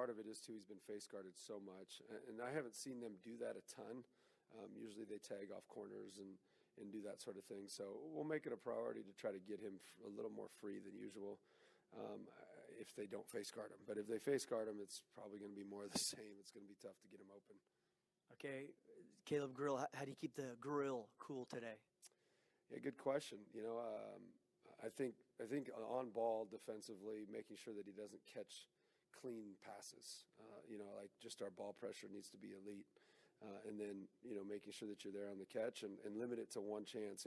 part of it is, too, he's been face guarded so much. And I haven't seen them do that a ton. Usually they tag off corners and do that sort of thing. So we'll make it a priority to try to get him a little more free than usual if they don't face guard him. But if they face guard him, it's probably going to be more of the same. It's going to be tough to get him open. Okay, Caleb Grill, how do you keep the grill cool today? Yeah, good question. I think on ball defensively, making sure that he doesn't catch clean passes. Like just our ball pressure needs to be elite. And then, making sure that you're there on the catch and limit it to one chance.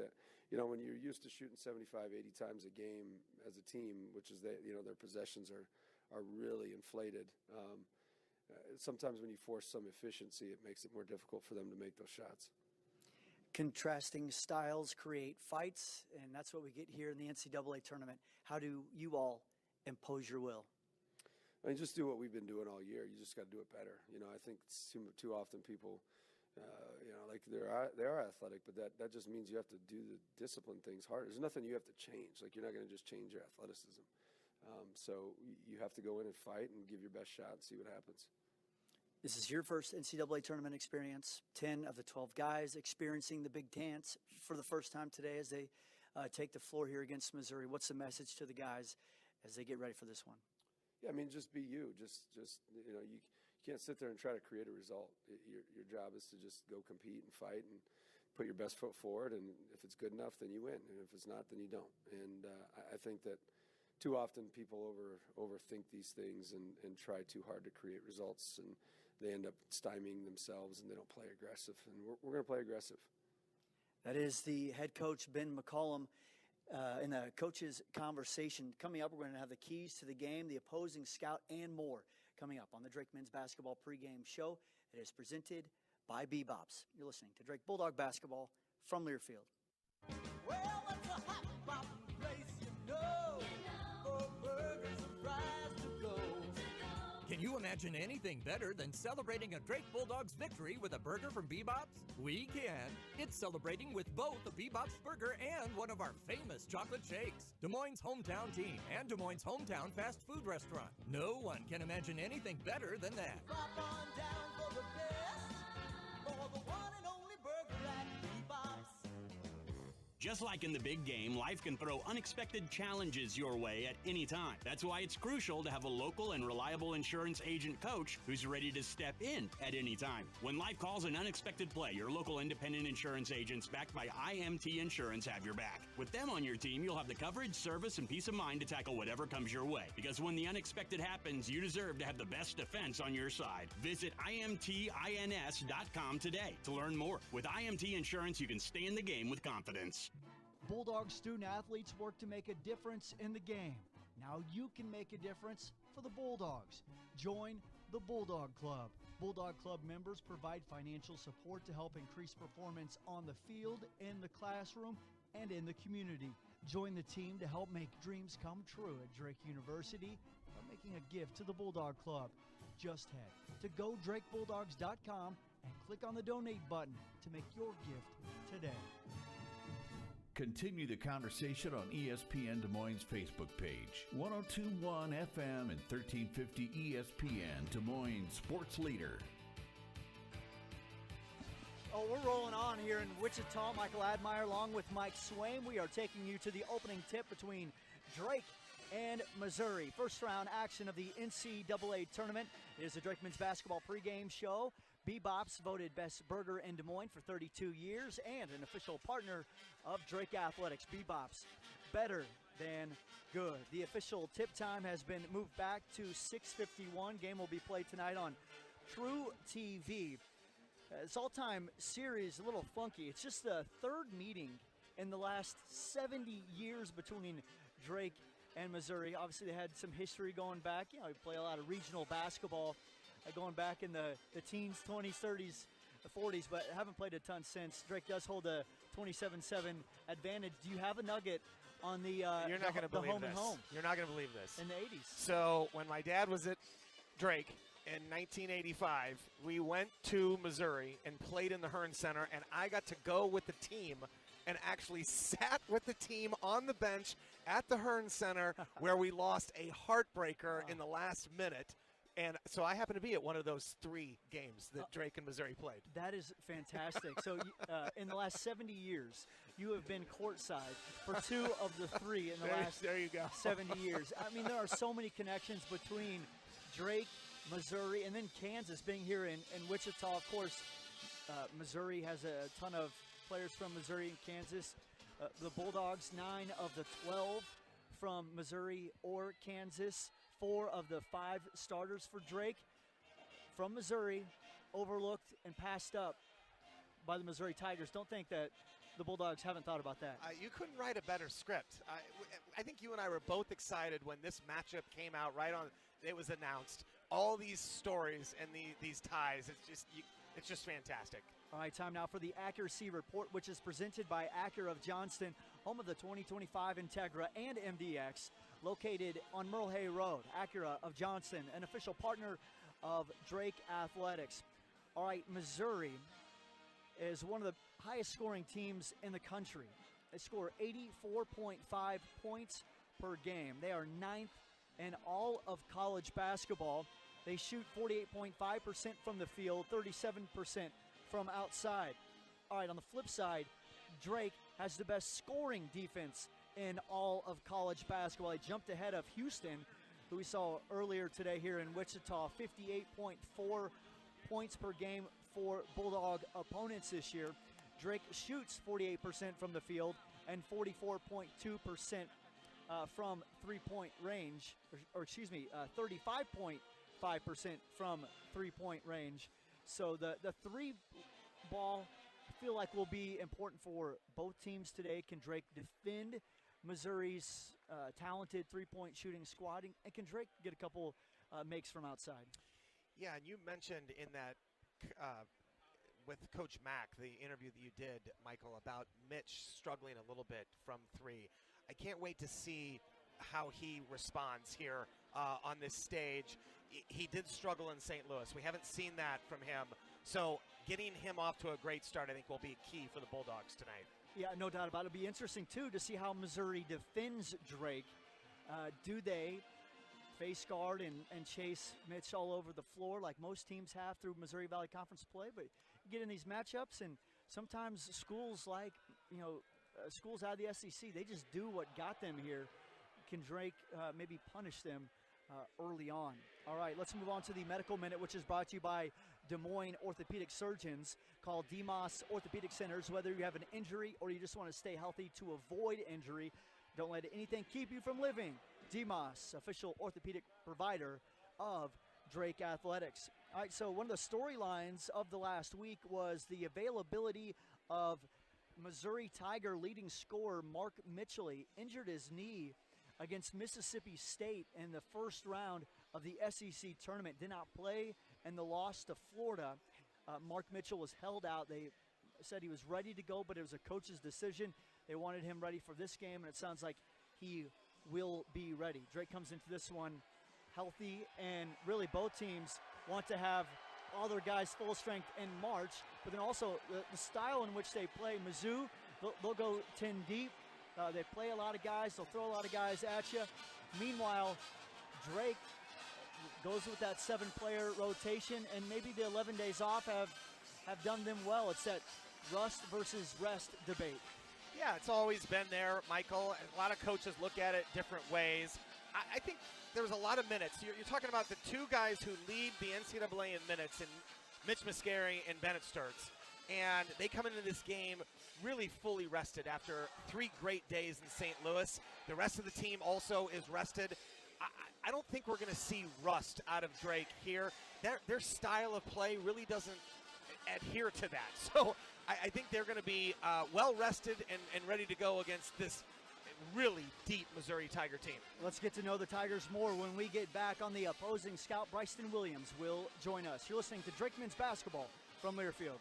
When you're used to shooting 75, 80 times a game as a team, which is their possessions are really inflated. Sometimes when you force some efficiency, it makes it more difficult for them to make those shots. Contrasting styles create fights, and that's what we get here in the NCAA tournament. How do you all impose your will? I mean, just do what we've been doing all year. You just got to do it better. I think too often people, like they are athletic, but that just means you have to do the discipline things hard. There's nothing you have to change. Like you're not going to just change your athleticism. So you have to go in and fight and give your best shot and see what happens. This is your first NCAA tournament experience. 10 of the 12 guys experiencing the big dance for the first time today as they take the floor here against Missouri. What's the message to the guys as they get ready for this one? Yeah, I mean, just be you. Just you can't sit there and try to create a result. Your job is to just go compete and fight and put your best foot forward. And if it's good enough, then you win. And if it's not, then you don't. And I think that too often people overthink these things and try too hard to create results, and they end up stymieing themselves and they don't play aggressive. And we're going to play aggressive. That is the head coach, Ben McCollum. In the coaches' conversation coming up, we're going to have the keys to the game, the opposing scout, and more coming up on the Drake Men's Basketball pregame show. It is presented by Bebops. You're listening to Drake Bulldog Basketball from Learfield. Well, it's a hot bottom place, for burgers and fries to go. Can you imagine anything better than celebrating a Drake Bulldogs victory with a burger from Bebops? We can. It's celebrating with both a Bebops burger and one of our famous chocolate shakes. Des Moines' hometown team and Des Moines' hometown fast food restaurant. No one can imagine anything better than that. Drop on down for the best, for the one and only burger at Bebops. Just like in the big game, life can throw unexpected challenges your way at any time. That's why it's crucial to have a local and reliable insurance agent coach who's ready to step in at any time. When life calls an unexpected play, your local independent insurance agents backed by IMT Insurance have your back. With them on your team, you'll have the coverage, service, and peace of mind to tackle whatever comes your way. Because when the unexpected happens, you deserve to have the best defense on your side. Visit IMTINS.com today to learn more. With IMT Insurance, you can stay in the game with confidence. Bulldog student-athletes work to make a difference in the game. Now you can make a difference for the Bulldogs. Join the Bulldog Club. Bulldog Club members provide financial support to help increase performance on the field, in the classroom, and in the community. Join the team to help make dreams come true at Drake University by making a gift to the Bulldog Club. Just head to GoDrakeBulldogs.com and click on the donate button to make your gift today. Continue the conversation on ESPN Des Moines' Facebook page. 102.1 FM and 1350 ESPN, Des Moines sports leader. Oh, we're rolling on here in Wichita. Michael Admire along with Mike Swain. We are taking you to the opening tip between Drake and Missouri. First round action of the NCAA tournament. It is the Drake Men's Basketball pregame show. Bebops voted best burger in Des Moines for 32 years and an official partner of Drake Athletics. Bebops, better than good. The official tip time has been moved back to 6:51. Game will be played tonight on True TV. This all-time series a little funky. It's just the third meeting in the last 70 years between Drake and Missouri. Obviously, they had some history going back. We play a lot of regional basketball going back in the teens, 20s, 30s, 40s, but haven't played a ton since. Drake does hold a 27-7 advantage. Do you have a nugget on the You're not going to believe home this. and home? You're not going to believe this. In the 80s. So when my dad was at Drake in 1985, we went to Missouri and played in the Hearn Center, and I got to go with the team and actually sat with the team on the bench at the Hearn Center where we lost a heartbreaker in the last minute. And so I happen to be at one of those 3 games that Drake and Missouri played. That is fantastic. So in the last 70 years, you have been courtside for 2 of the 3 in the last there you go. 70 years. I mean, there are so many connections between Drake, Missouri, and then Kansas being here in Wichita. Of course, Missouri has a ton of players from Missouri and Kansas. The Bulldogs, 9 of the 12 from Missouri or Kansas. 4 of the 5 starters for Drake from Missouri, overlooked and passed up by the Missouri Tigers. Don't think that the Bulldogs haven't thought about that. You couldn't write a better script. I think you and I were both excited when this matchup came out right on. It was announced. All these stories and these ties. It's just fantastic. All right, time now for the Accuracy Report, which is presented by Acura of Johnston, home of the 2025 Integra and MDX, located on Merle Hay Road. Acura of Johnston, an official partner of Drake Athletics. All right, Missouri is one of the highest scoring teams in the country. They score 84.5 points per game. They are 9th in all of college basketball. They shoot 48.5% from the field, 37% from outside. All right, on the flip side, Drake has the best scoring defense in all of college basketball. He jumped ahead of Houston, who we saw earlier today here in Wichita, 58.4 points per game for Bulldog opponents this year. Drake shoots 48% from the field and 44.2% from three-point range, or 35.5% from three-point range. So the three ball, I feel like, will be important for both teams today. Can Drake defend Missouri's talented three-point shooting squad, and can Drake get a couple makes from outside? Yeah, and you mentioned in that with Coach Mack, the interview that you did, Michael, about Mitch struggling a little bit from 3. I can't wait to see how he responds here on this stage. He did struggle in St. Louis. We haven't seen that from him. So getting him off to a great start, I think, will be key for the Bulldogs tonight. Yeah, no doubt about it. It'll be interesting, too, to see how Missouri defends Drake. Do they face guard and chase Mitch all over the floor like most teams have through Missouri Valley Conference play? But you get in these matchups, and sometimes schools like, schools out of the SEC, they just do what got them here. Can Drake maybe punish them early on? All right, let's move on to the Medical Minute, which is brought to you by Des Moines Orthopedic Surgeons. Call DeMoss Orthopedic Centers whether you have an injury or you just want to stay healthy to avoid injury. Don't let anything keep you from living. DeMoss, official orthopedic provider of Drake Athletics. All right, so one of the storylines of the last week was the availability of Missouri Tiger leading scorer Mark Mitchell. Injured his knee against Mississippi State in the first round of the SEC tournament. Did not play in the loss to Florida. Mark Mitchell was held out. They said he was ready to go, but it was a coach's decision. They wanted him ready for this game, and it sounds like he will be ready. Drake comes into this one healthy, and really both teams want to have all their guys full strength in March, but then also the style in which they play. Mizzou, they'll go 10 deep. They play a lot of guys. They'll throw a lot of guys at you. Meanwhile, Drake goes with that 7-player rotation, and maybe the 11 days off have done them well. It's that rust versus rest debate. Yeah, it's always been there, Michael. A lot of coaches look at it different ways. I think there was a lot of minutes. You're talking about the 2 guys who lead the NCAA in minutes, and Mitch Muscari and Bennett Sturtz. And they come into this game really fully rested after 3 great days in St. Louis. The rest of the team also is rested. I don't think we're going to see rust out of Drake here. Their style of play really doesn't adhere to that. So I think they're going to be well-rested and ready to go against this really deep Missouri Tiger team. Let's get to know the Tigers more when we get back on the opposing scout. Bryson Williams will join us. You're listening to Drake Men's Basketball from Learfield.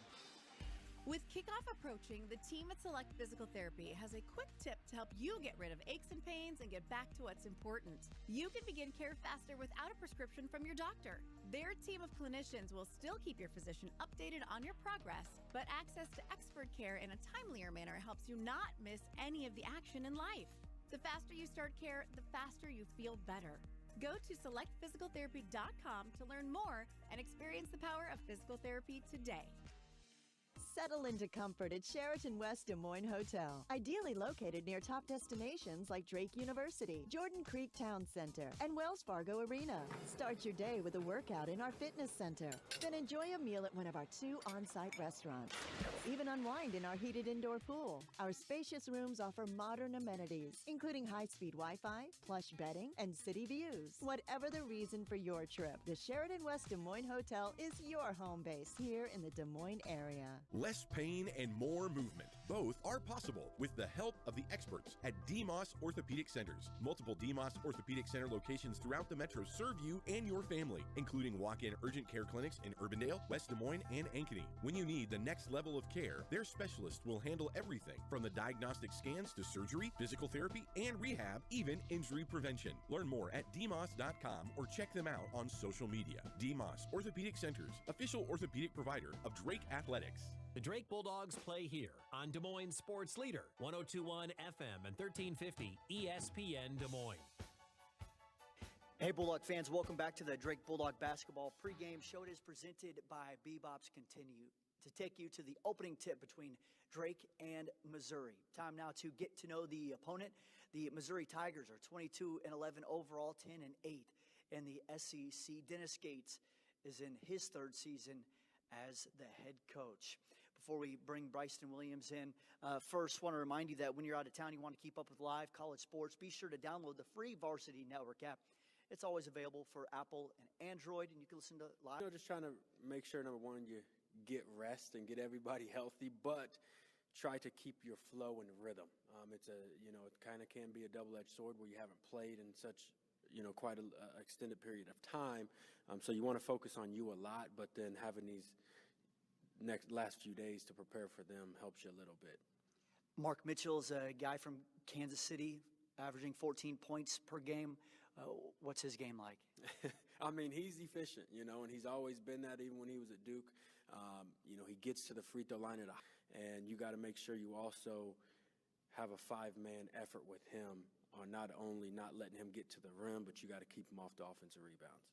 With kickoff approaching, the team at Select Physical Therapy has a quick tip to help you get rid of aches and pains and get back to what's important. You can begin care faster without a prescription from your doctor. Their team of clinicians will still keep your physician updated on your progress, but access to expert care in a timelier manner helps you not miss any of the action in life. The faster you start care, the faster you feel better. Go to selectphysicaltherapy.com to learn more and experience the power of physical therapy today. Settle into comfort at Sheraton West Des Moines Hotel. Ideally located near top destinations like Drake University, Jordan Creek Town Center, and Wells Fargo Arena. Start your day with a workout in our fitness center. Then enjoy a meal at one of our 2 on-site restaurants. Even unwind in our heated indoor pool. Our spacious rooms offer modern amenities, including high-speed Wi-Fi, plush bedding, and city views. Whatever the reason for your trip, the Sheraton West Des Moines Hotel is your home base here in the Des Moines area. Less pain and more movement. Both are possible with the help of the experts at DMOS Orthopedic Centers. Multiple DMOS Orthopedic Center locations throughout the metro serve you and your family, including walk-in urgent care clinics in Urbandale, West Des Moines, and Ankeny. When you need the next level of care, their specialists will handle everything from the diagnostic scans to surgery, physical therapy, and rehab, even injury prevention. Learn more at dmos.com or check them out on social media. DMOS Orthopedic Centers, official orthopedic provider of Drake Athletics. The Drake Bulldogs play here on Des Moines Sports Leader, 102.1 FM and 1350 ESPN Des Moines. Hey, Bulldog fans, welcome back to the Drake Bulldog basketball pregame show. It is presented by Bebop's Continue to take you to the opening tip between Drake and Missouri. Time now to get to know the opponent. The Missouri Tigers are 22-11 overall, 10-8 in the SEC. Dennis Gates is in his 3rd season as the head coach. Before we bring Bryson Williams in, first want to remind you that when you're out of town, you want to keep up with live college sports, be sure to download the free Varsity Network app. It's always available for Apple and Android, and you can listen to live. Just trying to make sure, number one, you get rest and get everybody healthy, but try to keep your flow and rhythm. It's it kind of can be a double-edged sword where you haven't played in such, quite an extended period of time. So you want to focus on you a lot, but then having these last few days to prepare for them helps you a little bit. Mark Mitchell is a guy from Kansas City, averaging 14 points per game. What's his game like? I mean, he's efficient, and he's always been that even when he was at Duke. He gets to the free throw line and you got to make sure you also have a 5-man effort with him on not only not letting him get to the rim, but you got to keep him off the offensive rebounds.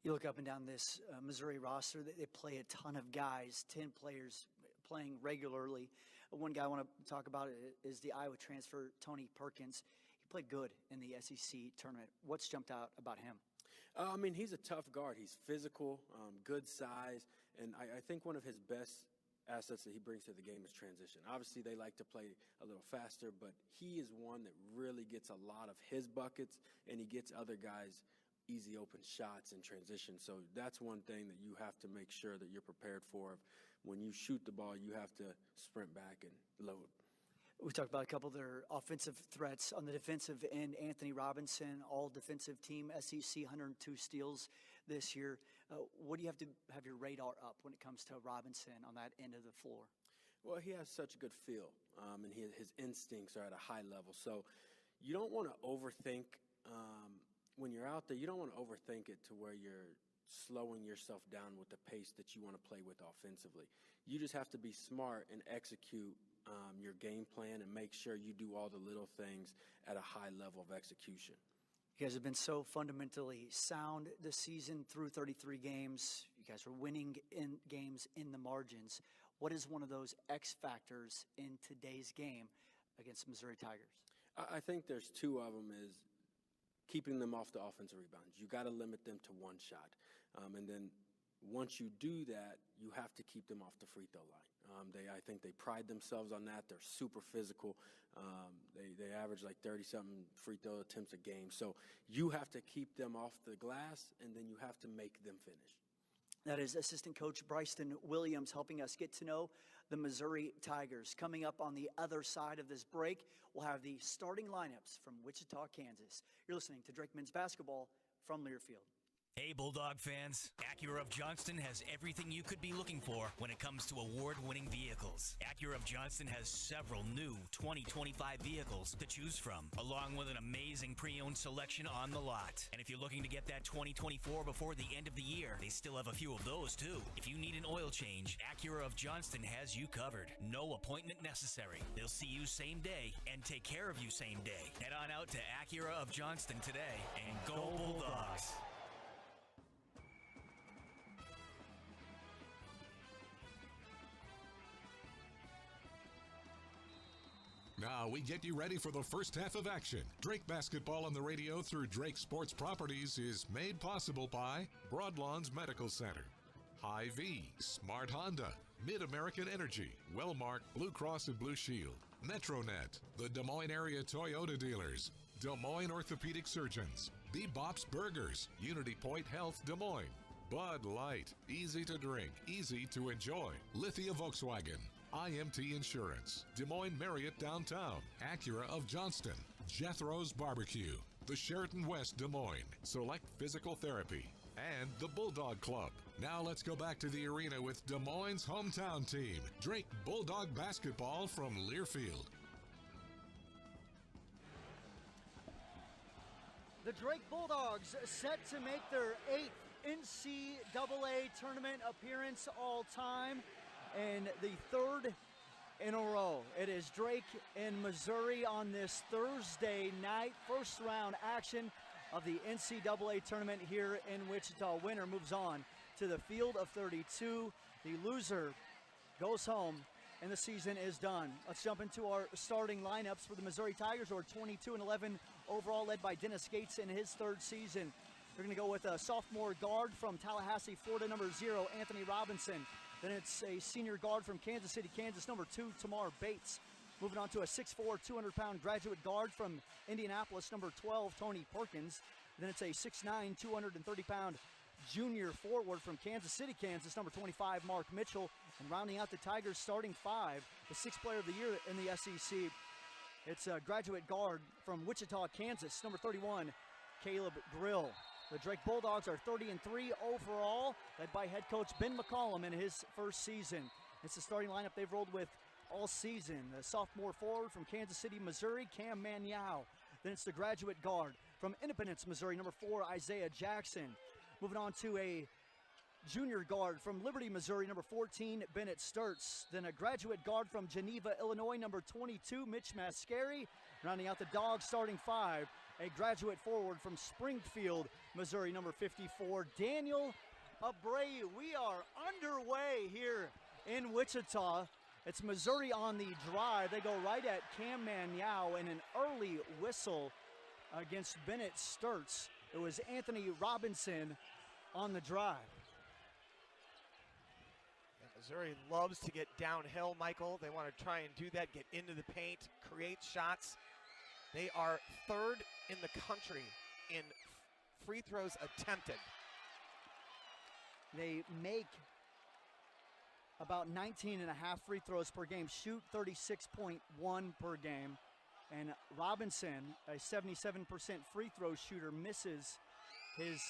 You look up and down this Missouri roster, they play a ton of guys, 10 players playing regularly. One guy I want to talk about is the Iowa transfer, Tony Perkins. He played good in the SEC tournament. What's jumped out about him? I mean, he's a tough guard. He's physical, good size, and I think one of his best assets that he brings to the game is transition. Obviously, they like to play a little faster, but he is one that really gets a lot of his buckets, and he gets other guys easy open shots in transition. So that's one thing that you have to make sure that you're prepared for. When you shoot the ball, you have to sprint back and load. We talked about a couple of their offensive threats. On the defensive end, Anthony Robinson, all-defensive team, SEC, 102 steals this year. What do you have to have your radar up when it comes to Robinson on that end of the floor? Well, he has such a good feel, and his instincts are at a high level. So you don't want to overthink when you're out there. You don't want to overthink it to where you're slowing yourself down with the pace that you want to play with offensively. You just have to be smart and execute your game plan and make sure you do all the little things at a high level of execution. You guys have been so fundamentally sound this season through 33 games. You guys are winning in games in the margins. What is one of those X factors in today's game against the Missouri Tigers? I think there's 2 of them is keeping them off the offensive rebounds. You got to limit them to 1 shot. And then once you do that, you have to keep them off the free throw line. I think they pride themselves on that. They're super physical. They average like 30-something free throw attempts a game. So you have to keep them off the glass, and then you have to make them finish. That is assistant coach Bryson Williams helping us get to know the Missouri Tigers. Coming up on the other side of this break, we'll have the starting lineups from Wichita, Kansas. You're listening to Drake Men's Basketball from Learfield. Hey Bulldog fans, Acura of Johnston has everything you could be looking for when it comes to award-winning vehicles. Acura of Johnston has several new 2025 vehicles to choose from, along with an amazing pre-owned selection on the lot. And if you're looking to get that 2024 before the end of the year, they still have a few of those too. If you need an oil change, Acura of Johnston has you covered. No appointment necessary. They'll see you same day and take care of you same day. Head on out to Acura of Johnston today and go Bulldogs! Now we get you ready for the first half of action. Drake basketball on the radio through Drake Sports Properties is made possible by Broadlawns Medical Center, Hy-Vee, Smart Honda, Mid-American Energy, Wellmark, Blue Cross and Blue Shield, Metronet, the Des Moines area Toyota dealers, Des Moines Orthopedic Surgeons, Bebop's Burgers, Unity Point Health Des Moines, Bud Light, easy to drink, easy to enjoy, Lithia Volkswagen, IMT Insurance, Des Moines Marriott Downtown, Acura of Johnston, Jethro's Barbecue, the Sheraton West Des Moines, Select Physical Therapy, and the Bulldog Club. Now let's go back to the arena with Des Moines' hometown team, Drake Bulldog Basketball from Learfield. The Drake Bulldogs set to make their 8th NCAA tournament appearance all time, and the 3rd in a row. It is Drake and Missouri on this Thursday night. First round action of the NCAA tournament here in Wichita. Winner moves on to the field of 32. The loser goes home and the season is done. Let's jump into our starting lineups for the Missouri Tigers, who are 22-11 overall, led by Dennis Gates in his 3rd season. We're going to go with a sophomore guard from Tallahassee, Florida, number 0, Anthony Robinson. Then it's a senior guard from Kansas City, Kansas, number 2, Tamar Bates. Moving on to a 6'4", 200-pound graduate guard from Indianapolis, number 12, Tony Perkins. Then it's a 6'9", 230-pound junior forward from Kansas City, Kansas, number 25, Mark Mitchell. And rounding out the Tigers' starting 5, the 6th player of the year in the SEC, it's a graduate guard from Wichita, Kansas, number 31, Caleb Grill. The Drake Bulldogs are 30-3 overall, led by head coach Ben McCollum in his 1st season. It's the starting lineup they've rolled with all season. The sophomore forward from Kansas City, Missouri, Cam Maniau. Then it's the graduate guard from Independence, Missouri, number 4, Isaiah Jackson. Moving on to a junior guard from Liberty, Missouri, number 14, Bennett Sturtz. Then a graduate guard from Geneva, Illinois, number 22, Mitch Mascari. Rounding out the Dogs' starting 5, a graduate forward from Springfield, Missouri, number 54, Daniel Abreu. We are underway here in Wichita. It's Missouri on the drive. They go right at Cam Maniau and an early whistle against Bennett Sturtz. It was Anthony Robinson on the drive. Missouri loves to get downhill, Michael. They want to try and do that, get into the paint, create shots. They are 3rd in the country in free throws attempted. They make about 19 and a half free throws per game, shoot 36.1 per game. And Robinson, a 77% free throw shooter, misses his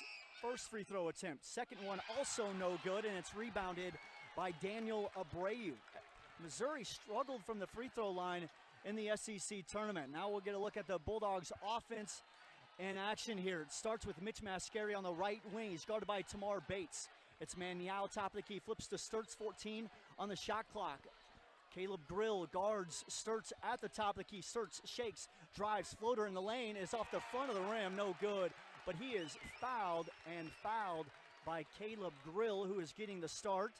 1st free throw attempt. 2nd one also no good, and it's rebounded by Daniel Abreu. Missouri struggled from the free throw line in the SEC tournament. Now we'll get a look at the Bulldogs offense in action here. It starts with Mitch Mascari on the right wing. He's guarded by Tamar Bates. It's Maniau, top of the key, flips to Sturtz, 14 on the shot clock. Caleb Grill guards Sturtz at the top of the key. Sturtz shakes, drives, floater in the lane, is off the front of the rim, no good. But he is fouled by Caleb Grill, who is getting the start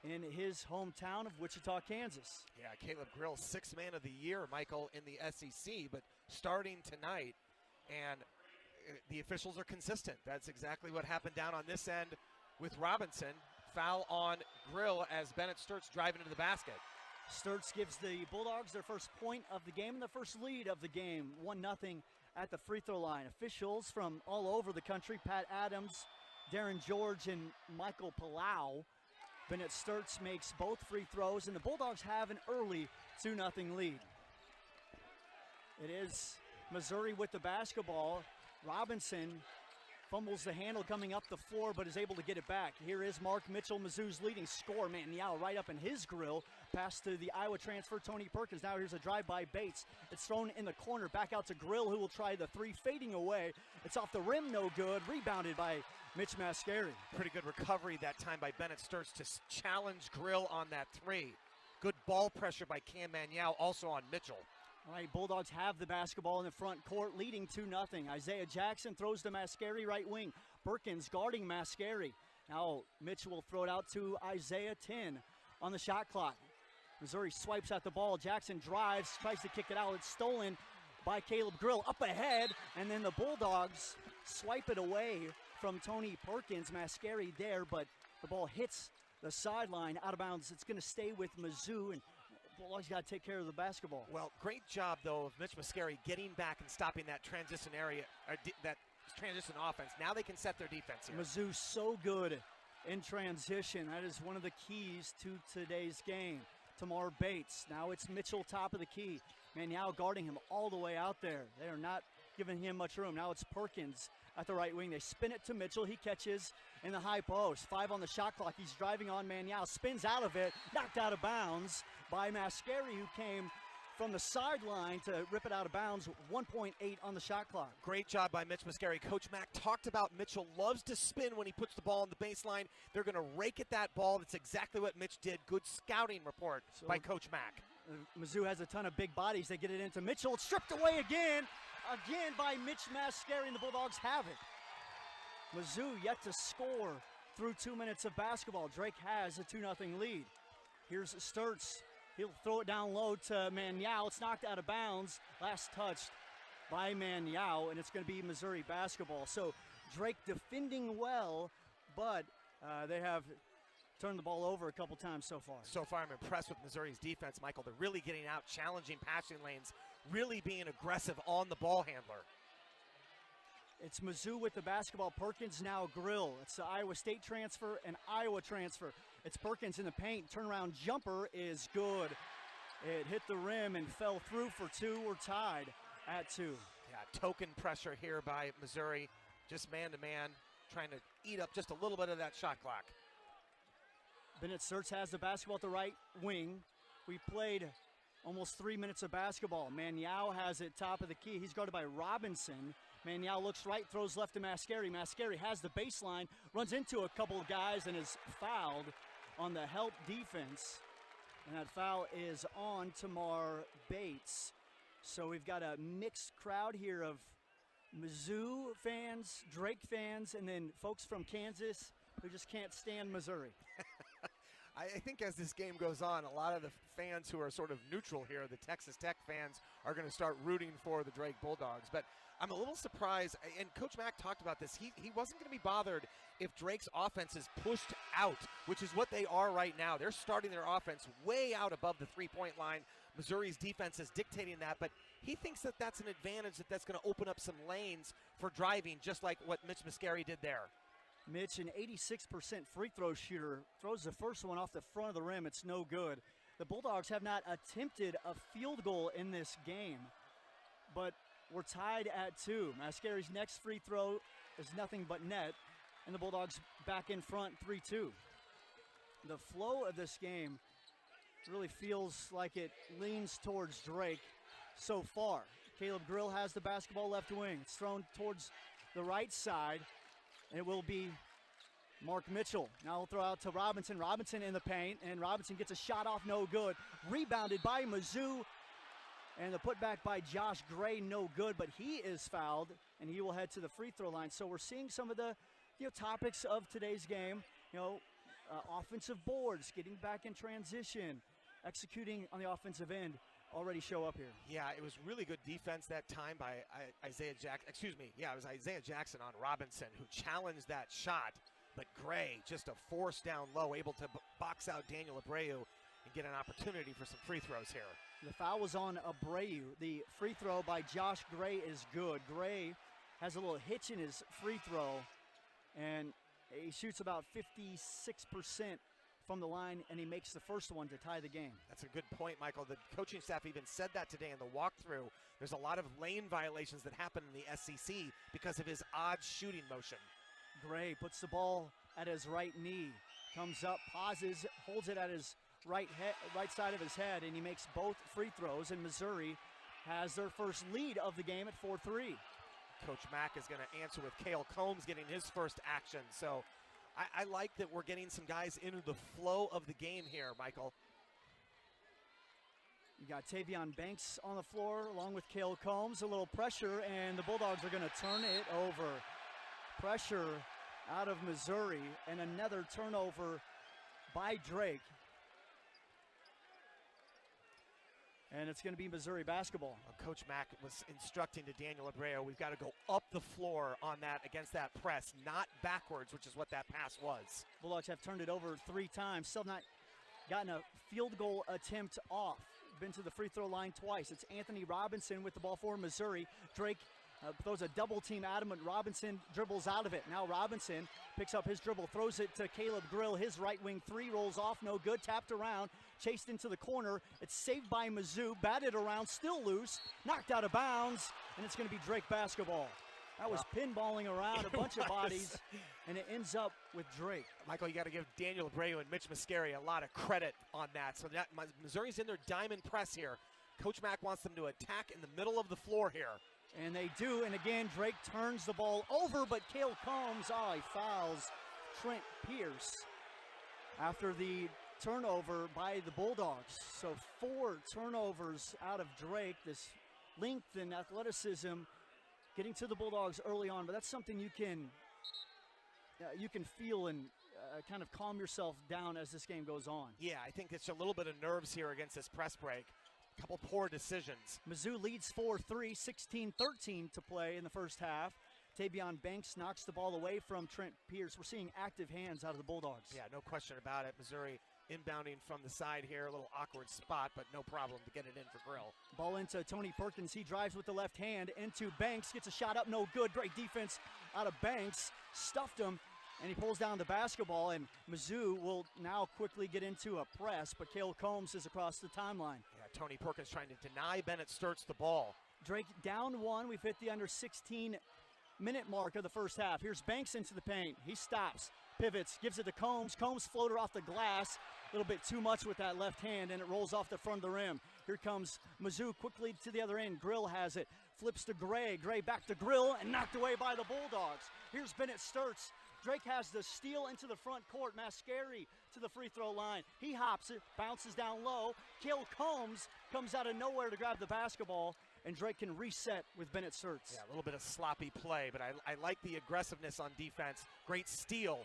in his hometown of Wichita, Kansas. Yeah, Caleb Grill, 6th man of the year, Michael, in the SEC, but starting tonight, and the officials are consistent. That's exactly what happened down on this end with Robinson. Foul on Grill as Bennett Sturtz driving into the basket. Sturtz gives the Bulldogs their first point of the game and the first lead of the game, 1-0 at the free throw line. Officials from all over the country, Pat Adams, Darren George, and Michael Palau. Bennett Sturtz makes both free throws, and the Bulldogs have an early 2-0 lead. It is Missouri with the basketball. Robinson Fumbles the handle coming up the floor, but is able to get it back. Here is Mark Mitchell, Mizzou's leading scorer. Manial right up in his grill. Pass to the Iowa transfer, Tony Perkins. Now here's a drive by Bates. It's thrown in the corner, back out to Grill, who will try the three, fading away. It's off the rim, no good. Rebounded by Mitch Mascari. Pretty good recovery that time by Bennett Sturts to challenge Grill on that three. Good ball pressure by Cam Manial, also on Mitchell. All right, Bulldogs have the basketball in the front court, leading 2-0. Isaiah Jackson throws to Mascari, right wing. Perkins guarding Mascari. Now Mitch will throw it out to Isaiah, 10 on the shot clock. Missouri swipes at the ball. Jackson drives, tries to kick it out. It's stolen by Caleb Grill. Up ahead, and then the Bulldogs swipe it away from Tony Perkins. Mascari there, but the ball hits the sideline out of bounds. It's going to stay with Mizzou, and Bulldogs got to take care of the basketball. Well, great job, though, of Mitch Mascari getting back and stopping that transition area, that transition offense. Now they can set their defense here. Mizzou so good in transition. That is one of the keys to today's game. Tamar Bates. Now it's Mitchell top of the key. Manial guarding him all the way out there. They are not giving him much room. Now it's Perkins at the right wing. They spin it to Mitchell. He catches in the high post. 5 on the shot clock. He's driving on Manial. Spins out of it. Knocked out of bounds by Mascari, who came from the sideline to rip it out of bounds. 1.8 on the shot clock. Great job by Mitch Mascari. Coach Mack talked about Mitchell loves to spin when he puts the ball on the baseline. They're going to rake at that ball. That's exactly what Mitch did. Good scouting report by Coach Mack. Mizzou has a ton of big bodies. They get it into Mitchell. It's stripped away again by Mitch Mascari, and the Bulldogs have it. Mizzou yet to score through 2 minutes of basketball. Drake has a 2-0 lead. Here's Sturts. He'll throw it down low to Manial. It's knocked out of bounds. Last touched by Manial, and it's going to be Missouri basketball. So Drake defending well, but they have turned the ball over a couple times so far. So far, I'm impressed with Missouri's defense, Michael. They're really getting out, challenging passing lanes, really being aggressive on the ball handler. It's Mizzou with the basketball. Perkins now Grill. It's the Iowa State transfer and Iowa transfer. It's Perkins in the paint. Turnaround jumper is good. It hit the rim and fell through for 2. We're tied at 2. Yeah, token pressure here by Missouri. Just man-to-man, trying to eat up just a little bit of that shot clock. Bennett Sturts has the basketball at the right wing. We played almost 3 minutes of basketball. Manial has it top of the key. He's guarded by Robinson. Manial looks right, throws left to Mascari. Mascari has the baseline, runs into a couple of guys, and is fouled on the help defense. And that foul is on Tamar Bates. So we've got a mixed crowd here of Mizzou fans, Drake fans, and then folks from Kansas who just can't stand Missouri. I think as this game goes on, a lot of the fans who are sort of neutral here, the Texas Tech fans, are going to start rooting for the Drake Bulldogs. But I'm a little surprised, and Coach Mack talked about this, he wasn't going to be bothered if Drake's offense is pushed out, which is what they are right now. They're starting their offense way out above the three-point line. Missouri's defense is dictating that, but he thinks that that's an advantage, that's going to open up some lanes for driving, just like what Mitch Mascari did there. Mitch, an 86% free throw shooter, throws the first one off the front of the rim. It's no good. The Bulldogs have not attempted a field goal in this game, but we're tied at 2. Mascari's next free throw is nothing but net, and the Bulldogs back in front 3-2. The flow of this game really feels like it leans towards Drake so far. Caleb Grill has the basketball left wing. It's thrown towards the right side. And it will be Mark Mitchell. Now we'll throw out to Robinson. Robinson in the paint, and Robinson gets a shot off, no good. Rebounded by Mizzou, and the putback by Josh Gray, no good, but he is fouled, and he will head to the free throw line. So we're seeing some of the topics of today's game, offensive boards, getting back in transition, executing on the offensive end, already show up here. Yeah, it was really good defense that time by Isaiah Jackson. It was Isaiah Jackson on Robinson who challenged that shot, but Gray, just a force down low, able to box out Daniel Abreu and get an opportunity for some free throws here. The foul was on Abreu. The free throw by Josh Gray is good. Gray has a little hitch in his free throw, and he shoots about 56% from the line, and he makes the first one to tie the game. That's a good point, Michael. The coaching staff even said that today in the walkthrough. There's a lot of lane violations that happen in the SEC because of his odd shooting motion. Gray puts the ball at his right knee, comes up, pauses, holds it at his right side of his head, and he makes both free throws, and Missouri has their first lead of the game at 4-3. Coach Mack is going to answer with Cale Combs getting his first action. So I like that we're getting some guys into the flow of the game here, Michael. You got Tavion Banks on the floor along with Cale Combs. A little pressure, and the Bulldogs are going to turn it over. Pressure out of Missouri, and another turnover by Drake. And it's going to be Missouri basketball. Coach Mack was instructing to Daniel Abreu, we've got to go up the floor on that against that press, not backwards, which is what that pass was. Bulldogs have turned it over 3 times, still not gotten a field goal attempt off. Been to the free throw line twice. It's Anthony Robinson with the ball for Missouri. Drake throws a double team at him, and Robinson dribbles out of it. Now Robinson picks up his dribble, throws it to Caleb Grill. His right wing three rolls off, no good. Tapped around, chased into the corner. It's saved by Mizzou, batted around, still loose, knocked out of bounds, and it's going to be Drake basketball. That was pinballing around a bunch of bodies, and it ends up with Drake. Michael, you got to give Daniel Abreu and Mitch Mascari a lot of credit on that. So that Missouri's in their diamond press here. Coach Mack wants them to attack in the middle of the floor here. And they do, and again, Drake turns the ball over, but Cale Combs, he fouls Trent Pierce after the turnover by the Bulldogs. So 4 turnovers out of Drake, this length and athleticism getting to the Bulldogs early on, but that's something you can feel and kind of calm yourself down as this game goes on. Yeah, I think it's a little bit of nerves here against this press break. A couple poor decisions. Mizzou leads 4-3, 16-13 to play in the first half. Tavion Banks knocks the ball away from Trent Pierce. We're seeing active hands out of the Bulldogs. Yeah, no question about it. Missouri inbounding from the side here. A little awkward spot, but no problem to get it in for Grill. Ball into Tony Perkins. He drives with the left hand into Banks. Gets a shot up, no good. Great defense out of Banks. Stuffed him, and he pulls down the basketball, and Mizzou will now quickly get into a press, but Cale Combs is across the timeline. Yeah, Tony Perkins trying to deny Bennett Sturts the ball. Drake down 1. We've hit the under 16-minute mark of the first half. Here's Banks into the paint. He stops, pivots, gives it to Combs. Combs floater off the glass. A little bit too much with that left hand, and it rolls off the front of the rim. Here comes Mizzou quickly to the other end. Grill has it. Flips to Gray. Gray back to Grill, and knocked away by the Bulldogs. Here's Bennett Sturts. Drake has the steal into the front court. Mascari to the free throw line. He hops it, bounces down low. Cale Combs comes out of nowhere to grab the basketball, and Drake can reset with Bennett Sturts. Yeah, a little bit of sloppy play, but I like the aggressiveness on defense. Great steal.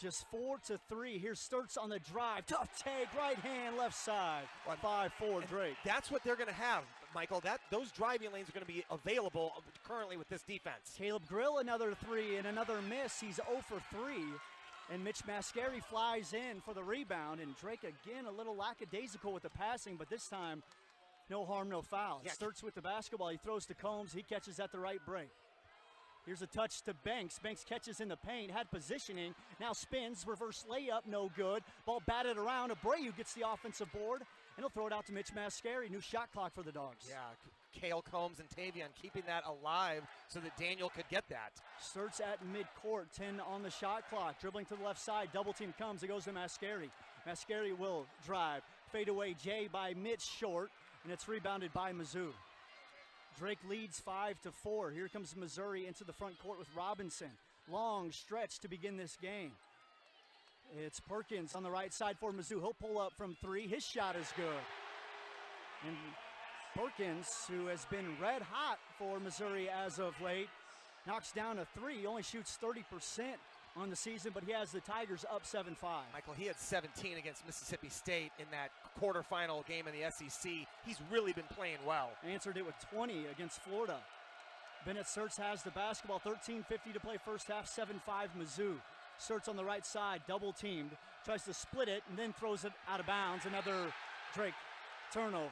Just 4-3. Here's Sturts on the drive. Tough take, right hand, left side. 5-4 Drake. That's what they're going to have, Michael. Those driving lanes are going to be available currently with this defense. Caleb Grill, another 3 and another miss. He's 0 for 3. And Mitch Mascari flies in for the rebound. And Drake, again, a little lackadaisical with the passing, but this time, no harm, no foul. Yeah. Sturts with the basketball. He throws to Combs. He catches at the right break. Here's a touch to Banks. Banks catches in the paint, had positioning, now spins, reverse layup, no good. Ball batted around. Abreu gets the offensive board, and he'll throw it out to Mitch Mascari. New shot clock for the Dogs. Yeah, Cale Combs and Tavion keeping that alive so that Daniel could get that. Sturts at midcourt, 10 on the shot clock. Dribbling to the left side, double team comes. It goes to Mascari. Mascari will drive. Fade away Jay by Mitch short, and it's rebounded by Mizzou. Drake leads 5-4. Here comes Missouri into the front court with Robinson. Long stretch to begin this game. It's Perkins on the right side for Mizzou. He'll pull up from 3. His shot is good. And Perkins, who has been red hot for Missouri as of late, knocks down a 3. He only shoots 30% on the season, but he has the Tigers up 7-5. Michael, he had 17 against Mississippi State in that quarterfinal game in the SEC. He's really been playing well. Answered it with 20 against Florida. Bennett Sturts has the basketball. 13:50 to play first half. 7-5 Mizzou. Sturts on the right side, double teamed. Tries to split it and then throws it out of bounds. Another Drake turnover.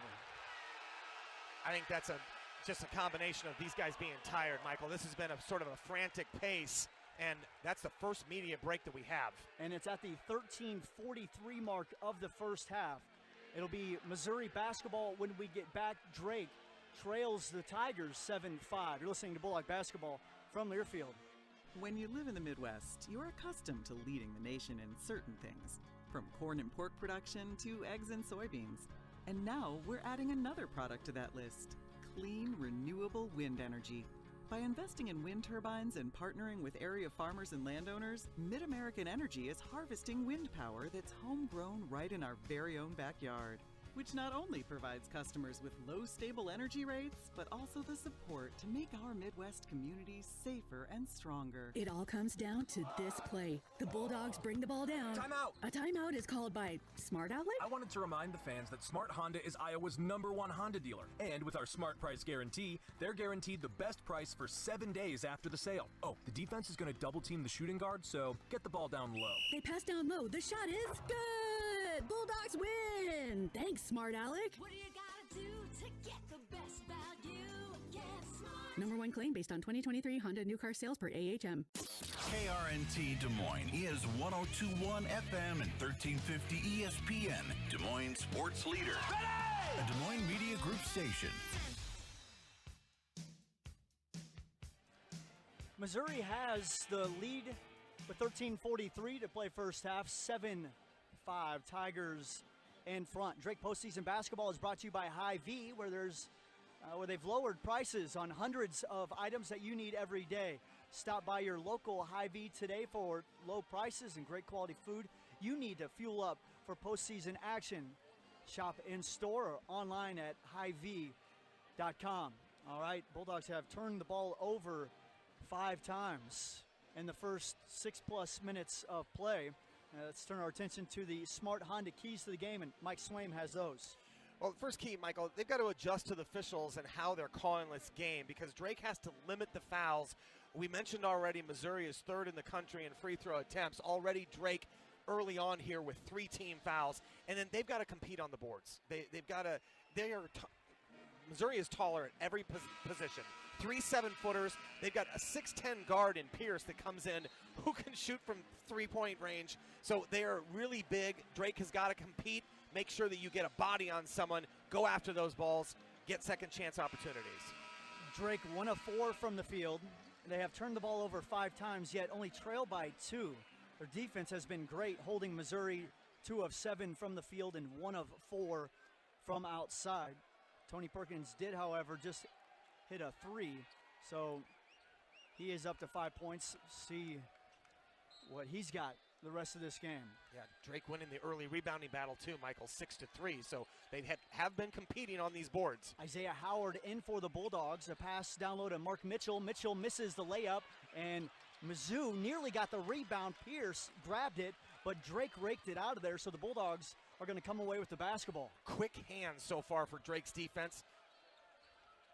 I think that's just a combination of these guys being tired, Michael. This has been a sort of a frantic pace. And that's the first media break that we have. And it's at the 13:43 mark of the first half. It'll be Missouri basketball when we get back. Drake trails the Tigers 7-5. You're listening to Bulldog Basketball from Learfield. When you live in the Midwest, you're accustomed to leading the nation in certain things, from corn and pork production to eggs and soybeans. And now we're adding another product to that list, clean, renewable wind energy. By investing in wind turbines and partnering with area farmers and landowners, Mid-American Energy is harvesting wind power that's homegrown right in our very own backyard, which not only provides customers with low stable energy rates, but also the support to make our Midwest communities safer and stronger. It all comes down to this play. The Bulldogs bring the ball down. Timeout! A timeout is called by Smart Outlet? I wanted to remind the fans that Smart Honda is Iowa's #1 Honda dealer. And with our Smart Price Guarantee, they're guaranteed the best price for 7 days after the sale. Oh, the defense is going to double team the shooting guard, so get the ball down low. They pass down low. The shot is good! Bulldogs win! Thanks, Smart Alec. What do you gotta do to get the best value? Get smart. #1 claim based on 2023 Honda new car sales per AHM. KRNT Des Moines is 102.1 FM and 1350 ESPN, Des Moines sports leader. A Des Moines Media Group station. Missouri has the lead with 13:43 to play first half, 7-5 Tigers in front. Drake postseason basketball is brought to you by Hy-Vee, where they've lowered prices on hundreds of items that you need every day. Stop by your local Hy-Vee today for low prices and great quality food you need to fuel up for postseason action. Shop in store or online at Hy-Vee.com. All right, Bulldogs have turned the ball over 5 times in the first 6+ minutes of play. Let's turn our attention to the Smart Honda keys to the game, and Mike Swaim has those. Well, first key, Michael, they've got to adjust to the officials and how they're calling this game because Drake has to limit the fouls. We mentioned already Missouri is 3rd in the country in free throw attempts. Already Drake early on here with 3 team fouls, and then they've got to compete on the boards. Missouri is taller at every position. 3 7-footers. They've got a 6'10" guard in Pierce that comes in who can shoot from 3-point range. So they are really big. Drake has got to compete, make sure that you get a body on someone, go after those balls, get second chance opportunities. Drake 1 of 4 from the field. They have turned the ball over 5 times, yet only trail by 2. Their defense has been great, holding Missouri 2 of 7 from the field and 1 of 4 from outside. Tony Perkins did, however, just hit a 3, so he is up to 5 points. See what he's got the rest of this game. Yeah, Drake winning the early rebounding battle too, Michael, 6-3. So they have been competing on these boards. Isaiah Howard in for the Bulldogs. A pass down low to Mark Mitchell. Mitchell misses the layup, and Mizzou nearly got the rebound. Pierce grabbed it, but Drake raked it out of there, so the Bulldogs are going to come away with the basketball. Quick hands so far for Drake's defense.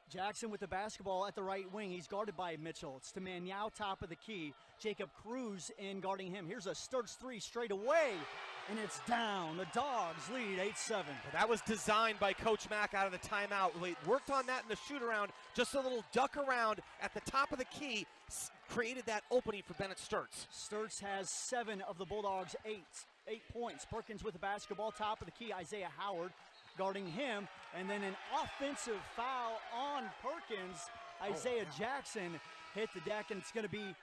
Jackson with the basketball at the right wing. He's guarded by Mitchell. It's to Maniau, top of the key. Jacob Cruz in guarding him. Here's a Sturts 3 straight away, and it's down. The Dogs lead 8-7. Well, that was designed by Coach Mack out of the timeout. We worked on that in the shoot-around. Just a little duck around at the top of the key created that opening for Bennett Sturts. Sturts has 7 of the Bulldogs' 8 points. Perkins with the basketball, top of the key. Isaiah Howard guarding him, and then an offensive foul on Perkins. Isaiah Jackson hit the deck, and it's going to be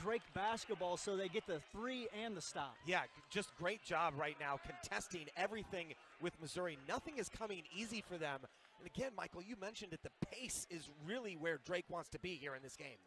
Drake basketball, so they get the 3 and the stop. Yeah, just great job right now contesting everything with Missouri. Nothing is coming easy for them. And again, Michael, you mentioned that the pace is really where Drake wants to be here in this game.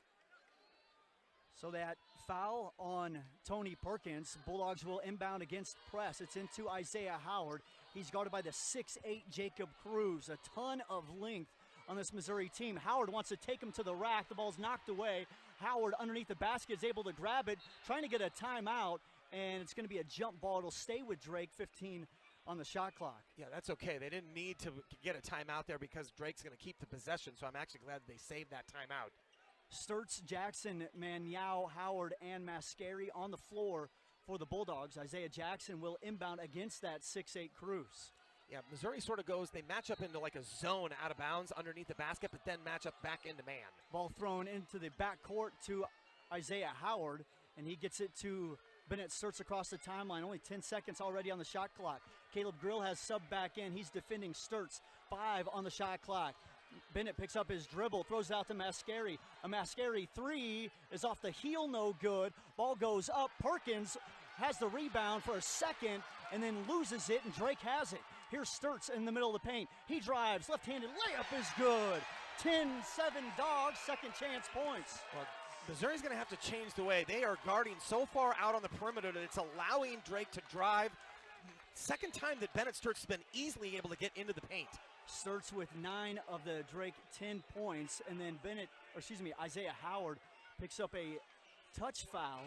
So that foul on Tony Perkins, Bulldogs will inbound against press. It's into Isaiah Howard. He's guarded by the 6'8" Jacob Cruz. A ton of length on this Missouri team. Howard wants to take him to the rack. The ball's knocked away. Howard underneath the basket is able to grab it, trying to get a timeout, and it's going to be a jump ball. It'll stay with Drake, 15 on the shot clock. Yeah, that's okay. They didn't need to get a timeout there because Drake's going to keep the possession, so I'm actually glad they saved that timeout. Sturts, Jackson, Maniau, Howard, and Mascari on the floor for the Bulldogs. Isaiah Jackson will inbound against that 6'8" Cruz. Yeah, Missouri sort of goes, they match up into like a zone out of bounds underneath the basket, but then match up back into man. Ball thrown into the backcourt to Isaiah Howard, and he gets it to Bennett Sturts across the timeline. Only 10 seconds already on the shot clock. Caleb Grill has subbed back in. He's defending Sturts. 5 on the shot clock. Bennett picks up his dribble, throws it out to Mascari. A Mascari three is off the heel, no good. Ball goes up. Perkins has the rebound for a second and then loses it, and Drake has it. Here's Sturts in the middle of the paint. He drives, left-handed layup is good. 10-7 Dogs, second chance points. Well, Missouri's going to have to change the way. They are guarding so far out on the perimeter that it's allowing Drake to drive. Second time that Bennett Sturts has been easily able to get into the paint. Sturts with 9 of the Drake 10 points, and then Isaiah Howard picks up a touch foul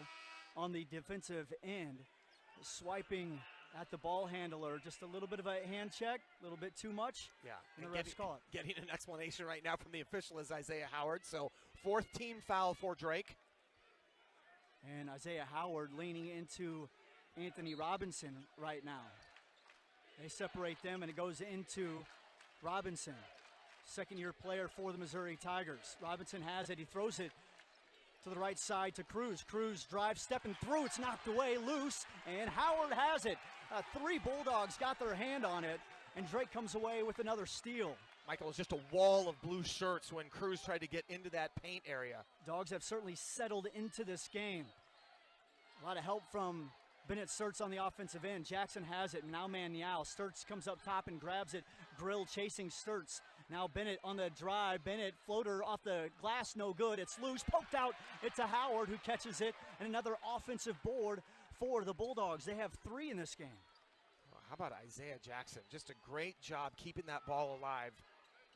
on the defensive end, swiping at the ball handler. Just a little bit of a hand check, a little bit too much. Yeah, and the refs call it. Getting an explanation right now from the official is Isaiah Howard. So 4th team foul for Drake. And Isaiah Howard leaning into Anthony Robinson right now. They separate them, and it goes into Robinson, second-year player for the Missouri Tigers. Robinson has it. He throws it to the right side to Cruz. Cruz drives, stepping through. It's knocked away, loose, and Howard has it. 3 Bulldogs got their hand on it, and Drake comes away with another steal. Michael, it was just a wall of blue shirts when Cruz tried to get into that paint area. Dogs have certainly settled into this game. A lot of help from Bennett Sturts on the offensive end. Jackson has it. Now Manial. Sturts comes up top and grabs it. Grill chasing Sturts. Now Bennett on the drive. Bennett floater off the glass. No good. It's loose. Poked out. It's a Howard who catches it. And another offensive board for the Bulldogs. They have 3 in this game. Well, how about Isaiah Jackson? Just a great job keeping that ball alive.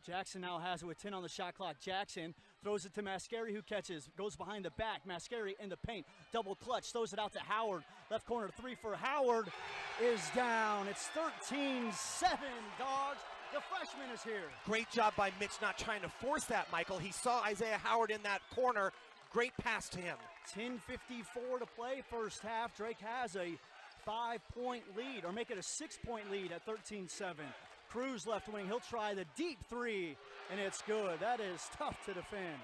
Jackson now has it with 10 on the shot clock. Jackson throws it to Mascari, who catches, goes behind the back. Mascari in the paint, double clutch, throws it out to Howard. Left corner 3 for Howard is down. It's 13-7, Dogs. The freshman is here. Great job by Mitch not trying to force that, Michael. He saw Isaiah Howard in that corner. Great pass to him. 10:54 to play first half. Drake has a 5-point lead, or make it a 6-point lead at 13-7. Cruz left wing, he'll try the deep 3, and it's good. That is tough to defend.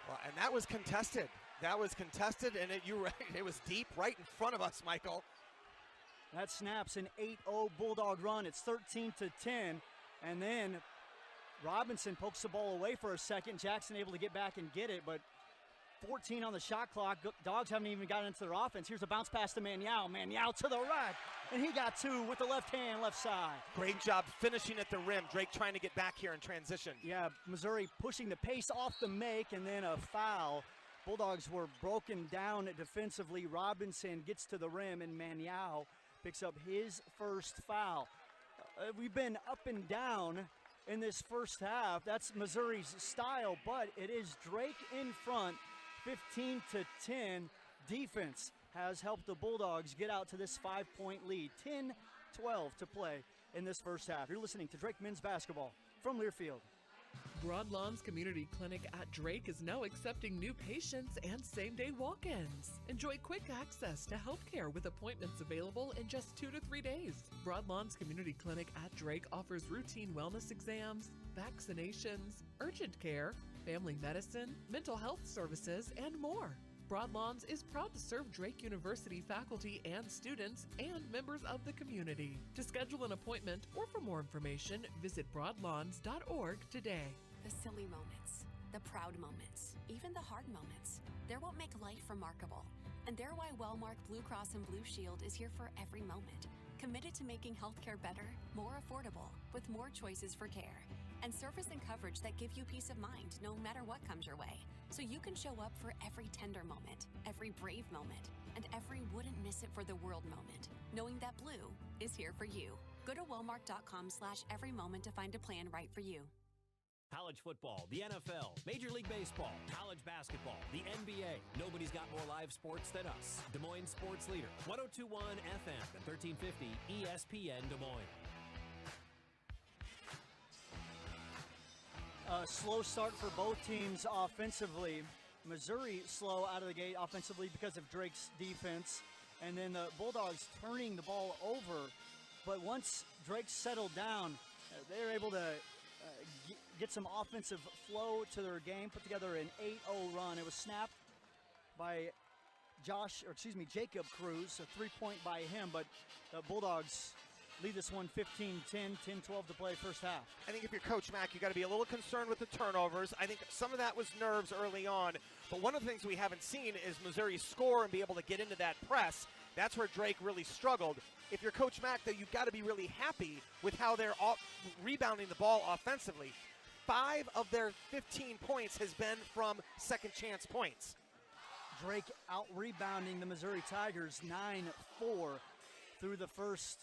Well, and that was contested. That was contested, and you're right, it was deep right in front of us, Michael. That snaps an 8-0 Bulldog run. It's 13-10, and then Robinson pokes the ball away for a second. Jackson able to get back and get it, but 14 on the shot clock. Dogs haven't even gotten into their offense. Here's a bounce pass to Manial. Manial to the right, and he got 2 with the left hand, left side. Great job finishing at the rim. Drake trying to get back here in transition. Yeah, Missouri pushing the pace off the make, and then a foul. Bulldogs were broken down defensively. Robinson gets to the rim, and Manial picks up his first foul. We've been up and down in this first half. That's Missouri's style, but it is Drake in front, 15-10. Defense has helped the Bulldogs get out to this 5-point lead. 10-12 to play in this first half. You're listening to Drake Men's Basketball from Learfield. Broadlawns Community Clinic at Drake is now accepting new patients and same-day walk-ins. Enjoy quick access to healthcare with appointments available in just 2 to 3 days. Broadlawns Community Clinic at Drake offers routine wellness exams, vaccinations, urgent care, family medicine, mental health services, and more. Broadlawns is proud to serve Drake University faculty and students and members of the community. To schedule an appointment or for more information, visit broadlawns.org today. The silly moments, the proud moments, even the hard moments, they're what make life remarkable. And they're why Wellmark Blue Cross and Blue Shield is here for every moment. Committed to making healthcare better, more affordable, with more choices for care. And service and coverage that give you peace of mind no matter what comes your way. So you can show up for every tender moment, every brave moment, and every wouldn't miss it for the world moment, knowing that Blue is here for you. Go to wellmark.com/everymoment to find a plan right for you. College football, the NFL, Major League Baseball, college basketball, the NBA. Nobody's got more live sports than us. Des Moines Sports Leader, 1021 FM and 1350 ESPN Des Moines. A slow start for both teams offensively. Missouri slow out of the gate offensively because of Drake's defense. And then the Bulldogs turning the ball over. But once Drake settled down, they were able to get some offensive flow to their game, put together an 8-0 run. It was snapped by Jacob Cruz, a 3-point by him, but the Bulldogs lead this one 15-10, 10-12 to play first half. I think if you're Coach Mack, you got to be a little concerned with the turnovers. I think some of that was nerves early on, but one of the things we haven't seen is Missouri score and be able to get into that press. That's where Drake really struggled. If you're Coach Mack, though, you've got to be really happy with how they're rebounding the ball offensively. 5 of their 15 points has been from second chance points. Drake out-rebounding the Missouri Tigers 9-4 through the first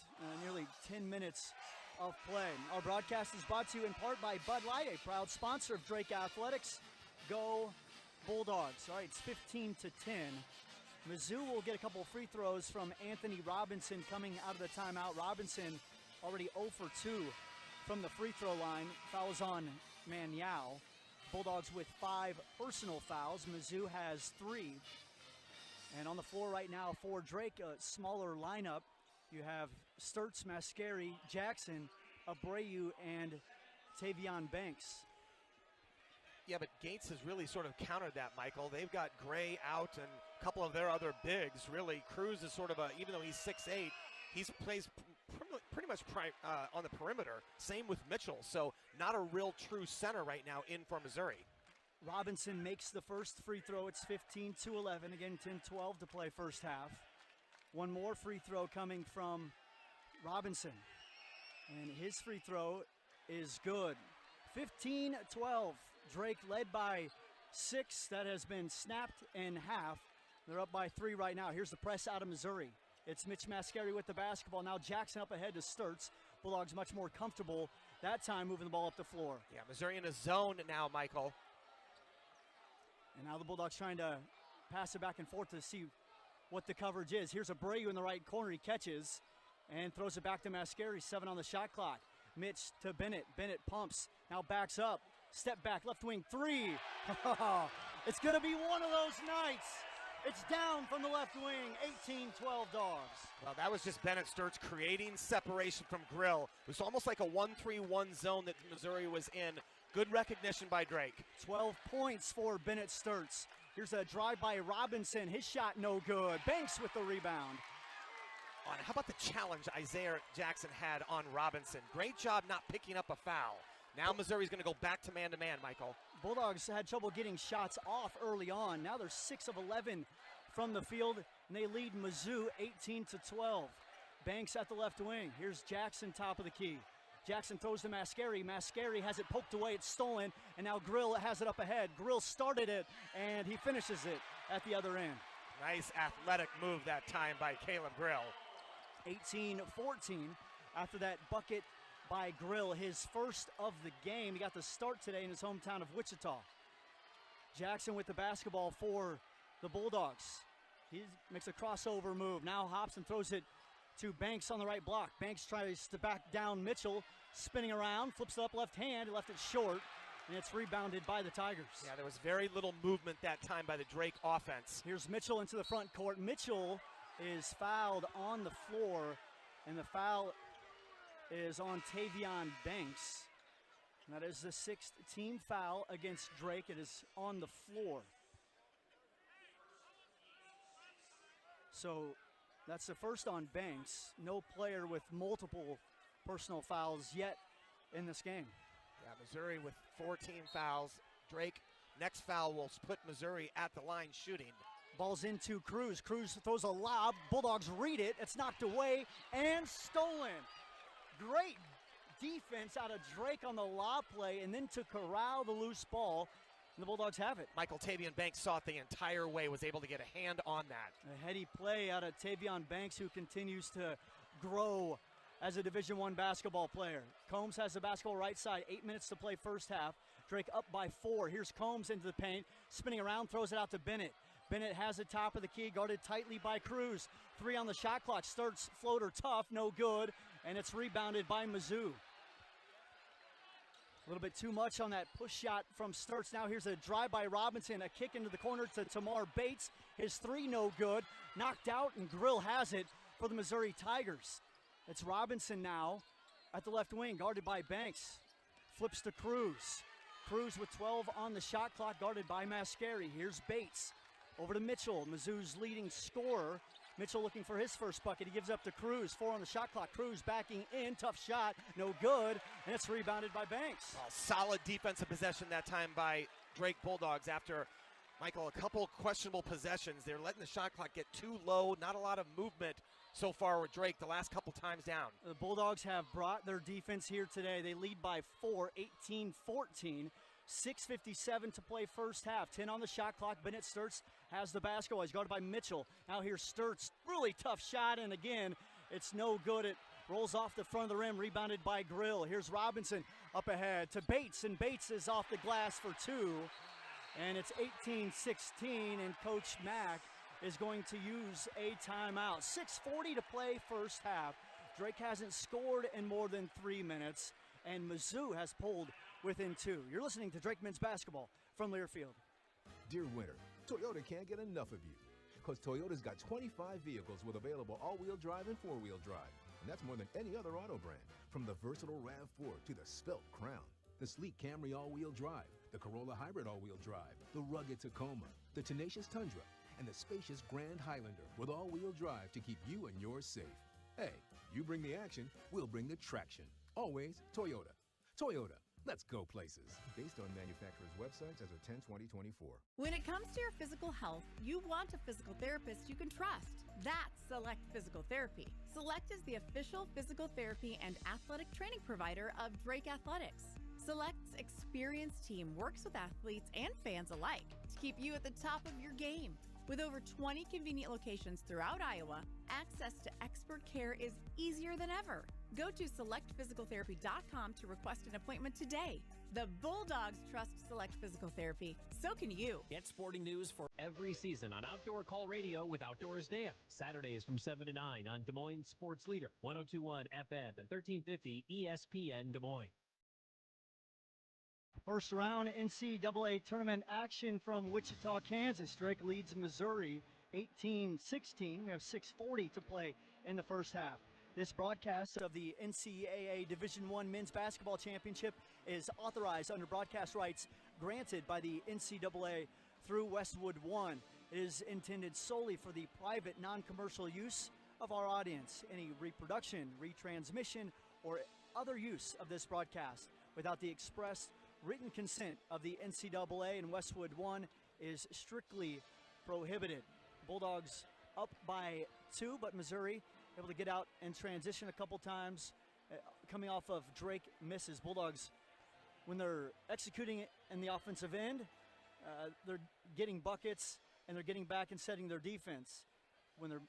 nearly 10 minutes of play. Our broadcast is brought to you in part by Bud Light, a proud sponsor of Drake Athletics. Go Bulldogs. All right, it's 15-10. Mizzou will get a couple free throws from Anthony Robinson coming out of the timeout. Robinson already 0 for 2 from the free throw line. Fouls on Maniau. Bulldogs with 5 personal fouls. Mizzou has 3. And on the floor right now for Drake, a smaller lineup. You have Sturts, Mascari, Jackson, Abreu, and Tavion Banks. Yeah, but Gates has really sort of countered that, Michael. They've got Gray out and a couple of their other bigs, really. Cruz is sort of even though he's 6'8", he plays pretty much on the perimeter. Same with Mitchell, so not a real true center right now in for Missouri. Robinson makes the first free throw. It's 15-11. Again, 10-12 to play first half. One more free throw coming from Robinson. And his free throw is good. 15-12. Drake led by 6. That has been snapped in half. They're up by 3 right now. Here's the press out of Missouri. It's Mitch Mascari with the basketball. Now Jackson up ahead to Sturts. Bulldogs much more comfortable that time moving the ball up the floor. Yeah, Missouri in a zone now, Michael. And now the Bulldogs trying to pass it back and forth to see what the coverage is. Here's Abreu in the right corner. He catches and throws it back to Mascari. 7 on the shot clock. Mitch to Bennett. Bennett pumps. Now backs up. Step back. Left wing 3. It's going to be one of those nights. It's down from the left wing. 18-12 Dogs. Well, that was just Bennett Sturts creating separation from Grill. It was almost like a 1-3-1 zone that Missouri was in. Good recognition by Drake. 12 points for Bennett Sturts. Here's a drive by Robinson. His shot no good. Banks with the rebound. How about the challenge Isaiah Jackson had on Robinson? Great job not picking up a foul. Now Missouri's going to go back to man-to-man, Michael. Bulldogs had trouble getting shots off early on. Now they're 6 of 11 from the field, and they lead Mizzou 18-12. Banks at the left wing. Here's Jackson, top of the key. Jackson throws to Mascari. Mascari has it poked away. It's stolen, and now Grill has it up ahead. Grill started it, and he finishes it at the other end. Nice athletic move that time by Caleb Grill. 18-14 after that bucket by Grill, his first of the game. He got the start today in his hometown of Wichita. Jackson with the basketball for the Bulldogs. He makes a crossover move. Now hops and throws it to Banks on the right block. Banks tries to back down Mitchell, spinning around, flips it up left hand, left it short, and it's rebounded by the Tigers. Yeah, there was very little movement that time by the Drake offense. Here's Mitchell into the front court. Mitchell is fouled on the floor, and the foul is on Tavion Banks. And that is the 6th team foul against Drake. It is on the floor. So that's the first on Banks. No player with multiple personal fouls yet in this game. Yeah, Missouri with 14 fouls. Drake, next foul will put Missouri at the line shooting. Ball's into Cruz. Cruz throws a lob. Bulldogs read it. It's knocked away and stolen. Great defense out of Drake on the lob play, and then to corral the loose ball, and the Bulldogs have it. Michael Tavion Banks saw it the entire way, was able to get a hand on that. A heady play out of Tavion Banks, who continues to grow as a Division I basketball player. Combs has the basketball right side. 8 minutes to play first half. Drake up by 4. Here's Combs into the paint, spinning around, throws it out to Bennett. Bennett has the top of the key, guarded tightly by Cruz. 3 on the shot clock. Starts floater tough, no good, and it's rebounded by Mizzou. A little bit too much on that push shot from Sturts. Now here's a drive by Robinson, a kick into the corner to Tamar Bates. His 3 no good, knocked out, and Grill has it for the Missouri Tigers. It's Robinson now at the left wing, guarded by Banks. Flips to Cruz. Cruz with 12 on the shot clock, guarded by Mascari. Here's Bates. Over to Mitchell, Mizzou's leading scorer. Mitchell looking for his first bucket. He gives up to Cruz. 4 on the shot clock. Cruz backing in. Tough shot. No good. And it's rebounded by Banks. Solid defensive possession that time by Drake Bulldogs after, Michael, a couple questionable possessions. They're letting the shot clock get too low. Not a lot of movement so far with Drake the last couple times down. The Bulldogs have brought their defense here today. They lead by 4, 18-14. 6:57 to play first half. 10 on the shot clock. Bennett Sturts has the basketball. He's guarded by Mitchell. Now here's Sturts. Really tough shot, and again, it's no good. It rolls off the front of the rim, rebounded by Grill. Here's Robinson up ahead to Bates, and Bates is off the glass for 2. And it's 18-16, and Coach Mack is going to use a timeout. 6:40 to play first half. Drake hasn't scored in more than 3 minutes, and Mizzou has pulled within 2. You're listening to Drake Men's Basketball from Learfield. Dear winter, Toyota can't get enough of you. Because Toyota's got 25 vehicles with available all-wheel drive and four-wheel drive. And that's more than any other auto brand. From the versatile RAV4 to the svelte Crown, the sleek Camry all-wheel drive, the Corolla Hybrid all-wheel drive, the rugged Tacoma, the tenacious Tundra, and the spacious Grand Highlander with all-wheel drive to keep you and yours safe. Hey, you bring the action, we'll bring the traction. Always Toyota. Toyota. Let's go places. Based on manufacturer's websites as of 10/20/24. When it comes to your physical health, you want a physical therapist you can trust. That's Select Physical Therapy. Select is the official physical therapy and athletic training provider of Drake Athletics. Select's experienced team works with athletes and fans alike to keep you at the top of your game. With over 20 convenient locations throughout Iowa, access to expert care is easier than ever. Go to selectphysicaltherapy.com to request an appointment today. The Bulldogs trust Select Physical Therapy. So can you. Get sporting news for every season on Outdoor Call Radio with Outdoors Dan. Saturdays from 7 to 9 on Des Moines Sports Leader, 102.1 FM and 1350 ESPN Des Moines. First round NCAA tournament action from Wichita, Kansas. Drake leads Missouri 18-16. We have 6:40 to play in the first half. This broadcast of the NCAA Division I Men's Basketball Championship is authorized under broadcast rights granted by the NCAA through Westwood One. It is intended solely for the private, non-commercial use of our audience. Any reproduction, retransmission, or other use of this broadcast without the express written consent of the NCAA and Westwood One is strictly prohibited. Bulldogs up by 2, but Missouri able to get out and transition a couple times, coming off of Drake misses. Bulldogs, when they're executing it in the offensive end, they're getting buckets and they're getting back and setting their defense. When they're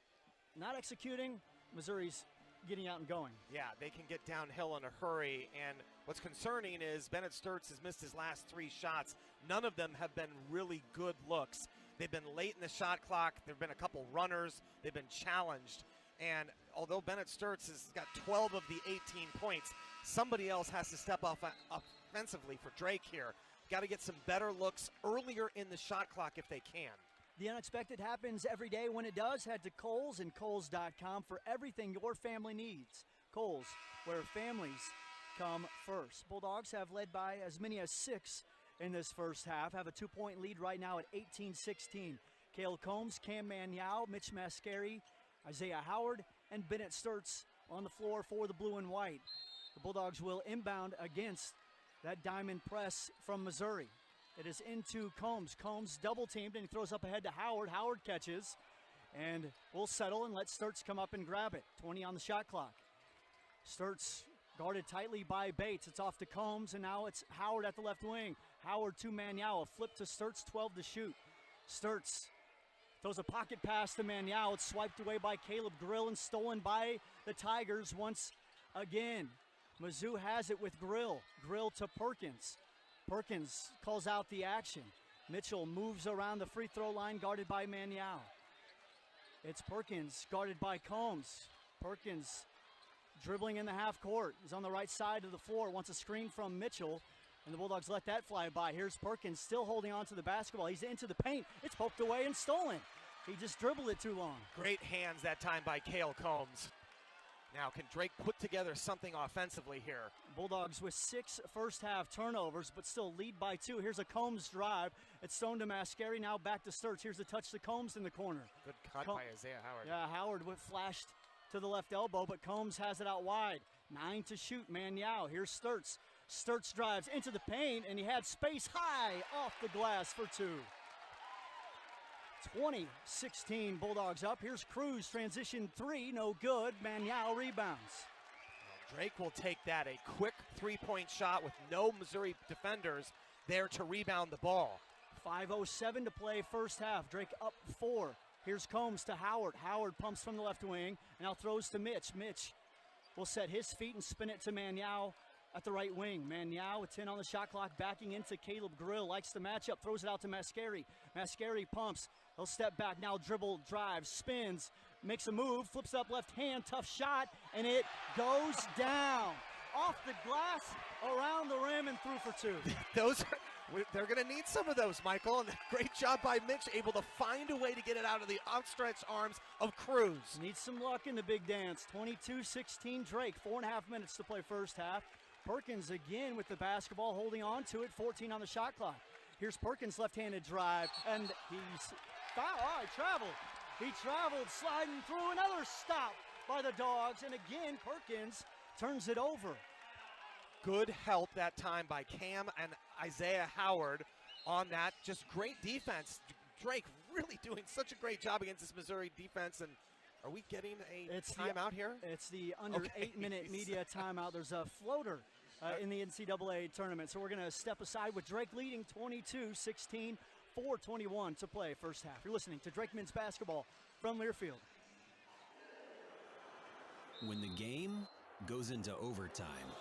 not executing, Missouri's getting out and going. Yeah, they can get downhill in a hurry, and what's concerning is Bennett Sturts has missed his last 3 shots. None of them have been really good looks. They've been late in the shot clock. There have been a couple runners. They've been challenged. And although Bennett Sturts has got 12 of the 18 points, somebody else has to step up offensively for Drake here. Got to get some better looks earlier in the shot clock if they can. The unexpected happens every day. When it does, head to Kohl's and Kohl's.com for everything your family needs. Kohl's, where families come first. Bulldogs have led by as many as 6 in this first half, have a 2-point lead right now at 18-16. Cale Combs, Cam Maniau, Mitch Mascari, Isaiah Howard, and Bennett Sturts on the floor for the blue and white. The Bulldogs will inbound against that diamond press from Missouri. It is into Combs. Combs double-teamed, and he throws up ahead to Howard. Howard catches, and will settle and let Sturts come up and grab it. 20 on the shot clock. Sturts guarded tightly by Bates. It's off to Combs, and now it's Howard at the left wing. Howard to Maniau. A flip to Sturts, 12 to shoot. Sturts throws a pocket pass to Maniau. It's swiped away by Caleb Grill and stolen by the Tigers once again. Mizzou has it with Grill. Grill to Perkins. Perkins calls out the action. Mitchell moves around the free throw line, guarded by Maniau. It's Perkins, guarded by Combs. Perkins dribbling in the half court. He's on the right side of the floor, wants a screen from Mitchell, and the Bulldogs let that fly by. Here's Perkins still holding on to the basketball. He's into the paint. It's poked away and stolen. He just dribbled it too long. Great hands that time by Cale Combs. Now, can Drake put together something offensively here? Bulldogs with 6 first-half turnovers, but still lead by 2. Here's a Combs drive. It's thrown to Mascari. Now back to Sturts. Here's the touch to Combs in the corner. Good cut by Isaiah Howard. Yeah, Howard flashed to the left elbow, but Combs has it out wide. 9 to shoot. Maniau. Here's Sturts. Sturts drives into the paint, and he had space high off the glass for 2. 20-16 Bulldogs up. Here's Cruz, transition 3, no good. Maniau rebounds. Drake will take that, a quick three-point shot with no Missouri defenders there to rebound the ball. 5:07 to play first half. Drake up 4. Here's Combs to Howard. Howard pumps from the left wing and now throws to Mitch. Mitch will set his feet and spin it to Maniau at the right wing. Maniau with 10 on the shot clock, backing into Caleb Grill. Likes the matchup, throws it out to Mascari. Mascari pumps. He'll step back now, dribble, drives, spins, makes a move, flips up left hand, tough shot, and it goes down. Off the glass, around the rim, and through for 2. They're going to need some of those, Michael. And great job by Mitch, able to find a way to get it out of the outstretched arms of Cruz. Needs some luck in the big dance. 22-16 Drake, 4.5 minutes to play first half. Perkins again with the basketball, holding on to it, 14 on the shot clock. Here's Perkins' left-handed drive, and he's fouled. Oh, he traveled, sliding through. Another stop by the Dogs, and again, Perkins turns it over. Good help that time by Cam and Isaiah Howard on that. Just great defense. Drake really doing such a great job against this Missouri defense. And are we getting a timeout here? It's the under 8-minute media timeout. There's a floater in the NCAA tournament. So we're going to step aside with Drake leading 22-16, 4:21 to play first half. You're listening to Drake men's basketball from Learfield. When the game goes into overtime,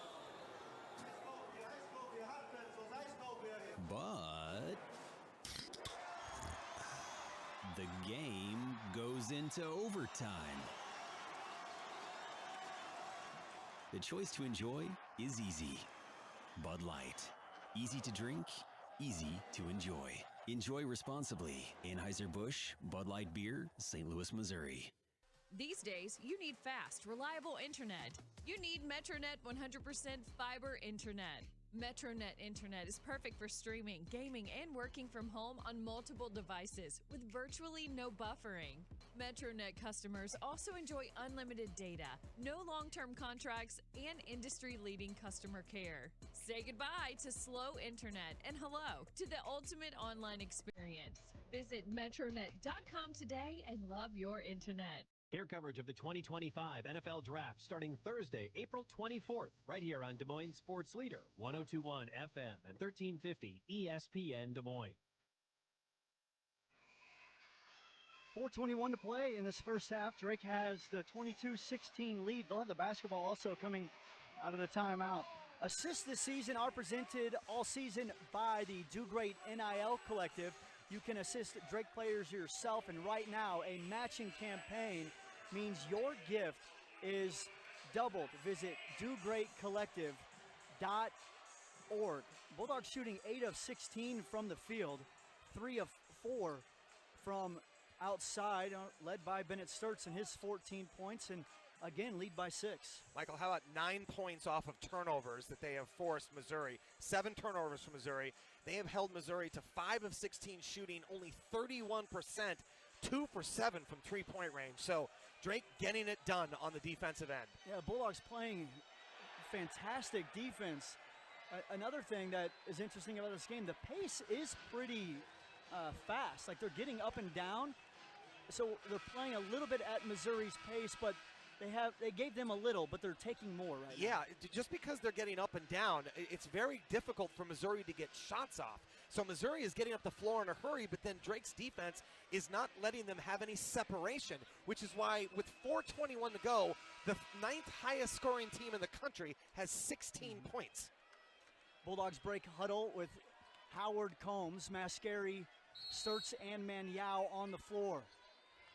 but the game goes into overtime. The choice to enjoy is easy. Bud Light. Easy to drink, easy to enjoy. Enjoy responsibly. Anheuser-Busch, Bud Light Beer, St. Louis, Missouri. These days, you need fast, reliable internet. You need MetroNet 100% fiber internet. MetroNet Internet is perfect for streaming, gaming, and working from home on multiple devices with virtually no buffering. MetroNet customers also enjoy unlimited data, no long-term contracts, and industry-leading customer care. Say goodbye to slow internet and hello to the ultimate online experience. Visit metronet.com today and love your internet. Air coverage of the 2025 NFL Draft starting Thursday, April 24th, right here on Des Moines Sports Leader, 1021 FM and 1350 ESPN Des Moines. 4:21 to play in this first half. Drake has the 22-16 lead. They'll have the basketball also coming out of the timeout. Assists this season are presented all season by the Do Great NIL Collective. You can assist Drake players yourself, and right now, a matching campaign means your gift is doubled. Visit dogreatcollective.org. Bulldogs shooting 8 of 16 from the field, 3 of 4 from outside, led by Bennett Sturts and his 14 points, and again, lead by 6. Michael, how about 9 points off of turnovers that they have forced Missouri? 7 turnovers for Missouri. They have held Missouri to 5 of 16 shooting, only 31%, 2 for 7 from three-point range. So Drake getting it done on the defensive end. Yeah, Bulldogs playing fantastic defense. Another thing that is interesting about this game, the pace is pretty fast. Like, they're getting up and down. So they're playing a little bit at Missouri's pace, but they gave them a little, but they're taking more right now. Yeah, just because they're getting up and down, it's very difficult for Missouri to get shots off. So Missouri is getting up the floor in a hurry, but then Drake's defense is not letting them have any separation, which is why with 4:21 to go, the 9th highest scoring team in the country has 16 points. Bulldogs break huddle with Howard, Combs, Mascari, Sturts, and Maniau on the floor.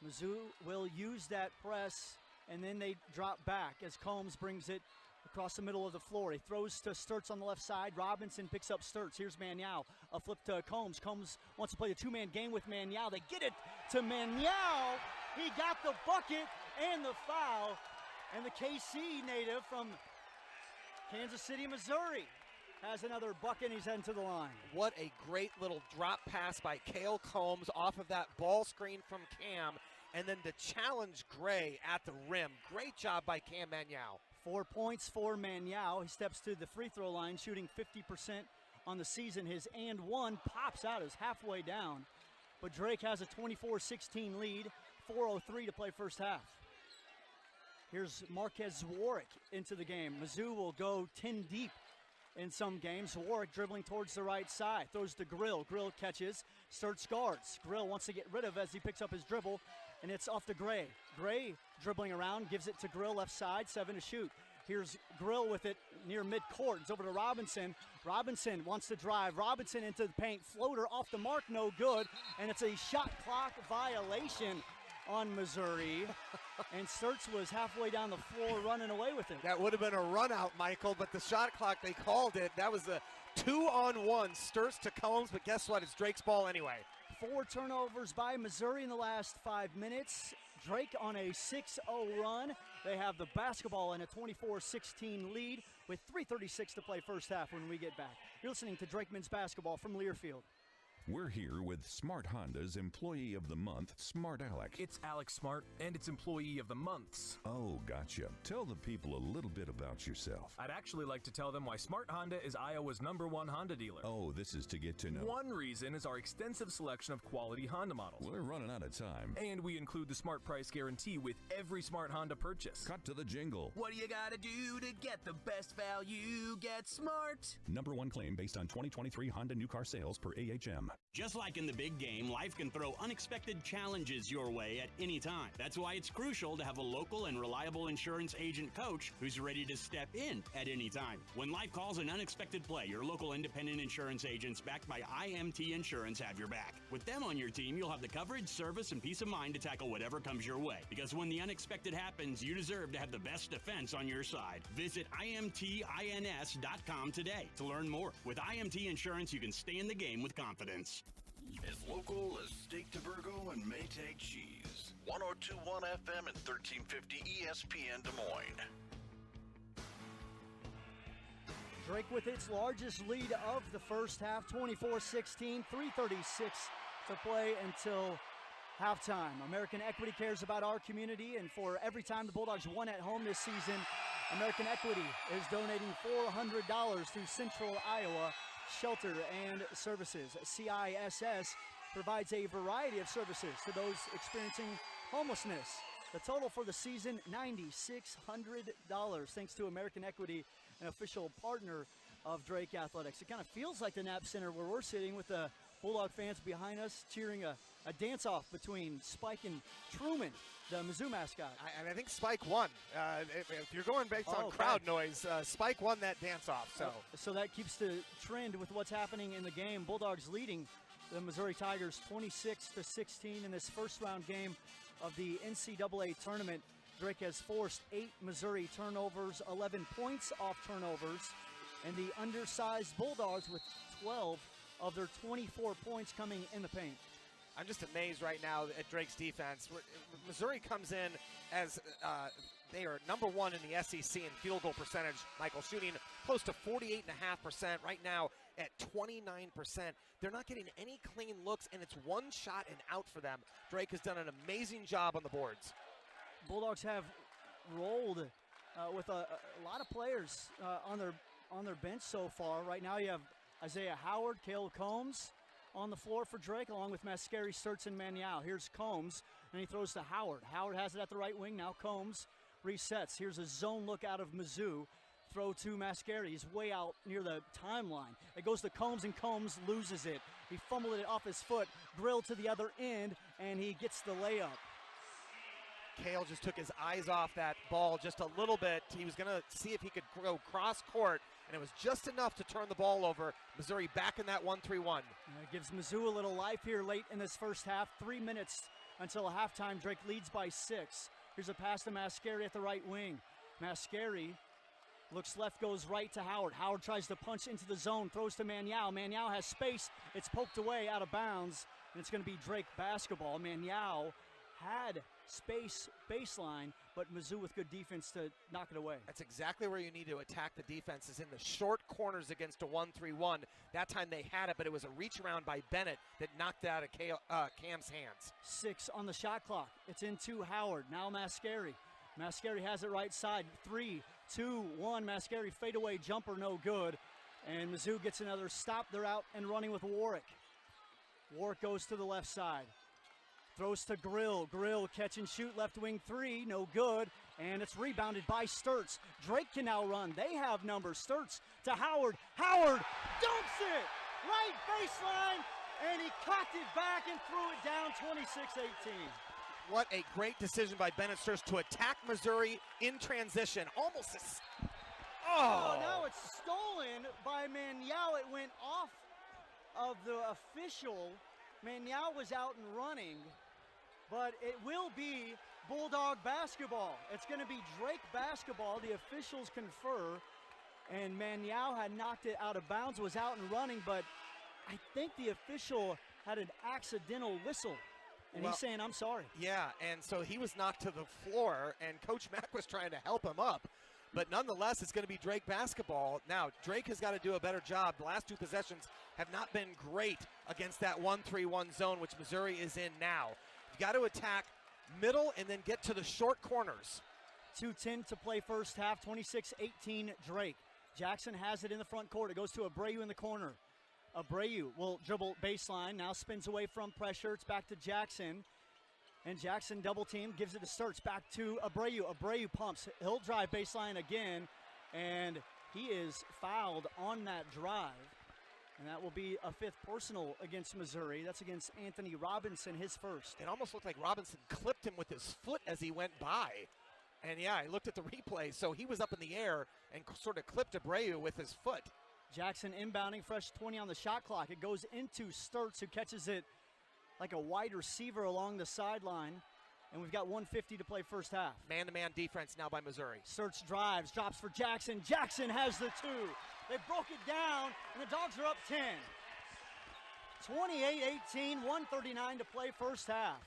Mizzou will use that press, and then they drop back as Combs brings it across the middle of the floor. He throws to Sturts on the left side. Robinson picks up Sturts. Here's Maniau. A flip to Combs. Combs wants to play the two-man game with Maniau. They get it to Maniau. He got the bucket and the foul. And the KC native from Kansas City, Missouri, has another bucket, and he's heading to the line. What a great little drop pass by Cale Combs off of that ball screen from Cam, and then to challenge Gray at the rim. Great job by Cam Maniau. 4 points for Maniau. He steps to the free throw line, shooting 50% on the season. His and one pops out, is halfway down. But Drake has a 24-16 lead, 4:03 to play first half. Here's Marquez Warwick into the game. Mizzou will go 10 deep in some games. Warwick dribbling towards the right side, throws to Grill. Grill catches, starts guards. Grill wants to get rid of as he picks up his dribble, and it's off to Gray. Gray dribbling around, gives it to Grill left side, 7 to shoot. Here's Grill with it near midcourt. It's over to Robinson. Robinson wants to drive. Robinson into the paint. Floater off the mark, no good. And it's a shot clock violation on Missouri. And Sturts was halfway down the floor running away with it. That would have been a run out, Michael, but the shot clock, they called it. That was a 2-on-1, Sturts to Combs, but guess what? It's Drake's ball anyway. 4 turnovers by Missouri in the last 5 minutes. Drake on a 6-0 run. They have the basketball in a 24-16 lead with 3:36 to play first half when we get back. You're listening to Drake Men's Basketball from Learfield. We're here with Smart Honda's Employee of the Month, Smart Alec. It's Alex Smart, and it's Employee of the Months. Oh, gotcha. Tell the people a little bit about yourself. I'd actually like to tell them why Smart Honda is Iowa's #1 Honda dealer. Oh, this is to get to know. One reason is our extensive selection of quality Honda models. We're running out of time. And we include the Smart Price Guarantee with every Smart Honda purchase. Cut to the jingle. What do you gotta do to get the best value? Get Smart. #1 claim based on 2023 Honda new car sales per AHM. Just like in the big game, life can throw unexpected challenges your way at any time. That's why it's crucial to have a local and reliable insurance agent coach who's ready to step in at any time. When life calls an unexpected play, your local independent insurance agents backed by IMT Insurance have your back. With them on your team, you'll have the coverage, service, and peace of mind to tackle whatever comes your way. Because when the unexpected happens, you deserve to have the best defense on your side. Visit IMTINS.com today to learn more. With IMT Insurance, you can stay in the game with confidence. As local as Steak to Virgo and Maytag Cheese. 102.1 FM and 1350 ESPN Des Moines. Drake with its largest lead of the first half, 24-16, 3:36 to play until halftime. American Equity cares about our community, and for every time the Bulldogs won at home this season, American Equity is donating $400 to Central Iowa Shelter and Services. CISS provides a variety of services to those experiencing homelessness. The total for the season, $9,600, thanks to American Equity, an official partner of Drake Athletics. It kind of feels like the Knapp Center where we're sitting with the Bulldog fans behind us cheering a dance-off between Spike and Truman, the Mizzou mascot. And I think Spike won. If you're going based on crowd noise, Spike won that dance-off. So that keeps the trend with what's happening in the game. Bulldogs leading the Missouri Tigers 26-16 in this first-round game of the NCAA tournament. Drake has forced 8 Missouri turnovers, 11 points off turnovers, and the undersized Bulldogs with 12 of their 24 points coming in the paint. I'm just amazed right now at Drake's defense. Missouri comes in as they are #1 in the SEC in field goal percentage, Michael, shooting close to 48.5%, right now at 29%. They're not getting any clean looks, and it's one shot and out for them. Drake has done an amazing job on the boards. Bulldogs have rolled with a lot of players on their bench so far. Right now you have Isaiah Howard, Cale Combs on the floor for Drake, along with Mascari, Sturts, and Maniau. Here's Combs, and he throws to Howard. Howard has it at the right wing. Now Combs resets. Here's a zone look out of Mizzou. Throw to Mascari. He's way out near the timeline. It goes to Combs, and Combs loses it. He fumbled it off his foot, drilled to the other end, and he gets the layup. Cale just took his eyes off that ball just a little bit. He was going to see if he could go cross court, and it was just enough to turn the ball over. Missouri back in that 1-3-1. It gives Mizzou a little life here late in this first half. 3 minutes until halftime. Drake leads by 6. Here's a pass to Mascari at the right wing. Mascari looks left, goes right to Howard. Howard tries to punch into the zone, throws to Maniau. Maniau has space. It's poked away out of bounds, and it's going to be Drake basketball. Maniau had space baseline, but Mizzou with good defense to knock it away. That's exactly where you need to attack the defense, is in the short corners against a 1-3-1. That time they had it, but it was a reach around by Bennett that knocked it out of Cam's hands. 6 on the shot clock. It's into Howard. Now Mascari. Mascari has it right side. 3, 2, 1. Mascari fadeaway jumper, no good. And Mizzou gets another stop. They're out and running with Warwick. Warwick goes to the left side. Throws to Grill. Grill catch and shoot, left wing 3, no good. And it's rebounded by Sturts. Drake can now run. They have numbers. Sturts to Howard. Howard dunks it! Right baseline, and he cocked it back and threw it down 26-18. What a great decision by Bennett Sturts to attack Missouri in transition. Almost a... Oh, now it's stolen by Maniau. It went off of the official. Maniau was out and running, but it will be Bulldog basketball. It's going to be Drake basketball. The officials confer, and Maniau had knocked it out of bounds, was out and running, but I think the official had an accidental whistle, and he's saying, I'm sorry. Yeah, and so he was knocked to the floor, and Coach Mack was trying to help him up. But nonetheless, it's going to be Drake basketball. Now, Drake has got to do a better job. The last 2 possessions have not been great against that 1-3-1 zone, which Missouri is in now. You've got to attack middle and then get to the short corners. 2:10 to play first half, 26-18 Drake. Jackson has it in the front court. It goes to Abreu in the corner. Abreu will dribble baseline, now spins away from pressure. It's back to Jackson. And Jackson double team, gives it to Sturts, back to Abreu. Abreu pumps, he'll drive baseline again, and he is fouled on that drive. And that will be a 5th personal against Missouri. That's against Anthony Robinson, his first. It almost looked like Robinson clipped him with his foot as he went by. And yeah, I looked at the replay, so he was up in the air and sort of clipped Abreu with his foot. Jackson inbounding, fresh 20 on the shot clock. It goes into Sturts, who catches it like a wide receiver along the sideline. And we've got 1:50 to play first half. Man-to-man defense now by Missouri. Sturts drives, drops for Jackson. Jackson has the 2. They broke it down, and the Dogs are up 10. 28-18, 1:39 to play first half.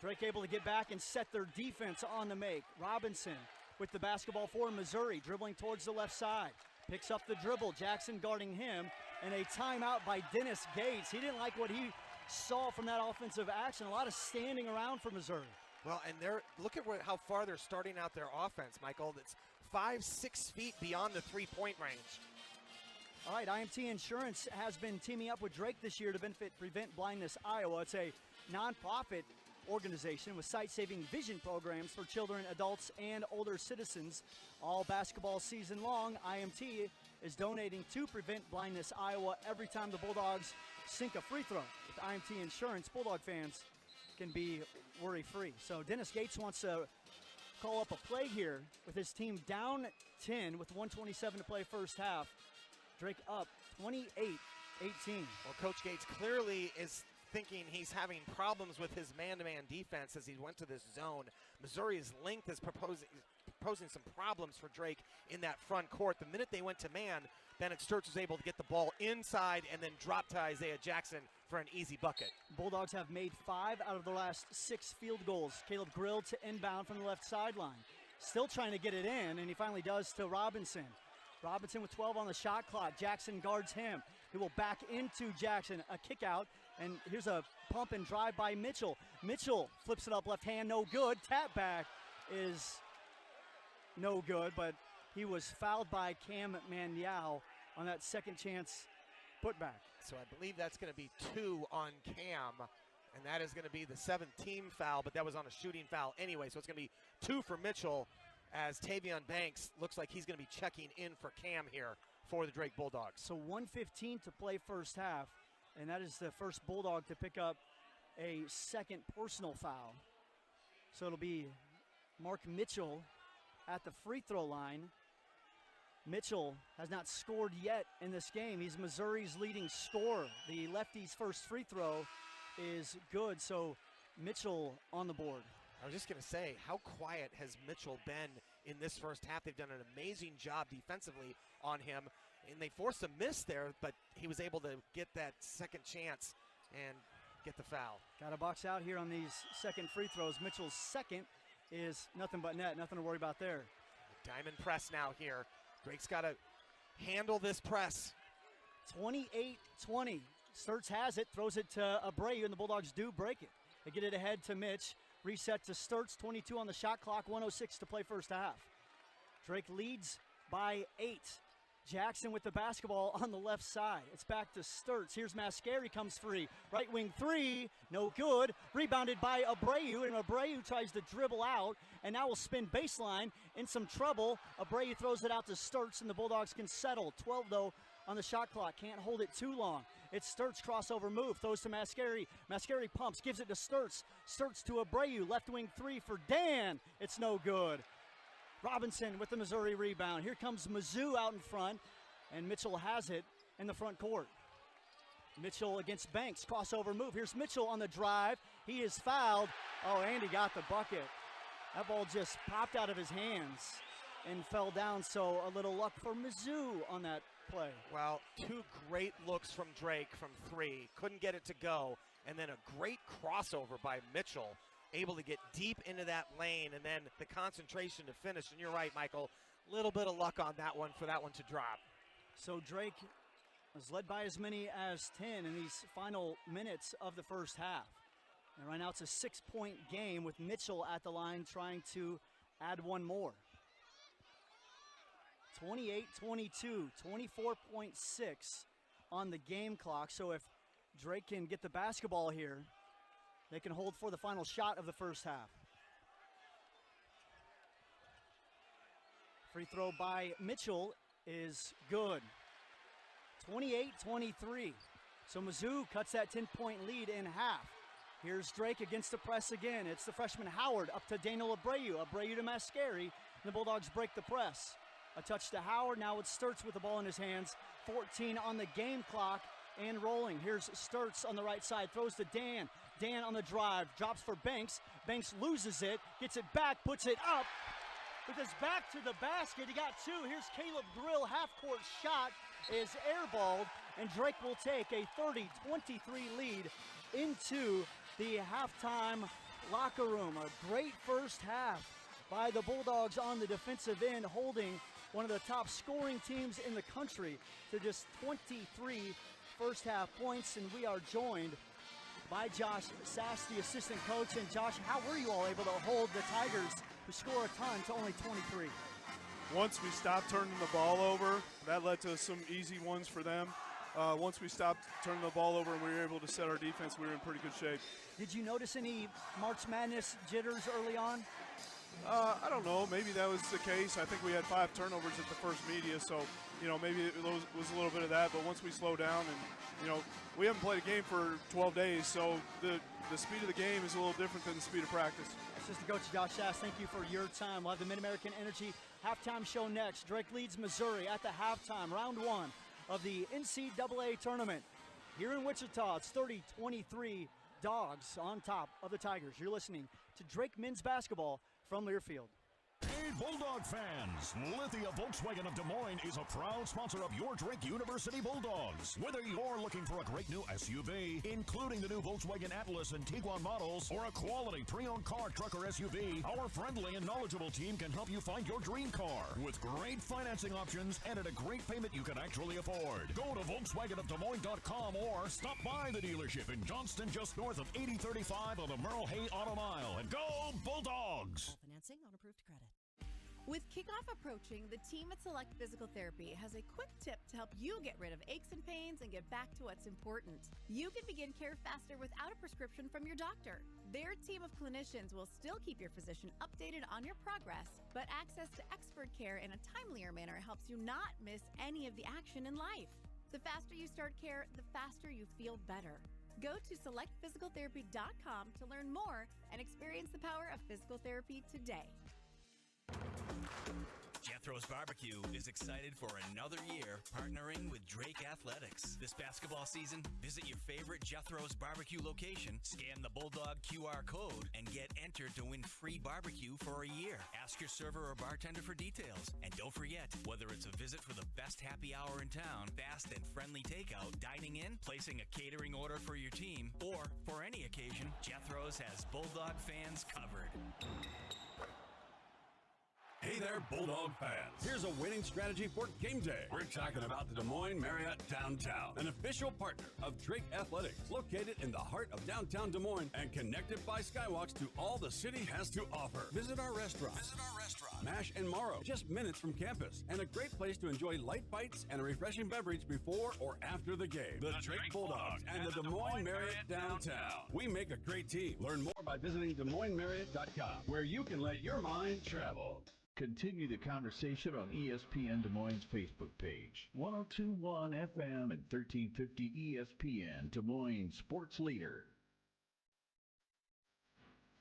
Drake able to get back and set their defense on the make. Robinson with the basketball for Missouri, dribbling towards the left side. Picks up the dribble, Jackson guarding him, and a timeout by Dennis Gates. He didn't like what he saw from that offensive action. A lot of standing around for Missouri. Well, and look at how far they're starting out their offense, Michael. That's 5-6 feet beyond the three-point range. All right, IMT Insurance has been teaming up with Drake this year to benefit Prevent Blindness Iowa. It's a nonprofit organization with sight-saving vision programs for children, adults, and older citizens. All basketball season long, IMT is donating to Prevent Blindness Iowa every time the Bulldogs sink a free throw. With IMT Insurance, Bulldog fans can be worry-free. So Dennis Gates wants to call up a play here with his team down 10 with 1:27 to play first half. Drake up 28-18. Well, Coach Gates clearly is thinking he's having problems with his man-to-man defense as he went to this zone. Missouri's length is posing some problems for Drake in that front court. The minute they went to man, Bennett Sturts was able to get the ball inside and then drop to Isaiah Jackson for an easy bucket. Bulldogs have made 5 out of the last 6 field goals. Caleb Grill to inbound from the left sideline. Still trying to get it in, and he finally does to Robinson. Robinson with 12 on the shot clock. Jackson guards him. He will back into Jackson. A kick out, and here's a pump and drive by Mitchell. Mitchell flips it up left hand, no good. Tap back is no good, but he was fouled by Cam Maniau on that second chance putback. So I believe that's going to be 2 on Cam, and that is going to be the 7th team foul, but that was on a shooting foul anyway, so it's going to be 2 for Mitchell as Tavion Banks looks like he's going to be checking in for Cam here for the Drake Bulldogs. So 1:15 to play first half, and that is the first Bulldog to pick up a second personal foul. So it'll be Mark Mitchell at the free throw line. Mitchell has not scored yet in this game. He's Missouri's leading scorer. The lefty's first free throw is good, so Mitchell on the board. I was just going to say, how quiet has Mitchell been in this first half? They've done an amazing job defensively on him, and they forced a miss there, but he was able to get that second chance. And get the foul. Got to box out here on these second free throws. Mitchell's second is nothing but net. Nothing to worry about there. Diamond press now here. Drake's got to handle this press. 28-20. Sturts has it, throws it to Abreu, and the Bulldogs do break it. They get it ahead to Mitch. Reset to Sturts, 22 on the shot clock, 1:06 to play first half. Drake leads by 8. Jackson with the basketball on the left side. It's back to Sturts. Here's Mascari, comes free. Right wing three, no good. Rebounded by Abreu, and Abreu tries to dribble out, and now will spin baseline in some trouble. Abreu throws it out to Sturts, and the Bulldogs can settle. 12, though, on the shot clock. Can't hold it too long. It's Sturts' crossover move. Throws to Mascari. Mascari pumps, gives it to Sturts. Sturts to Abreu. Left wing three for Dan. It's no good. Robinson with the Missouri rebound. Here comes Mizzou out in front, and Mitchell has it in the front court. Mitchell against Banks. Crossover move. Here's Mitchell on the drive. He is fouled. Oh, and he got the bucket. That ball just popped out of his hands and fell down, so a little luck for Mizzou on that play. Well, two great looks from Drake from three. Couldn't get it to go. And then a great crossover by Mitchell, able to get deep into that lane, and then the concentration to finish. And you're right, Michael, a little bit of luck on that one for that one to drop. So Drake was led by as many as 10 in these final minutes of the first half. And right now it's a 6-point game with Mitchell at the line trying to add one more. 28-22, 24.6 on the game clock. So if Drake can get the basketball here, they can hold for the final shot of the first half. Free throw by Mitchell is good. 28-23. So Mizzou cuts that 10-point lead in half. Here's Drake against the press again. It's the freshman Howard up to Daniel Abreu. Abreu to Mascari. And the Bulldogs break the press. A touch to Howard. Now it's Sturts with the ball in his hands. 14 on the game clock and rolling. Here's Sturts on the right side. Throws to Dan. Dan on the drive. Drops for Banks. Banks loses it. Gets it back. Puts it up. With his back to the basket. He got two. Here's Caleb Grill. Half-court shot is airballed. And Drake will take a 30-23 lead into the halftime locker room. A great first half by the Bulldogs on the defensive end, holding one of the top scoring teams in the country to just 23 first half points. And we are joined by Josh Sass, the assistant coach. And Josh, how were you all able to hold the Tigers, who score a ton, to only 23? Once we stopped turning the ball over, that led to some easy ones for them. Once we stopped turning the ball over and we were able to set our defense, we were in pretty good shape. Did you notice any March Madness jitters early on? I don't know. Maybe that was the case. I think we had 5 turnovers at the first media, so, maybe it was a little bit of that. But once we slow down and, we haven't played a game for 12 days, so the speed of the game is a little different than the speed of practice. Assistant coach Josh Sass, thank you for your time. We'll have the Mid-American Energy halftime show next. Drake leads Missouri at the halftime, round 1 of the NCAA tournament. Here in Wichita, it's 30-23 Dogs on top of the Tigers. You're listening to Drake men's basketball from Learfield. Hey, Bulldog fans! Lithia Volkswagen of Des Moines is a proud sponsor of your Drake University Bulldogs. Whether you're looking for a great new SUV, including the new Volkswagen Atlas and Tiguan models, or a quality pre-owned car, truck, or SUV, our friendly and knowledgeable team can help you find your dream car with great financing options and at a great payment you can actually afford. Go to VolkswagenofDesMoines.com or stop by the dealership in Johnston, just north of 8035 on the Merle Hay Auto Mile. And go Bulldogs! All financing on approved credit. With kickoff approaching, the team at Select Physical Therapy has a quick tip to help you get rid of aches and pains and get back to what's important. You can begin care faster without a prescription from your doctor. Their team of clinicians will still keep your physician updated on your progress, but access to expert care in a timelier manner helps you not miss any of the action in life. The faster you start care, the faster you feel better. Go to selectphysicaltherapy.com to learn more and experience the power of physical therapy today. Jethro Jethro's Barbecue is excited for another year partnering with Drake Athletics. This basketball season, visit your favorite Jethro's Barbecue location, scan the Bulldog QR code, and get entered to win free barbecue for a year. Ask your server or bartender for details. And don't forget, whether it's a visit for the best happy hour in town, fast and friendly takeout, dining in, placing a catering order for your team, or for any occasion, Jethro's has Bulldog fans covered. Hey there, Bulldog fans. Here's a winning strategy for game day. We're talking about the Des Moines Marriott Downtown, an official partner of Drake Athletics, located in the heart of downtown Des Moines and connected by skywalks to all the city has to offer. Visit our restaurant, Mash and Morrow, just minutes from campus, and a great place to enjoy light bites and a refreshing beverage before or after the game. The Drake Bulldogs and the Des Moines Marriott Downtown. We make a great team. Learn more by visiting DesMoinesMarriott.com, where you can let your mind travel. Continue the conversation on ESPN Des Moines' Facebook page. 102.1 FM and 1350 ESPN, Des Moines Sports Leader.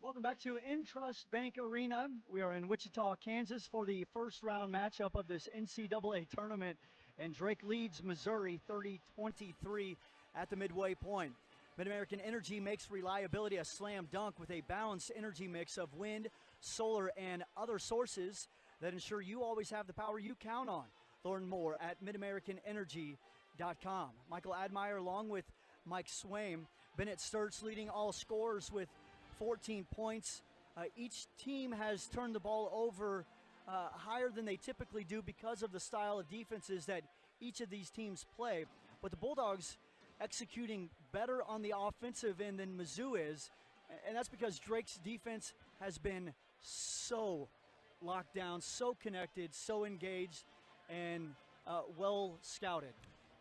Welcome back to Intrust Bank Arena. We are in Wichita, Kansas for the first round matchup of this NCAA tournament. And Drake leads Missouri 30-23 at the midway point. Mid-American Energy makes reliability a slam dunk with a balanced energy mix of wind, solar, and other sources that ensure you always have the power you count on. Learn more at MidAmericanEnergy.com. Michael Admire along with Mike Swaim. Bennett Sturts leading all scorers with 14 points. Each team has turned the ball over higher than they typically do because of the style of defenses that each of these teams play. But the Bulldogs executing better on the offensive end than Mizzou is, and that's because Drake's defense has been so locked down, so connected, so engaged, and well scouted.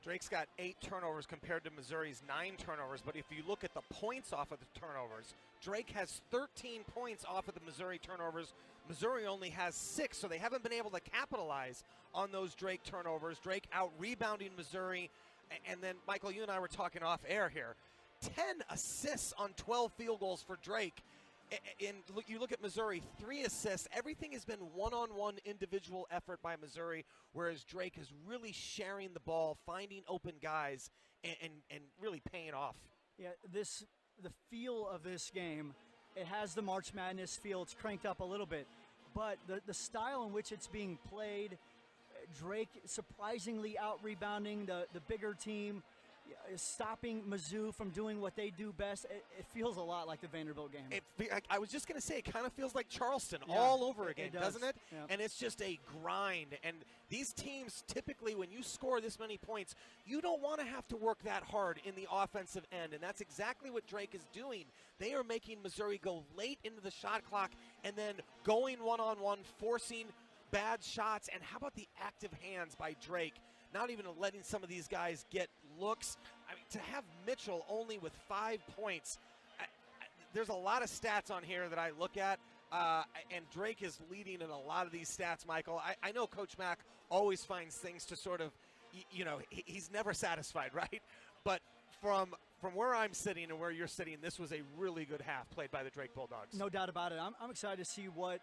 Drake's got 8 turnovers compared to Missouri's 9 turnovers, but if you look at the points off of the turnovers, Drake has 13 points off of the Missouri turnovers. Missouri only has 6, so they haven't been able to capitalize on those Drake turnovers. Drake out-rebounding Missouri. And then, Michael, you and I were talking off air here. 10 assists on 12 field goals for Drake. And you look at Missouri, 3 assists. Everything has been one-on-one individual effort by Missouri, whereas Drake is really sharing the ball, finding open guys, and really paying off. Yeah, the feel of this game, it has the March Madness feel. It's cranked up a little bit. But the style in which it's being played, Drake surprisingly out-rebounding the bigger team, stopping Mizzou from doing what they do best. It feels a lot like the Vanderbilt game. I was just going to say, it kind of feels like Charleston all over again, doesn't it? Yeah. And it's just a grind. And these teams, typically, when you score this many points, you don't want to have to work that hard in the offensive end. And that's exactly what Drake is doing. They are making Missouri go late into the shot clock and then going one-on-one, forcing bad shots. And how about the active hands by Drake? Not even letting some of these guys get looks. I mean, to have Mitchell only with 5 points, there's a lot of stats on here that I look at, and Drake is leading in a lot of these stats, Michael. I know Coach Mack always finds things to sort of, he's never satisfied, right? But from where I'm sitting and where you're sitting, this was a really good half played by the Drake Bulldogs. No doubt about it. I'm excited to see what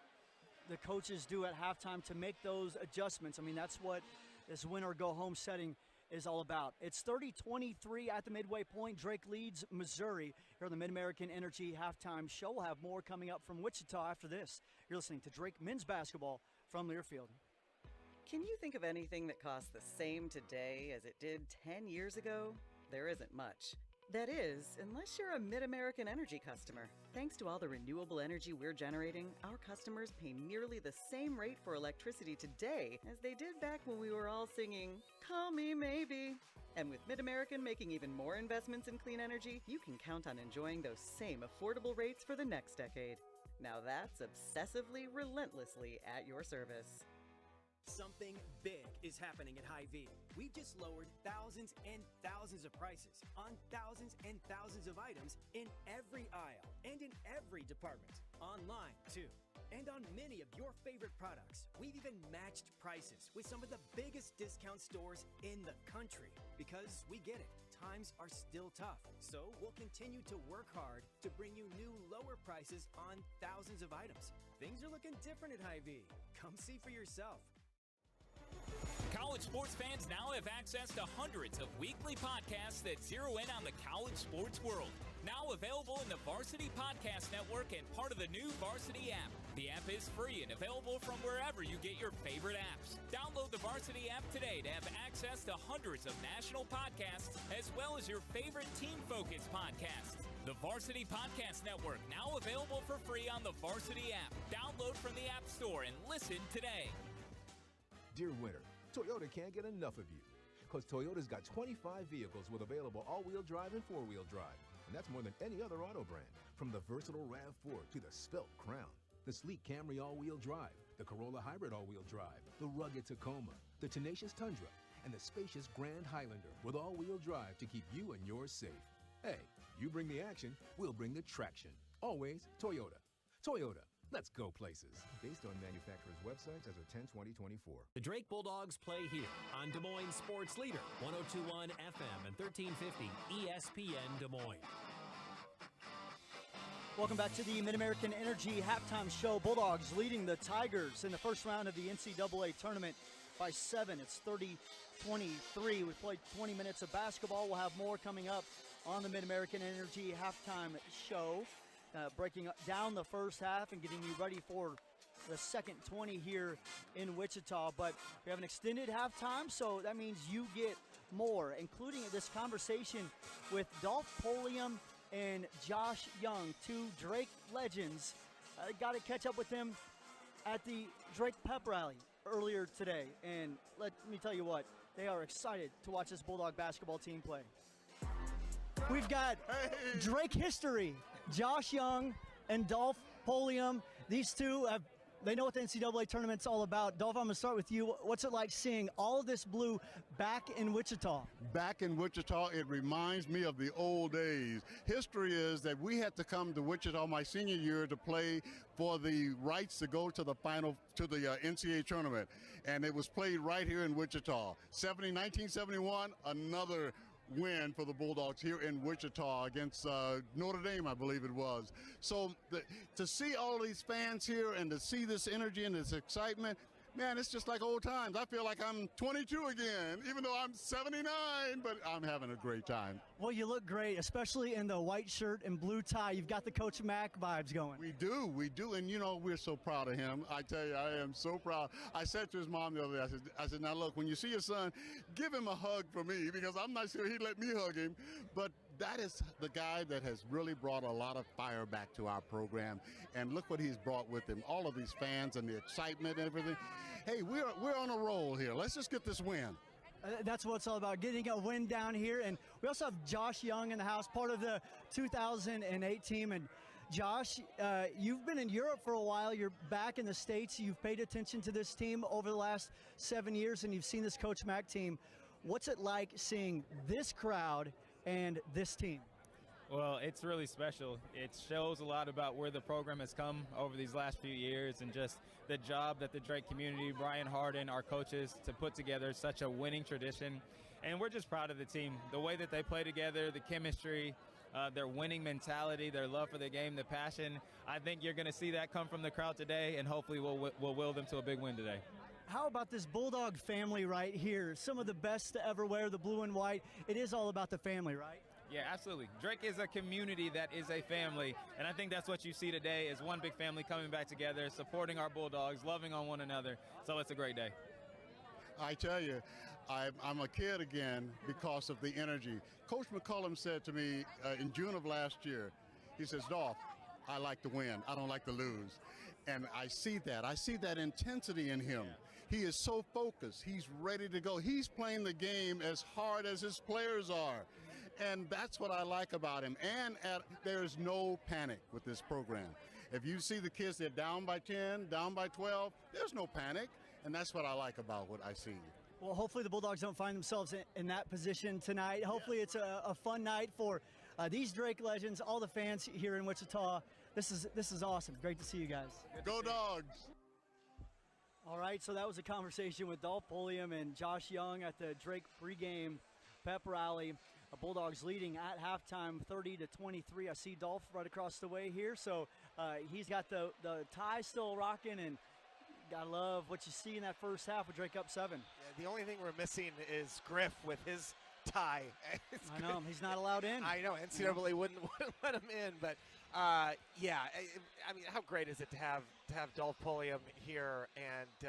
the coaches do at halftime to make those adjustments. I mean, that's what this win-or-go-home setting is all about. It's 30-23 at the midway point. Drake leads Missouri here on the Mid-American Energy halftime show. We'll have more coming up from Wichita after this. You're listening to Drake men's basketball from Learfield. Can you think of anything that costs the same today as it did 10 years ago? There isn't much. That is, unless you're a Mid-American Energy customer. Thanks to all the renewable energy we're generating, our customers pay nearly the same rate for electricity today as they did back when we were all singing, "Call Me Maybe." And with Mid-American making even more investments in clean energy, you can count on enjoying those same affordable rates for the next decade. Now that's obsessively, relentlessly at your service. Something big is happening at Hy-Vee. We've just lowered thousands and thousands of prices on thousands and thousands of items in every aisle and in every department. Online, too. And on many of your favorite products. We've even matched prices with some of the biggest discount stores in the country. Because we get it, times are still tough. So we'll continue to work hard to bring you new lower prices on thousands of items. Things are looking different at Hy-Vee. Come see for yourself. College sports fans now have access to hundreds of weekly podcasts that zero in on the college sports world. Now available in the Varsity Podcast Network and part of the new Varsity app. The app is free and available from wherever you get your favorite apps. Download the Varsity app today to have access to hundreds of national podcasts as well as your favorite team-focused podcasts. The Varsity Podcast Network, now available for free on the Varsity app. Download from the App Store and listen today. Dear winter, Toyota can't get enough of you. Because Toyota's got 25 vehicles with available all-wheel drive and four-wheel drive. And that's more than any other auto brand. From the versatile RAV4 to the Svelte Crown, the sleek Camry all-wheel drive, the Corolla Hybrid all-wheel drive, the rugged Tacoma, the tenacious Tundra, and the spacious Grand Highlander with all-wheel drive to keep you and yours safe. Hey, you bring the action, we'll bring the traction. Always Toyota. Toyota, let's go places. Based on manufacturer's websites as of 10/20/24. The Drake Bulldogs play here on Des Moines Sports Leader, 102.1 FM and 1350 ESPN Des Moines. Welcome back to the Mid-American Energy Halftime Show. Bulldogs leading the Tigers in the first round of the NCAA tournament by 7. It's 30-23. We played 20 minutes of basketball. We'll have more coming up on the Mid-American Energy Halftime Show, breaking down the first half and getting you ready for the second 20 here in Wichita. But we have an extended halftime, so that means you get more, including this conversation with Dolph Polium and Josh Young, two Drake legends. Got to catch up with them at the Drake Pep Rally earlier today. And let me tell you what, they are excited to watch this Bulldog basketball team play. We've got Drake history, Josh Young and Dolph Polium. These two they know what the NCAA tournament's all about. Dolph, I'm going to start with you. What's it like seeing all of this blue back in Wichita? Back in Wichita, it reminds me of the old days. History is that we had to come to Wichita my senior year to play for the rights to go to the final, to the NCAA tournament. And it was played right here in Wichita. 1971, another win for the Bulldogs here in Wichita against Notre Dame, I believe it was. So to see all these fans here and to see this energy and this excitement, man, it's just like old times. I feel like I'm 22 again, even though I'm 79, but I'm having a great time. Well, you look great, especially in the white shirt and blue tie. You've got the Coach Mack vibes going. We do, and you know, we're so proud of him. I tell you, I am so proud. I said to his mom the other day, I said, now look, when you see your son, give him a hug for me, because I'm not sure he'd let me hug him, but that is the guy that has really brought a lot of fire back to our program, and look what he's brought with him, all of these fans and the excitement and everything. Hey, we're on a roll here. Let's just get this win. That's what it's all about, getting a win down here. And we also have Josh Young in the house, part of the 2008 team. And Josh, you've been in Europe for a while. You're back in the States. You've paid attention to this team over the last 7 years, and you've seen this Coach Mack team. What's it like seeing this crowd and this team? Well, it's really special. It shows a lot about where the program has come over these last few years, and just the job that the Drake community, Brian Harden, our coaches, to put together such a winning tradition. And we're just proud of the team, the way that they play together, the chemistry, their winning mentality, their love for the game, the passion. I think you're going to see that come from the crowd today, and hopefully we'll will them to a big win today. How about this Bulldog family right here? Some of the best to ever wear the blue and white. It is all about the family, right? Yeah, absolutely. Drake is a community that is a family, and I think that's what you see today is one big family coming back together, supporting our Bulldogs, loving on one another. So it's a great day. I tell you, I'm a kid again because of the energy. Coach McCullum said to me in June of last year, he says, Dolph, I like to win. I don't like to lose. And I see that. I see that intensity in him. He is so focused. He's ready to go. He's playing the game as hard as his players are. And that's what I like about him. And there's no panic with this program. If you see the kids, they're down by 10, down by 12, there's no panic. And that's what I like about what I see. Well, hopefully the Bulldogs don't find themselves in that position tonight. Hopefully it's a fun night for these Drake legends, all the fans here in Wichita. This is awesome. Great to see you guys. Go Dogs! All right, so that was a conversation with Dolph Polium and Josh Young at the Drake pregame pep rally. Bulldogs leading at halftime 30-23. I see Dolph right across the way here, so he's got the tie still rocking and Gotta love what you see in that first half with Drake up 7. Yeah, the only thing we're missing is Griff with his tie. I know, he's not allowed in. I know, NCAA wouldn't let him in, but yeah, I mean, how great is it to have Dolph Pulliam here and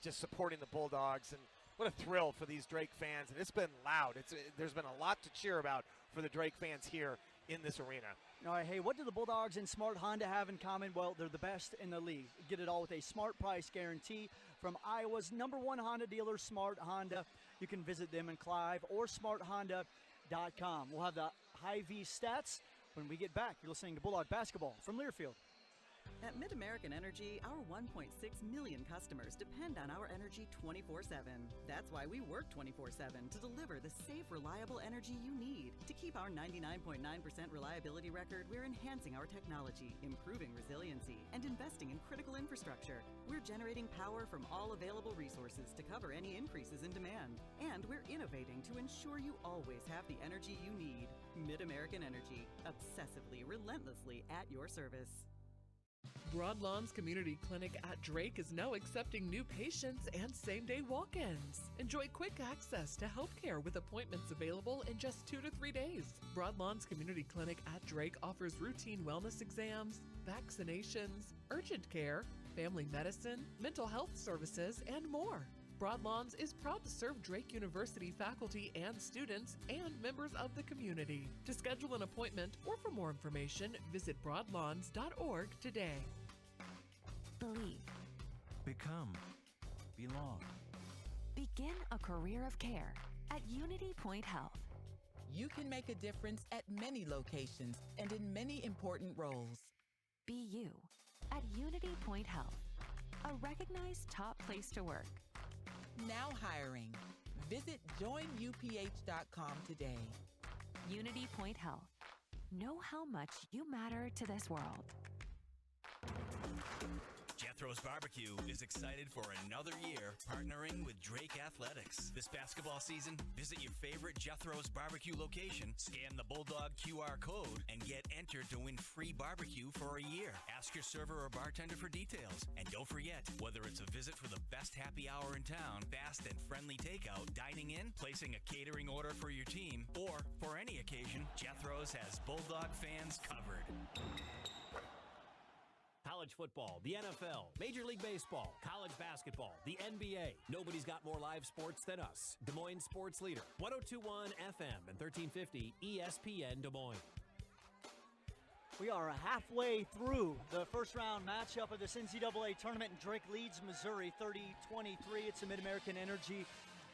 just supporting the Bulldogs, and what a thrill for these Drake fans, and it's been loud. There's been a lot to cheer about for the Drake fans here in this arena. All right, hey, what do the Bulldogs and Smart Honda have in common? Well, they're the best in the league. Get it all with a smart price guarantee from Iowa's #1 Honda dealer, Smart Honda. You can visit them in Clive or smarthonda.com. We'll have the Hy-Vee stats when we get back. You're listening to Bulldog Basketball from Learfield. At Mid-American Energy, our 1.6 million customers depend on our energy 24/7. That's why we work 24/7 to deliver the safe, reliable energy you need. To keep our 99.9% reliability record, we're enhancing our technology, improving resiliency, and investing in critical infrastructure. We're generating power from all available resources to cover any increases in demand. And we're innovating to ensure you always have the energy you need. Mid-American Energy, obsessively, relentlessly at your service. Broadlawn's Community Clinic at Drake is now accepting new patients and same-day walk-ins. Enjoy quick access to healthcare with appointments available in just 2 to 3 days. Broadlawn's Community Clinic at Drake offers routine wellness exams, vaccinations, urgent care, family medicine, mental health services, and more. Broadlawns is proud to serve Drake University faculty and students and members of the community. To schedule an appointment or for more information, visit broadlawns.org today. Believe. Become. Belong. Begin a career of care at Unity Point Health. You can make a difference at many locations and in many important roles. Be you at Unity Point Health, a recognized top place to work. Now hiring. Visit joinuph.com today. Unity Point Health. Know how much you matter to this world. Jethro's Barbecue is excited for another year partnering with Drake Athletics. This basketball season, visit your favorite Jethro's Barbecue location, scan the Bulldog QR code, and get entered to win free barbecue for a year. Ask your server or bartender for details. And don't forget, whether it's a visit for the best happy hour in town, fast and friendly takeout, dining in, placing a catering order for your team, or for any occasion, Jethro's has Bulldog fans covered. College football, the NFL, Major League Baseball, college basketball, the NBA. Nobody's got more live sports than us. Des Moines sports leader, 1021 FM and 1350 ESPN Des Moines. We are halfway through the first round matchup of this NCAA tournament, and Drake leads Missouri 30-23. It's a Mid-American Energy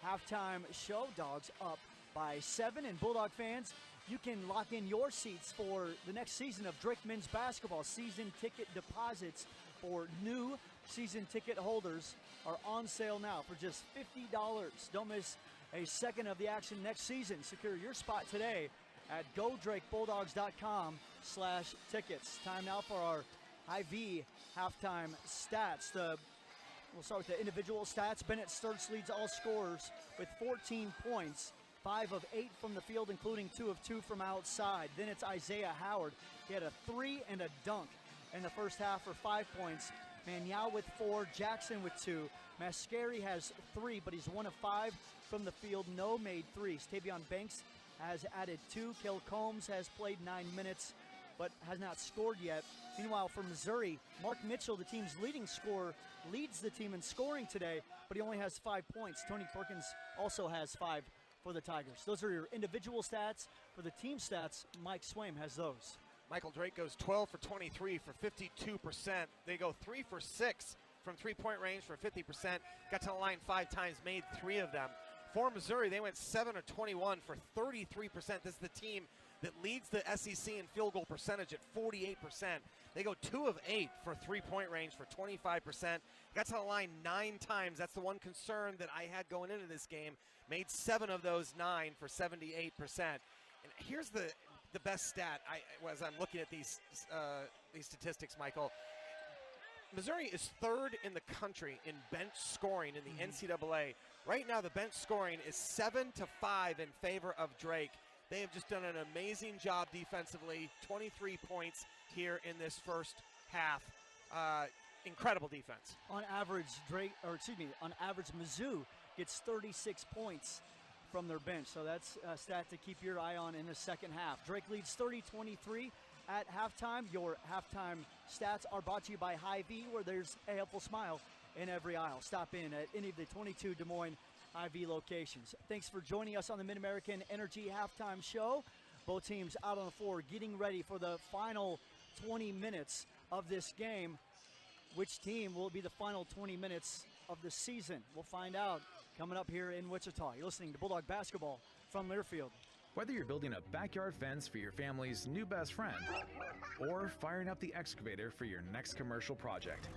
halftime show. Dogs up by 7, and Bulldog fans, you can lock in your seats for the next season of Drake men's basketball. Season ticket deposits for new season ticket holders are on sale now for just $50. Don't miss a second of the action next season. Secure your spot today at GoDrakeBulldogs.com/tickets. Time now for our Hy-Vee halftime stats. We'll start with the individual stats. Bennett Sturtz leads all scorers with 14 points. 5 of 8 from the field, including 2 of 2 from outside. Then it's Isaiah Howard. He had a 3 and a dunk in the first half for 5 points. Manyao with 4, Jackson with 2. Mascari has 3, but he's 1 of 5 from the field. No made 3s. Tavion Banks has added 2. Kel Combs has played 9 minutes, but has not scored yet. Meanwhile, for Missouri, Mark Mitchell, the team's leading scorer, leads the team in scoring today, but he only has 5 points. Tony Perkins also has 5 for the Tigers. Those are your individual stats. For the team stats, Mike Swaim has those. Michael Drake goes 12 for 23 for 52%. They go 3 for 6 from three-point range for 50%. Got to the line 5 times, made 3 of them. For Missouri, they went 7 of 21 for 33%. This is the team that leads the SEC in field goal percentage at 48%. They go 2 of 8 for three-point range for 25%. Got to the line 9 times. That's the one concern that I had going into this game. Made 7 of those 9 for 78%. And here's the best stat as I'm looking at these statistics, Michael. Missouri is 3rd in the country in bench scoring in the NCAA. Right now, the bench scoring is 7-5 in favor of Drake. They have just done an amazing job defensively. 23 points here in this first half. incredible defense. On average, Mizzou gets 36 points from their bench. So that's a stat to keep your eye on in the second half. Drake leads 30-23 at halftime. Your halftime stats are brought to you by Hy-Vee, where there's a helpful smile in every aisle. Stop in at any of the 22 Des Moines Hy-Vee locations. Thanks for joining us on the Mid-American Energy Halftime Show. Both teams out on the floor getting ready for the final 20 minutes of this game. Which team will be the final 20 minutes of the season? We'll find out coming up here in Wichita. You're listening to Bulldog Basketball from Learfield. Whether you're building a backyard fence for your family's new best friend or firing up the excavator for your next commercial project,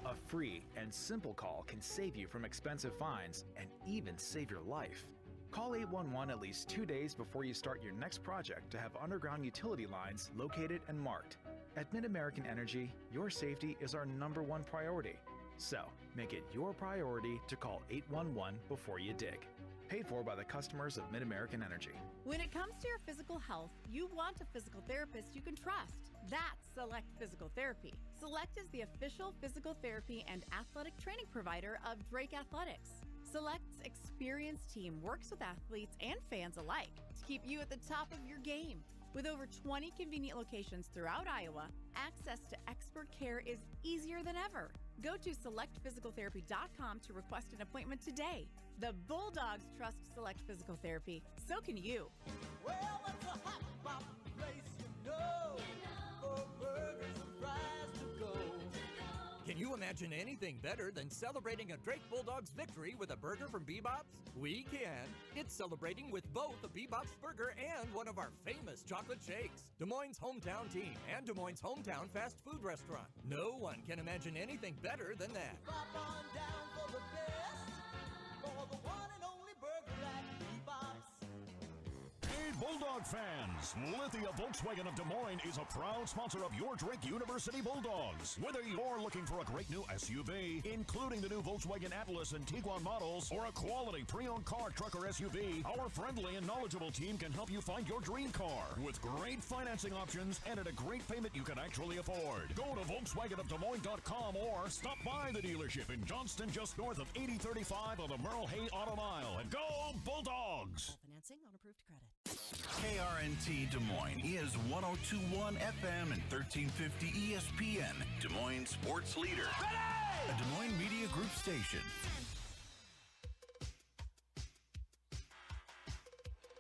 a free and simple call can save you from expensive fines and even save your life. Call 811 at least 2 days before you start your next project to have underground utility lines located and marked. At Mid-American Energy, your safety is our #1 priority. So, make it your priority to call 811 before you dig. Paid for by the customers of Mid-American Energy. When it comes to your physical health, you want a physical therapist you can trust. That's Select Physical Therapy. Select is the official physical therapy and athletic training provider of Drake Athletics. Select's experienced team works with athletes and fans alike to keep you at the top of your game. With over 20 convenient locations throughout Iowa, access to expert care is easier than ever. Go to selectphysicaltherapy.com to request an appointment today. The Bulldogs trust Select Physical Therapy. So can you. Well, that's a hot poppin' place, you know. For burgers and fries to go. Can you imagine anything better than celebrating a Drake Bulldogs victory with a burger from Bebop's? We can. It's celebrating with both a Bebop's burger and one of our famous chocolate shakes. Des Moines' hometown team and Des Moines' hometown fast food restaurant. No one can imagine anything better than that. Pop on down for the best. For the one and only burger at Bebop's. Hey, Bulldog fans! Lithia Volkswagen of Des Moines is a proud sponsor of your Drake University Bulldogs. Whether you're looking for a great new SUV, including the new Volkswagen Atlas and Tiguan models, or a quality pre-owned car, truck, or SUV, our friendly and knowledgeable team can help you find your dream car with great financing options and at a great payment you can actually afford. Go to VolkswagenofDesMoines.com or stop by the dealership in Johnston, just north of 8035 on the Merle Hay Auto Mile. And go Bulldogs! Financing on approved credit. KRNT Des Moines is 102.1 FM and 1350 ESPN, Des Moines sports leader. A Des Moines Media Group station.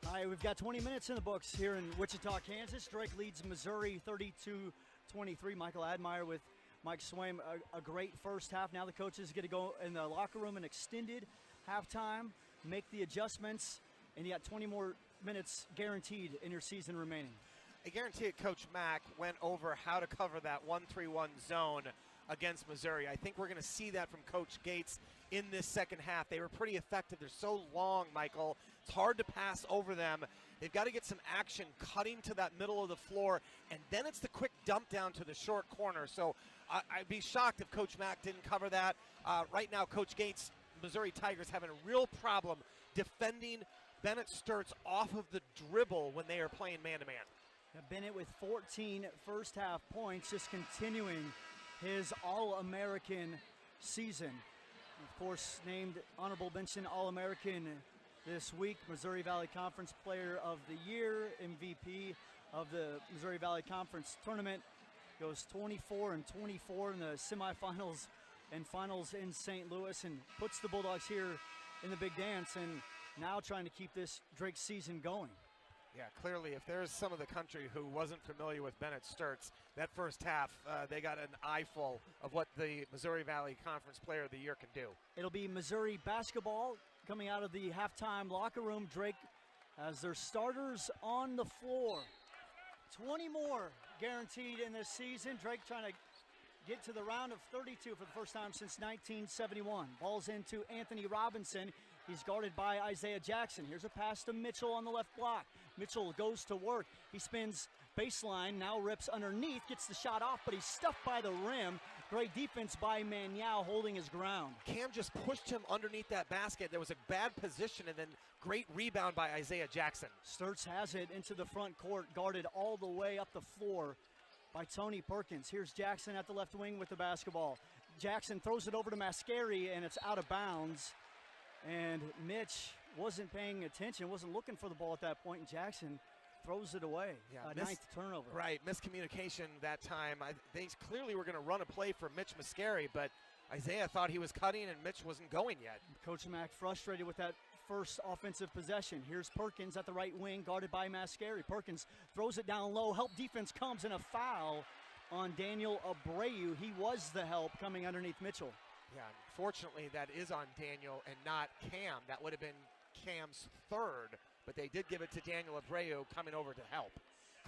All right, we've got 20 minutes in the books here in Wichita, Kansas. Drake leads Missouri 32-23. Michael Admire with Mike Swaim. A great first half. Now the coaches get to go in the locker room, an extended halftime, make the adjustments, and you got 20 more minutes guaranteed in your season remaining. I guarantee it, Coach Mack went over how to cover that 1-3-1 zone against Missouri. I think we're going to see that from Coach Gates in this second half. They were pretty effective. They're so long, Michael. It's hard to pass over them. They've got to get some action cutting to that middle of the floor, and then it's the quick dump down to the short corner. So I'd be shocked if Coach Mack didn't cover that. Right now, Coach Gates, Missouri Tigers, having a real problem defending Bennett Sturtz off of the dribble when they are playing man-to-man. Bennett with 14 first half points, just continuing his All-American season. Of course, named honorable mention All-American this week, Missouri Valley Conference Player of the Year, MVP of the Missouri Valley Conference Tournament, goes 24-24 in the semifinals and finals in St. Louis and puts the Bulldogs here in the big dance and now trying to keep this Drake season going. Yeah, clearly, if there's some of the country who wasn't familiar with Bennett Sturtz, that first half, they got an eyeful of what the Missouri Valley Conference Player of the Year can do. It'll be Missouri basketball coming out of the halftime locker room. Drake has their starters on the floor. 20 more guaranteed in this season. Drake trying to get to the round of 32 for the first time since 1971. Ball's into Anthony Robinson. He's guarded by Isaiah Jackson. Here's a pass to Mitchell on the left block. Mitchell goes to work. He spins baseline, now rips underneath, gets the shot off, but he's stuffed by the rim. Great defense by Maniau holding his ground. Cam just pushed him underneath that basket. There was a bad position, and then great rebound by Isaiah Jackson. Sturtz has it into the front court, guarded all the way up the floor by Tony Perkins. Here's Jackson at the left wing with the basketball. Jackson throws it over to Mascari, and it's out of bounds. And Mitch wasn't paying attention, wasn't looking for the ball at that point, and Jackson throws it away. Ninth turnover. Right, miscommunication that time. They clearly were going to run a play for Mitch Mascari, but Isaiah thought he was cutting and Mitch wasn't going yet. Coach Mack frustrated with that first offensive possession. Here's Perkins at the right wing, guarded by Mascari. Perkins throws it down low. Help defense comes, and a foul on Daniel Abreu. He was the help coming underneath Mitchell. Yeah, unfortunately, that is on Daniel and not Cam. That would have been Cam's third, but they did give it to Daniel Abreu coming over to help.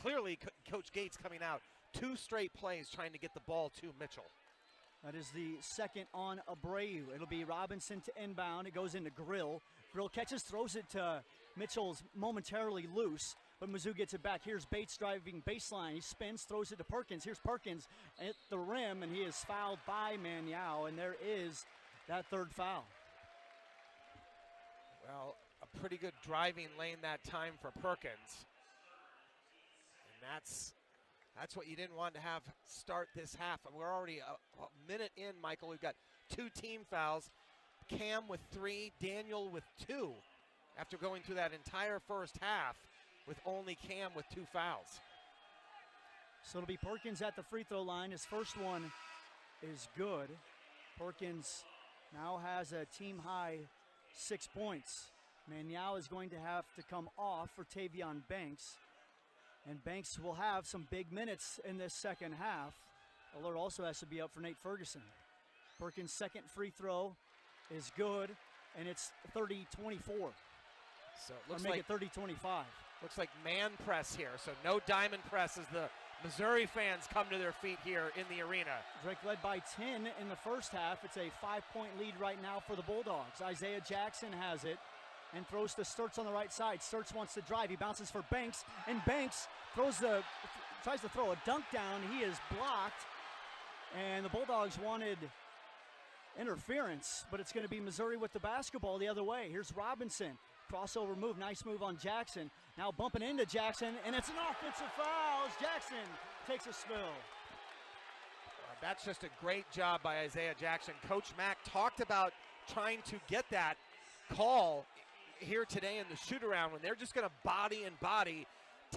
Clearly, Coach Gates coming out 2 straight plays trying to get the ball to Mitchell. That is the second on Abreu. It'll be Robinson to inbound. It goes into Grill. Grill catches, throws it to Mitchell's momentarily loose, but Mizzou gets it back. Here's Bates driving baseline. He spins, throws it to Perkins. Here's Perkins at the rim, and he is fouled by Maniau, and there is that third foul. Well, a pretty good driving lane that time for Perkins. And that's what you didn't want to have start this half. We're already a minute in, Michael. We've got 2 team fouls. Cam with 3, Daniel with 2 after going through that entire first half with only Cam with 2 fouls. So it'll be Perkins at the free throw line. His first one is good. Perkins now has a team-high 6 points. Maniau is going to have to come off for Tavion Banks. And Banks will have some big minutes in this second half. Alert also has to be up for Nate Ferguson. Perkins' second free throw is good, and it's 30-24. So it looks make like it 30-25. Looks like man press here. So no diamond press as the Missouri fans come to their feet here in the arena. Drake led by 10 in the first half. It's a 5-point lead right now for the Bulldogs. Isaiah Jackson has it and throws to Sturts on the right side. Sturts wants to drive. He bounces for Banks, and Banks tries to throw a dunk down. He is blocked, and the Bulldogs wanted interference, but it's going to be Missouri with the basketball the other way. Here's Robinson. Crossover move. Nice move on Jackson. Now bumping into Jackson, and it's an offensive foul as Jackson takes a spill. That's just a great job by Isaiah Jackson. Coach Mack talked about trying to get that call here today in the shoot-around when they're just going to body and body,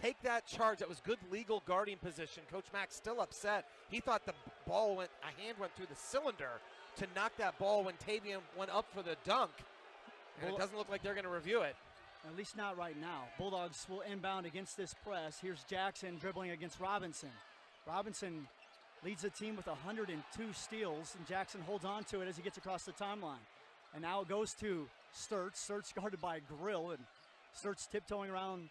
take that charge. That was good legal guarding position. Coach Mack's still upset. He thought the ball a hand went through the cylinder to knock that ball when Tavion went up for the dunk. And it doesn't look like they're going to review it. At least not right now. Bulldogs will inbound against this press. Here's Jackson dribbling against Robinson. Robinson leads the team with 102 steals, and Jackson holds on to it as he gets across the timeline. And now it goes to Sturts. Sturts guarded by Grill, and Sturts tiptoeing around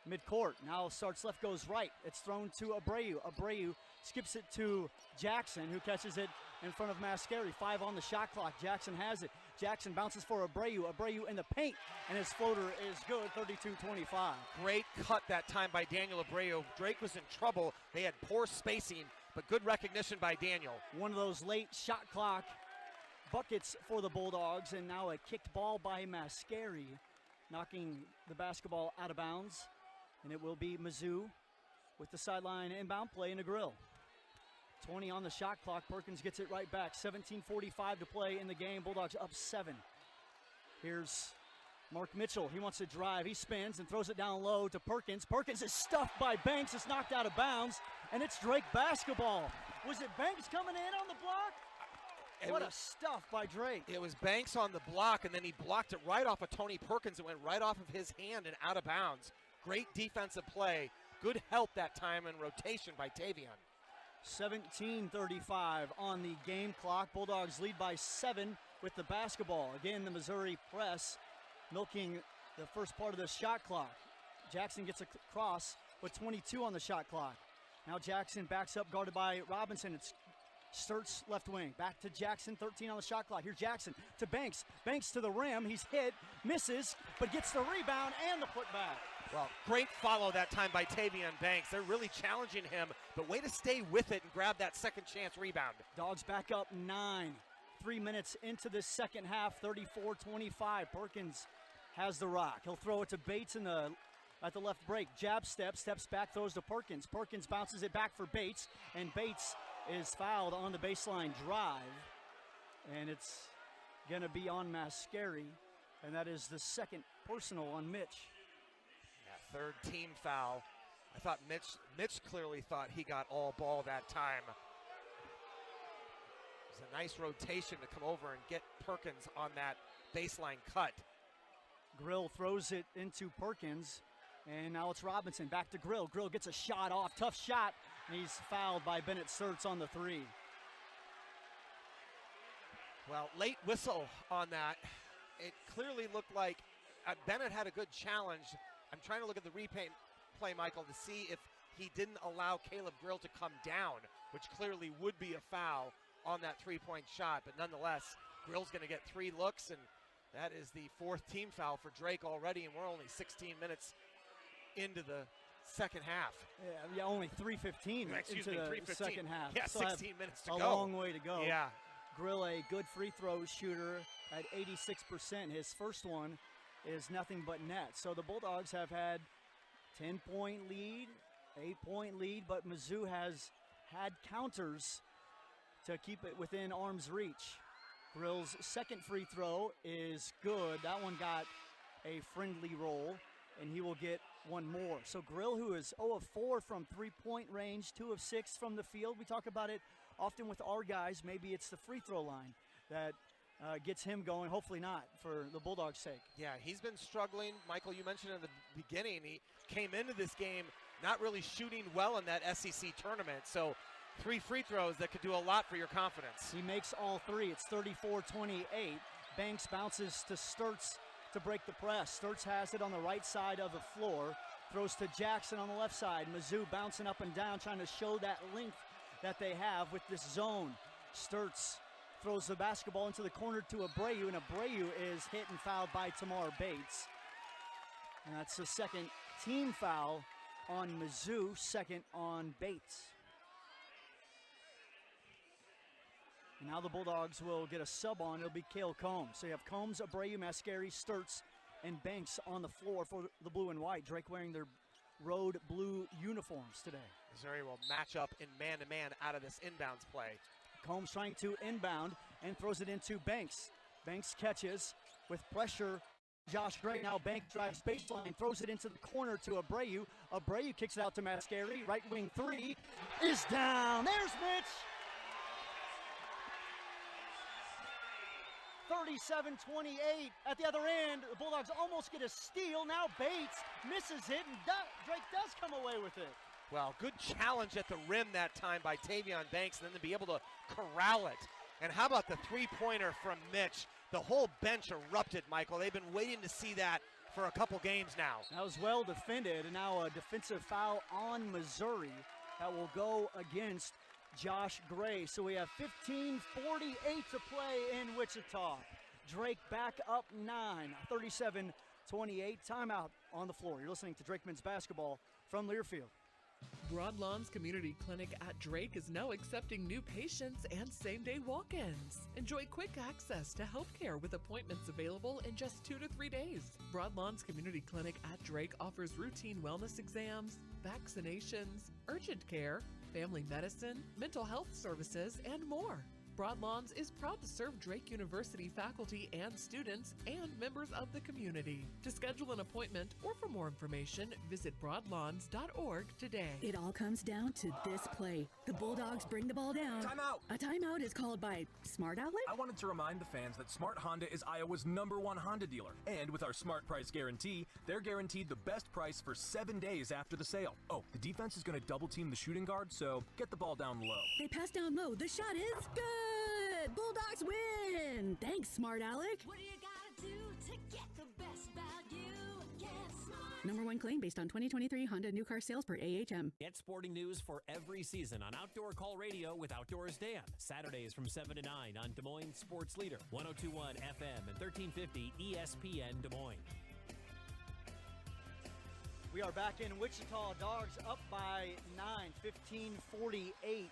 midcourt. Now Sturts left goes right. It's thrown to Abreu. Abreu skips it to Jackson, who catches it in front of Mascari. 5 on the shot clock. Jackson has it. Jackson bounces for Abreu. Abreu in the paint, and his floater is good, 32-25. Great cut that time by Daniel Abreu. Drake was in trouble. They had poor spacing, but good recognition by Daniel. One of those late shot clock buckets for the Bulldogs, and now a kicked ball by Mascari, knocking the basketball out of bounds, and it will be Mizzou with the sideline inbound play in the Grill. 20 on the shot clock. Perkins gets it right back. 17:45 to play in the game. Bulldogs up 7. Here's Mark Mitchell. He wants to drive. He spins and throws it down low to Perkins. Perkins is stuffed by Banks. It's knocked out of bounds, and it's Drake basketball. Was it Banks coming in on the block? What a stuff by Drake. It was Banks on the block, and then he blocked it right off of Tony Perkins. It went right off of his hand and out of bounds. Great defensive play. Good help that time in rotation by Tavion. 17:35 on the game clock. Bulldogs lead by 7 with the basketball. Again, the Missouri press milking the first part of the shot clock. Jackson gets across with 22 on the shot clock. Now Jackson backs up, guarded by Robinson. It's Sturts left wing. Back to Jackson, 13 on the shot clock. Here's Jackson to Banks. Banks to the rim. He's hit, misses, but gets the rebound and the putback. Well, great follow that time by Tavion Banks. They're really challenging him, but way to stay with it and grab that second chance rebound. Dogs back up 9. 3 minutes into the second half, 34-25. Perkins has the rock. He'll throw it to Bates in the at the left break. Jab step, steps back, throws to Perkins. Perkins bounces it back for Bates, and Bates is fouled on the baseline drive. And it's going to be on Mascari, and that is the second personal on Mitch. Yeah, third team foul. I thought Mitch clearly thought he got all ball that time. It was a nice rotation to come over and get Perkins on that baseline cut. Grill throws it into Perkins, and now it's Robinson. Back to Grill. Grill gets a shot off. Tough shot, and he's fouled by Bennett Sertz on the three. Well, late whistle on that. It clearly looked like Bennett had a good challenge. I'm trying to look at the replay, Michael, to see if he didn't allow Caleb Grill to come down, which clearly would be a foul on that three-point shot. But nonetheless, Grill's going to get 3 looks, and that is the 4th team foul for Drake already, and we're only 16 minutes into the second half. Yeah, only 3:15 into the second half. Yeah, So 16 minutes to go. A long way to go. Yeah. Grill, a good free throw shooter at 86%. His first one is nothing but net. So the Bulldogs have had 10-point lead, 8-point lead, but Mizzou has had counters to keep it within arm's reach. Grill's second free throw is good. That one got a friendly roll, and he will get one more. So Grill, who is 0 of 4 from three-point range, 2 of 6 from the field. We talk about it often with our guys. Maybe it's the free throw line that gets him going. Hopefully not, for the Bulldogs' sake. Yeah, he's been struggling. Michael, you mentioned in the beginning, he came into this game not really shooting well in that SEC tournament. So 3 free throws that could do a lot for your confidence. He makes all 3. It's 34-28. Banks bounces to Sturtz to break the press. Sturtz has it on the right side of the floor. Throws to Jackson on the left side. Mizzou bouncing up and down, trying to show that length that they have with this zone. Sturtz throws the basketball into the corner to Abreu, and Abreu is hit and fouled by Tamar Bates. And that's the second team foul on Mizzou, second on Bates. And now the Bulldogs will get a sub on. It'll be Cale Combs. So you have Combs, Abreu, Mascari, Sturtz, and Banks on the floor for the blue and white. Drake wearing their road blue uniforms today. Missouri will match up in man-to-man out of this inbounds play. Combs trying to inbound and throws it into Banks. Banks catches with pressure. Josh Gray now Banks drives baseline, throws it into the corner to Abreu. Abreu kicks it out to Mascari. Right wing 3 is down. There's Mitch. 37-28 at the other end. The Bulldogs almost get a steal. Now Bates misses it, and Drake does come away with it. Well, good challenge at the rim that time by Tavion Banks, and then to be able to corral it. And how about the three-pointer from Mitch? The whole bench erupted, Michael. They've been waiting to see that for a couple games now. That was well defended, and now a defensive foul on Missouri that will go against Josh Gray. So we have 15:48 to play in Wichita. Drake back up 9, 37-28. Timeout on the floor. You're listening to Drake Men's Basketball from Learfield. Broadlawns Community Clinic at Drake is now accepting new patients and same-day walk-ins. Enjoy quick access to healthcare with appointments available in just 2 to 3 days. Broadlawns Community Clinic at Drake offers routine wellness exams, vaccinations, urgent care, family medicine, mental health services, and more. Broadlawns is proud to serve Drake University faculty and students and members of the community. To schedule an appointment or for more information, visit broadlawns.org today. It all comes down to this play. The Bulldogs bring the ball down. Timeout! A timeout is called by Smart Outlet? I wanted to remind the fans that Smart Honda is Iowa's #1 Honda dealer. And with our Smart Price Guarantee, they're guaranteed the best price for 7 days after the sale. Oh, the defense is going to double team the shooting guard, so get the ball down low. They pass down low. The shot is good! Bulldogs win! Thanks, Smart Alec. What do you gotta do to get the best value? Get Smart. #1 claim based on 2023 Honda new car sales per AHM. Get sporting news for every season on Outdoor Call Radio with Outdoors Dan. Saturdays from 7 to 9 on Des Moines Sports Leader, 102.1 FM and 1350 ESPN Des Moines. We are back in Wichita. Dogs up by 9, 15:48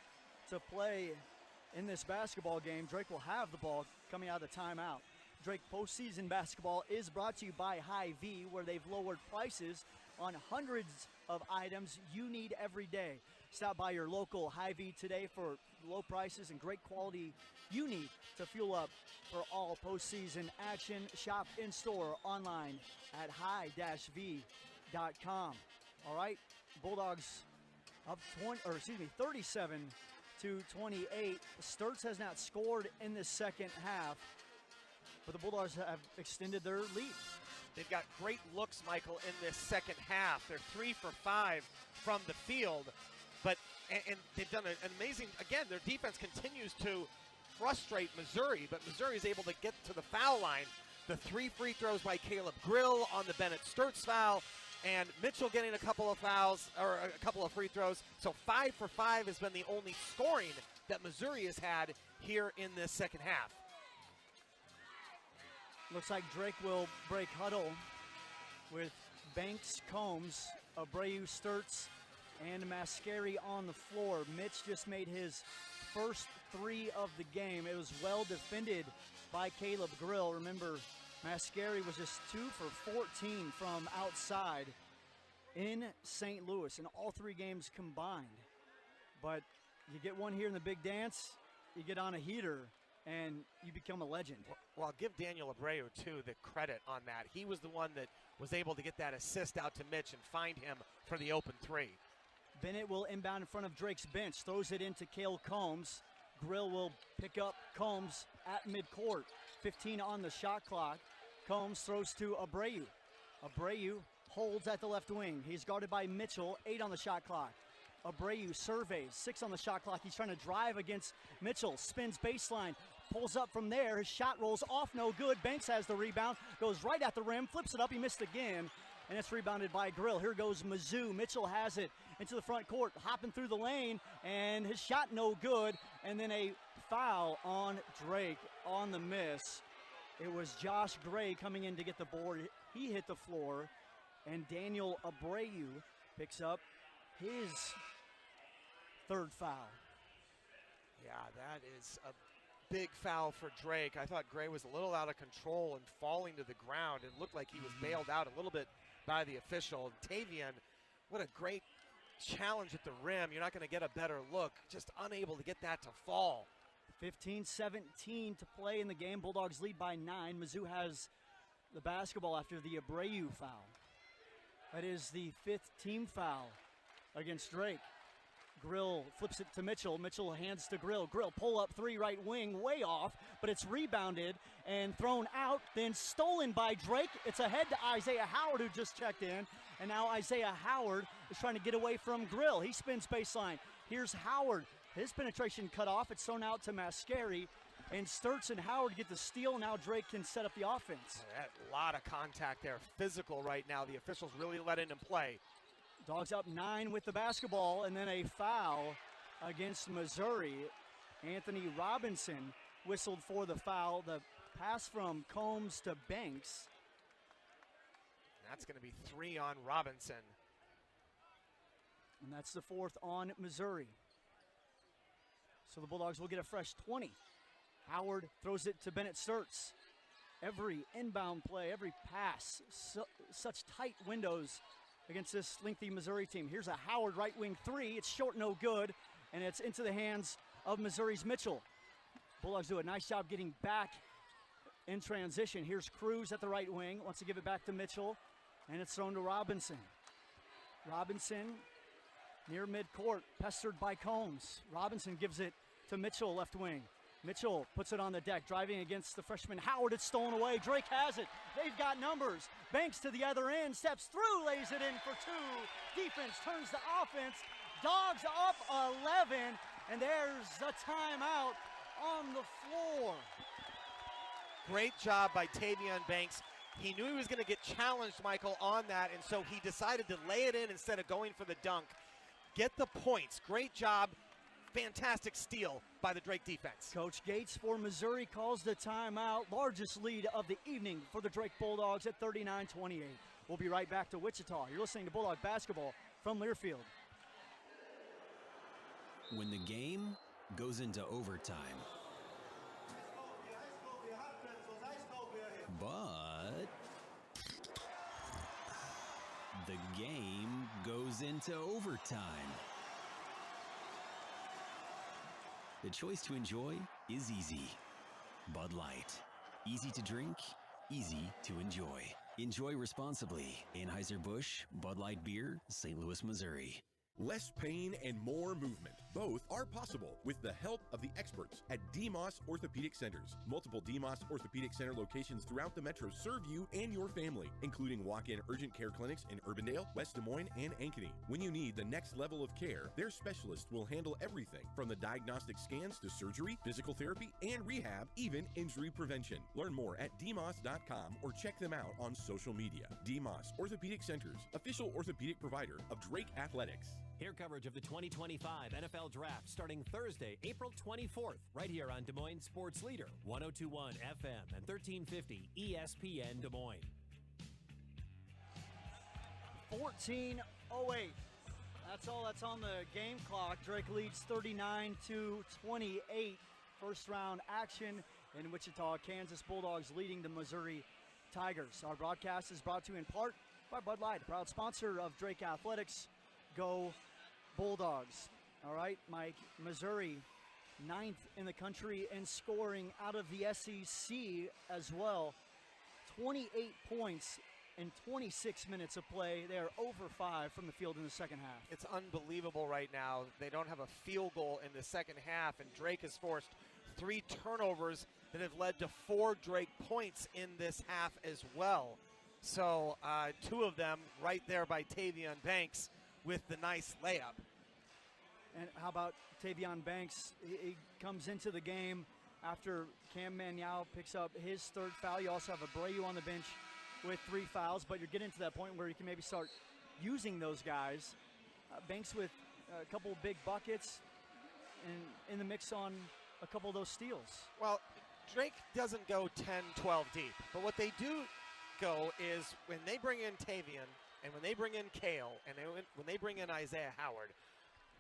to play in this basketball game. Drake will have the ball coming out of the timeout. Drake postseason basketball is brought to you by Hy-Vee, where they've lowered prices on hundreds of items you need every day. Stop by your local Hy-Vee today for low prices and great quality you need to fuel up for all postseason action. Shop in-store, online at high-v.com. All right, Bulldogs up 37 to 28. Sturts has not scored in the second half, but the Bulldogs have extended their lead. They've got great looks, Michael, in this second half. They're 3 for 5 from the field, but and they've done an amazing, again, their defense continues to frustrate Missouri, but Missouri is able to get to the foul line. The 3 free throws by Caleb Grill on the Bennett Sturts foul, and Mitchell getting a couple of fouls, or a couple of free throws. So 5 for 5 has been the only scoring that Missouri has had here in this second half. Looks like Drake will break huddle with Banks, Combs, Abreu, Sturts, and Mascari on the floor. Mitch just made his first 3 of the game. It was well defended by Caleb Grill. Remember, Mascari was just 2 for 14 from outside in St. Louis in all 3 games combined. But you get one here in the big dance, you get on a heater, and you become a legend. Well, I'll give Daniel Abreu, too, the credit on that. He was the one that was able to get that assist out to Mitch and find him for the open 3. Bennett will inbound in front of Drake's bench, throws it into Cale Combs. Grill will pick up Combs at midcourt. 15 on the shot clock. Combs throws to Abreu. Abreu holds at the left wing. He's guarded by Mitchell. 8 on the shot clock. Abreu surveys. 6 on the shot clock. He's trying to drive against Mitchell. Spins baseline. Pulls up from there. His shot rolls off. No good. Banks has the rebound. Goes right at the rim. Flips it up. He missed again. And it's rebounded by Grill. Here goes Mizzou. Mitchell has it into the front court. Hopping through the lane. And his shot no good. And then a foul on Drake on the miss. It was Josh Gray coming in to get the board. He hit the floor. And Daniel Abreu picks up his 3rd foul. Yeah, that is a big foul for Drake. I thought Gray was a little out of control and falling to the ground. It looked like he was bailed out a little bit by the official. Tavian, what a great challenge at the rim. You're not going to get a better look. Just unable to get that to fall. 15-17 to play in the game. Bulldogs lead by 9. Mizzou has the basketball after the Abreu foul. That is the 5th team foul against Drake. Grill flips it to Mitchell. Mitchell hands to Grill. Grill pull up 3 right wing, way off, but it's rebounded and thrown out, then stolen by Drake. It's ahead to Isaiah Howard, who just checked in, and now Isaiah Howard is trying to get away from Grill. He spins baseline. Here's Howard. His penetration cut off. It's thrown out to Mascari, and Sturts and Howard get the steal. Now Drake can set up the offense. A lot of contact there. Physical right now. The officials really letting him play. Dogs up 9 with the basketball, and then a foul against Missouri. Anthony Robinson whistled for the foul. The pass from Combs to Banks. That's going to be 3 on Robinson. And that's the 4th on Missouri. So the Bulldogs will get a fresh 20. Howard throws it to Bennett Sturts. Every inbound play, every pass, such tight windows against this lengthy Missouri team. Here's a Howard right wing 3. It's short, no good, and it's into the hands of Missouri's Mitchell. Bulldogs do a nice job getting back in transition. Here's Cruz at the right wing. Wants to give it back to Mitchell, and it's thrown to Robinson. Robinson near midcourt, pestered by Combs. Robinson gives it to Mitchell, left wing. Mitchell puts it on the deck, driving against the freshman Howard. It's stolen away. Drake has it. They've got numbers. Banks to the other end, steps through, lays it in for 2. Defense turns to offense. Dogs up 11, and there's a timeout on the floor. Great job by Tavion Banks. He knew he was going to get challenged, Michael, on that, and so he decided to lay it in instead of going for the dunk. Get the points. Great job. Fantastic steal by the Drake defense. Coach Gates for Missouri calls the timeout. Largest lead of the evening for the Drake Bulldogs at 39-28. We'll be right back to Wichita. You're listening to Bulldog Basketball from Learfield. When the game goes into overtime, but the game goes into overtime. The choice to enjoy is easy. Bud Light. Easy to drink, easy to enjoy. Enjoy responsibly. Anheuser-Busch, Bud Light Beer, St. Louis, Missouri. Less pain and more movement. Both are possible with the help of the experts at DeMoss Orthopedic Centers. Multiple DeMoss Orthopedic Center locations throughout the metro serve you and your family, including walk-in urgent care clinics in Urbandale, West Des Moines, and Ankeny. When you need the next level of care, their specialists will handle everything from the diagnostic scans to surgery, physical therapy, and rehab, even injury prevention. Learn more at dmoss.com or check them out on social media. DeMoss Orthopedic Centers, official orthopedic provider of Drake Athletics. Hear coverage of the 2025 NFL Draft starting Thursday, April 24th, right here on Des Moines Sports Leader, 1021 FM and 1350 ESPN Des Moines. 14:08. That's all that's on the game clock. Drake leads 39-28. First round action in Wichita. Kansas Bulldogs leading the Missouri Tigers. Our broadcast is brought to you in part by Bud Light, a proud sponsor of Drake Athletics. Go Bulldogs. All right, Mike, Missouri, 9th in the country in scoring out of the SEC as well. 28 points in 26 minutes of play. They are over 5 from the field in the second half. It's unbelievable right now. They don't have a field goal in the second half, and Drake has forced 3 turnovers that have led to 4 Drake points in this half as well. So 2 of them right there by Tavion Banks with the nice layup. And how about Tavion Banks? He comes into the game after Cam Maniau picks up his 3rd foul. You also have Abreu on the bench with 3 fouls, but you're getting to that point where you can maybe start using those guys. Banks with a couple of big buckets and in the mix on a couple of those steals. Well, Drake doesn't go 10, 12 deep, but what they do go is when they bring in Tavion, and when they bring in Kale, and when they bring in Isaiah Howard,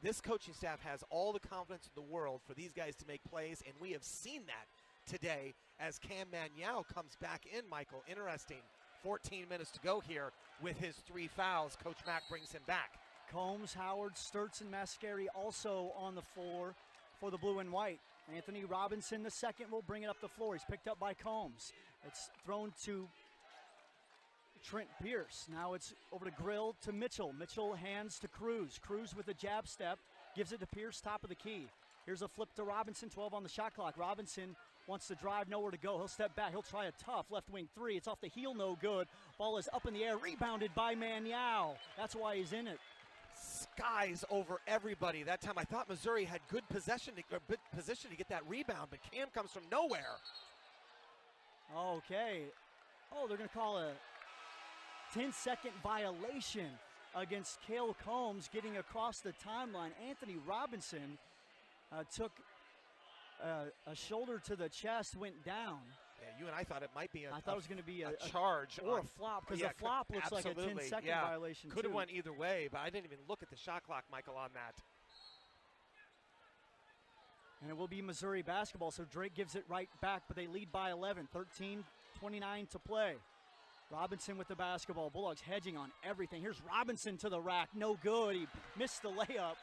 this coaching staff has all the confidence in the world for these guys to make plays, and we have seen that today as Cam Maniau comes back in, Michael. Interesting. 14 minutes to go here with his 3 fouls. Coach Mack brings him back. Combs, Howard, Sturts, and Mascari also on the floor for the blue and white. Anthony Robinson, the second, will bring it up the floor. He's picked up by Combs. It's thrown to Trent Pierce. Now it's over to Grill to Mitchell. Mitchell hands to Cruz. Cruz with a jab step, gives it to Pierce, top of the key. Here's a flip to Robinson, 12 on the shot clock. Robinson wants to drive, nowhere to go. He'll step back. He'll try a tough left wing 3. It's off the heel, no good. Ball is up in the air, rebounded by Maniau. That's why he's in it. Skies over everybody. That time I thought Missouri had good position to get that rebound, but Cam comes from nowhere. Okay. Oh, they're going to call a 10-second violation against Cale Combs getting across the timeline. Anthony Robinson took a shoulder to the chest, went down. Yeah, you and I thought it might be I thought it was going to be a charge. Or a flop, because a flop looks absolutely. like a 10-second violation, Could have too. went either way, but I didn't even look at the shot clock, Michael, on that. And it will be Missouri basketball, so Drake gives it right back, but they lead by 11, 13:29 to play. Robinson with the basketball. Bulldogs hedging on everything. Here's Robinson to the rack. No good. He missed the layup.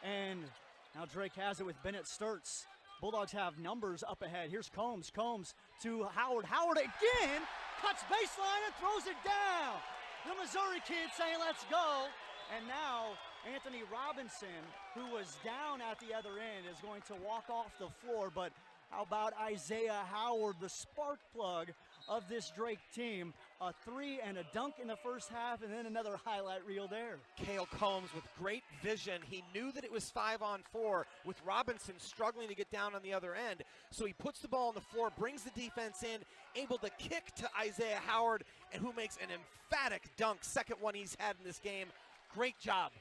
And now Drake has it with Bennett Sturts. Bulldogs have numbers up ahead. Here's Combs. Combs to Howard. Howard again cuts baseline and throws it down. The Missouri kid saying, let's go. And now Anthony Robinson, who was down at the other end, is going to walk off the floor. But how about Isaiah Howard, the spark plug of this Drake team? A 3 and a dunk in the first half, and then another highlight reel there. Cale Combs with great vision. He knew that it was 5-on-4 with Robinson struggling to get down on the other end. So he puts the ball on the floor, brings the defense in, able to kick to Isaiah Howard, and who makes an emphatic dunk, second one he's had in this game. Great job.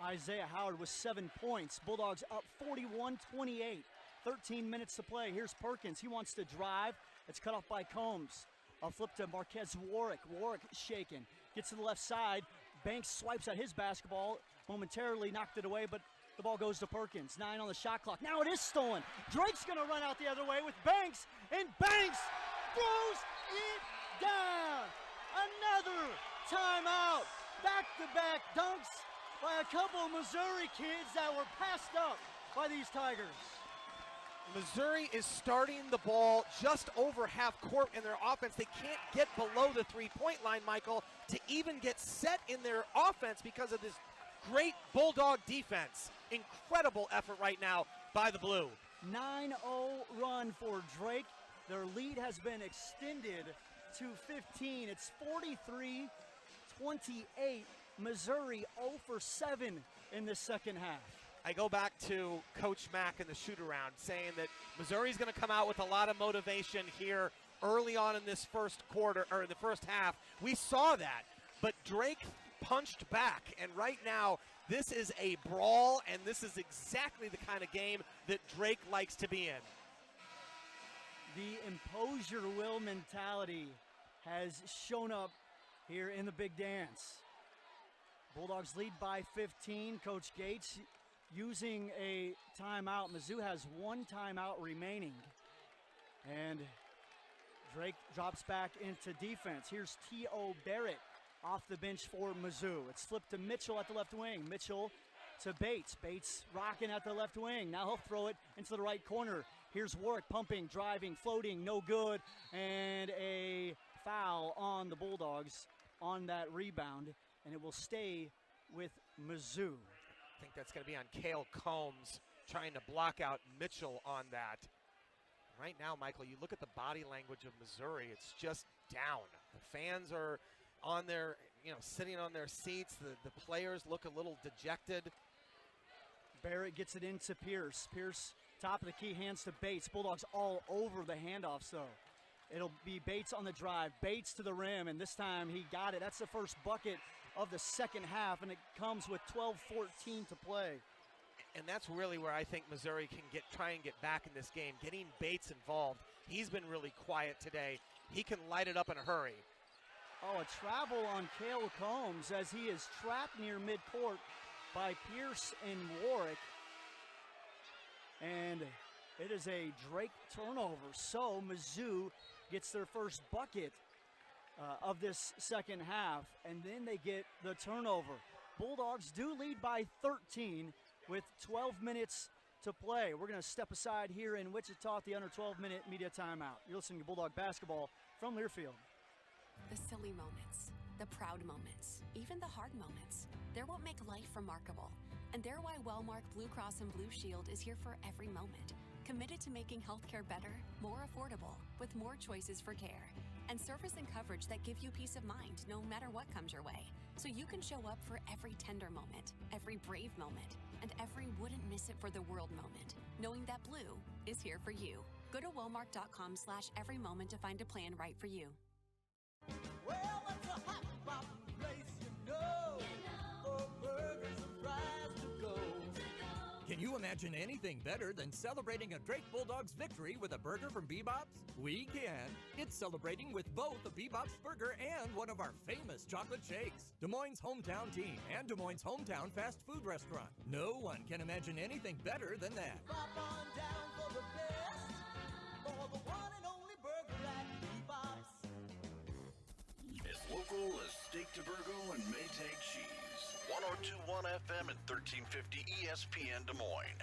Isaiah Howard with 7 points. Bulldogs up 41-28. 13 minutes to play. Here's Perkins. He wants to drive. It's cut off by Combs. A flip to Marquez Warwick. Warwick shaken. Gets to the left side. Banks swipes at his basketball. Momentarily knocked it away, but the ball goes to Perkins. 9 on the shot clock. Now it is stolen. Drake's going to run out the other way with Banks, and Banks throws it down. Another timeout back-to-back dunks by a couple of Missouri kids that were passed up by these Tigers. Missouri is starting the ball just over half court in their offense. They can't get below the three-point line, Michael, to even get set in their offense because of this great Bulldog defense. Incredible effort right now by the Blue. 9-0 run for Drake. Their lead has been extended to 15. It's 43-28. Missouri 0 for 7 in the second half. I go back to Coach Mack in the shoot-around saying that Missouri's going to come out with a lot of motivation here early on in this first quarter, or the first half. We saw that, but Drake punched back, and right now this is a brawl, and this is exactly the kind of game that Drake likes to be in. The impose your will mentality has shown up here in the big dance. Bulldogs lead by 15. Coach Gates using a timeout. Mizzou has one timeout remaining. And Drake drops back into defense. Here's T.O. Barrett off the bench for Mizzou. It's flipped to Mitchell at the left wing. Mitchell to Bates. Bates rocking at the left wing. Now he'll throw it into the right corner. Here's Warwick pumping, driving, floating, no good. And a foul on the Bulldogs on that rebound. And it will stay with Mizzou. I think that's going to be on Cale Combs trying to block out Mitchell on that. Right now, Michael, you look at the body language of Missouri, it's just down. The fans are on their, sitting on their seats. The players look a little dejected. Barrett gets it into Pierce. Pierce, top of the key, hands to Bates. Bulldogs all over the handoffs, though. It'll be Bates on the drive. Bates to the rim, and this time he got it. That's the first bucket of the second half, and it comes with 12:14 to play. And that's really where I think Missouri can try and get back in this game, getting Bates involved. He's been really quiet today. He can light it up in a hurry. Oh, a travel on Cale Combs as he is trapped near midcourt by Pierce and Warwick. And it is a Drake turnover. So Mizzou gets their first bucket of this second half, and then they get the turnover. Bulldogs do lead by 13 with 12 minutes to play. We're going to step aside here in Wichita at the under 12-minute media timeout. You're listening to Bulldog Basketball from Learfield. The silly moments, the proud moments, even the hard moments, they're what make life remarkable. And they're why Wellmark Blue Cross and Blue Shield is here for every moment, committed to making healthcare better, more affordable, with more choices for care, and service and coverage that give you peace of mind no matter what comes your way, so you can show up for every tender moment, every brave moment, and every wouldn't miss it for the world moment, knowing that Blue is here for you. Go to Wellmark.com/every moment to find a plan right for you. Well, that's a hot spot place, for burgers and fries to go. Can you imagine anything better than celebrating a Drake Bulldogs victory with a burger from Bebop's? We can. It's celebrating with both a Bebop's burger and one of our famous chocolate shakes. Des Moines' hometown team and Des Moines' hometown fast food restaurant. No one can imagine anything better than that. Pop on down for the best, for the one and only burger at Bebop's. As local as Steak to Burgo and Maytag Cheese. 1021 FM and 1350 ESPN Des Moines.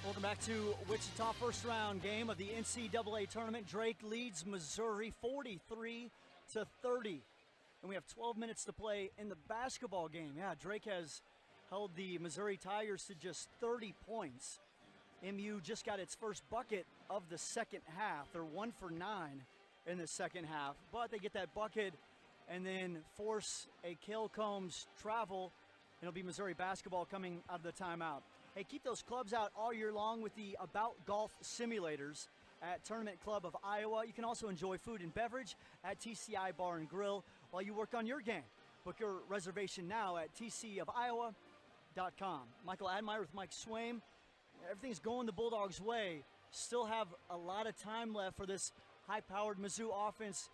Welcome back to Wichita, first round game of the NCAA tournament. Drake leads Missouri 43-30. And we have 12 minutes to play in the basketball game. Yeah, Drake has held the Missouri Tigers to just 30 points. MU just got its first bucket of the second half. They're 1 for 9 in the second half. But they get that bucket and then force a Cale Combs travel. It'll be Missouri basketball coming out of the timeout. Hey, keep those clubs out all year long with the About Golf simulators at Tournament Club of Iowa. You can also enjoy food and beverage at TCI Bar and Grill while you work on your game. Book your reservation now at tcofiowa.com. Michael Admire with Mike Swaim. Everything's going the Bulldogs' way. Still have a lot of time left for this high-powered Mizzou offense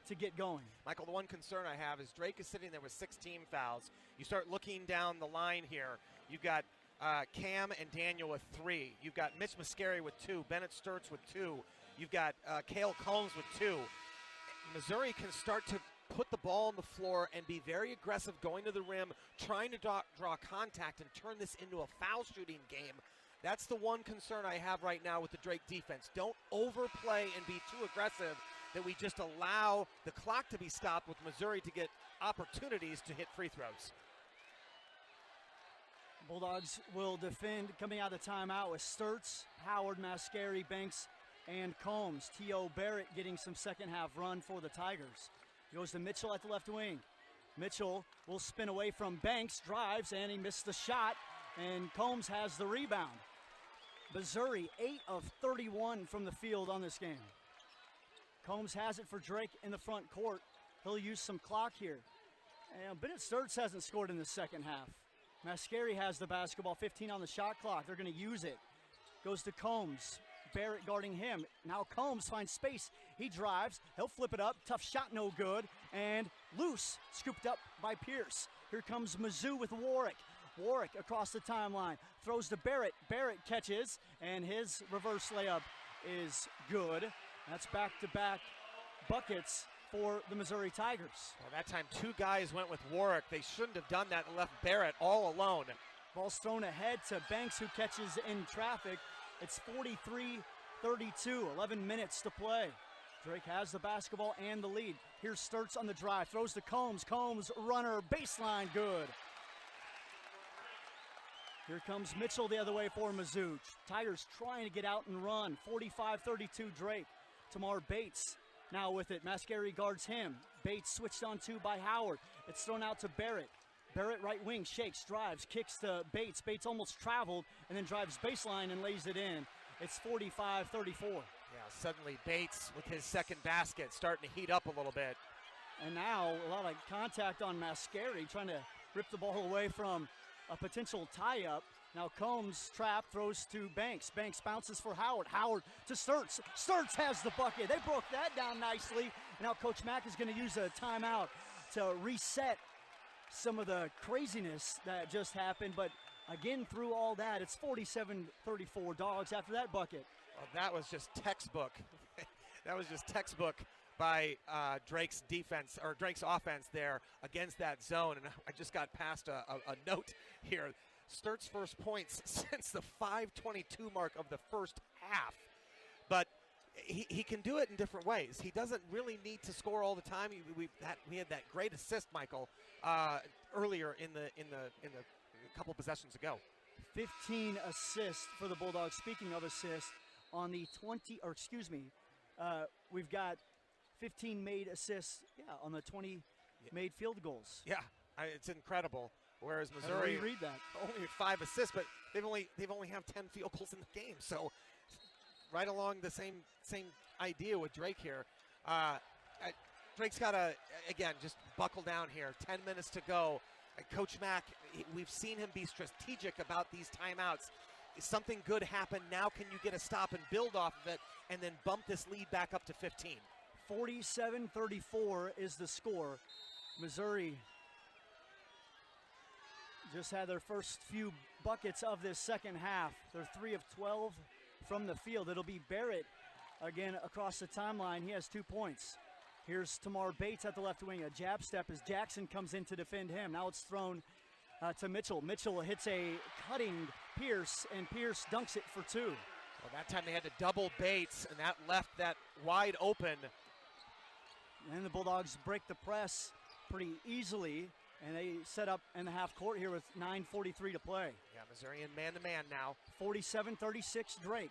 to get going. Michael, the one concern I have is Drake is sitting there with 16 fouls. You start looking down the line here. You've got Cam and Daniel with 3. You've got Mitch Muscari with 2. Bennett Sturts with 2. You've got Cale Combs with 2. Missouri can start to put the ball on the floor and be very aggressive going to the rim, trying to draw contact and turn this into a foul shooting game. That's the one concern I have right now with the Drake defense. Don't overplay and be too aggressive that we just allow the clock to be stopped with Missouri to get opportunities to hit free throws. Bulldogs will defend coming out of the timeout with Sturts, Howard, Mascari, Banks, and Combs. T.O. Barrett getting some second half run for the Tigers. Goes to Mitchell at the left wing. Mitchell will spin away from Banks, drives, and he missed the shot, and Combs has the rebound. Missouri, 8 of 31 from the field on this game. Combs has it for Drake in the front court. He'll use some clock here. And Bennett Sturts hasn't scored in the second half. Mascari has the basketball, 15 on the shot clock. They're going to use it. Goes to Combs. Barrett guarding him. Now Combs finds space. He drives. He'll flip it up. Tough shot, no good. And loose. Scooped up by Pierce. Here comes Mizzou with Warwick. Warwick across the timeline. Throws to Barrett. Barrett catches. And his reverse layup is good. That's back-to-back buckets for the Missouri Tigers. Well, that time 2 guys went with Warwick. They shouldn't have done that and left Barrett all alone. Ball's thrown ahead to Banks, who catches in traffic. It's 43-32, 11 minutes to play. Drake has the basketball and the lead. Here's Sturts on the drive, throws to Combs. Combs, runner, baseline, good. Here comes Mitchell the other way for Mizzou. Tigers trying to get out and run. 45-32 Drake. Tamar Bates now with it. Mascari guards him. Bates switched on to by Howard. It's thrown out to Barrett. Barrett right wing, shakes, drives, kicks to Bates. Bates almost traveled and then drives baseline and lays it in. It's 45-34. Yeah, suddenly Bates with his second basket starting to heat up a little bit. And now a lot of contact on Mascari, trying to rip the ball away from a potential tie-up. Now Combs trap, throws to Banks. Banks bounces for Howard. Howard to Sturts. Sturts has the bucket. They broke that down nicely. Now Coach Mack is going to use a timeout to reset some of the craziness that just happened. But again, through all that, it's 47-34 Dogs after that bucket. Well, that was just textbook. That was just textbook by Drake's defense, or Drake's offense there against that zone. And I just got past a note here. Sturts' first points since the 5:22 mark of the first half. But he can do it in different ways. He doesn't really need to score all the time. We had that great assist, Michael, earlier in the couple possessions ago. 15 assists for the Bulldogs. Speaking of assists, on the we've got 15 made assists, on the 20 made field goals. Yeah, it's incredible. Whereas Missouri read that. only 5 assists, but they've only have 10 field goals in the game. So right along the same idea with Drake here. Drake's got to, again, just buckle down here. 10 minutes to go. Coach Mack, we've seen him be strategic about these timeouts. Something good happened. Now can you get a stop and build off of it and then bump this lead back up to 15? 47-34 is the score. Missouri just had their first few buckets of this second half. They're 3 of 12 from the field. It'll be Barrett again across the timeline. He has 2 points. Here's Tamar Bates at the left wing. A jab step as Jackson comes in to defend him. Now it's thrown to Mitchell. Mitchell hits a cutting Pierce, and Pierce dunks it for 2. Well, that time they had to double Bates, and that left that wide open. And the Bulldogs break the press pretty easily, and they set up in the half court here with 9:43 to play. Yeah, Missouri in man-to-man now. 47-36 Drake.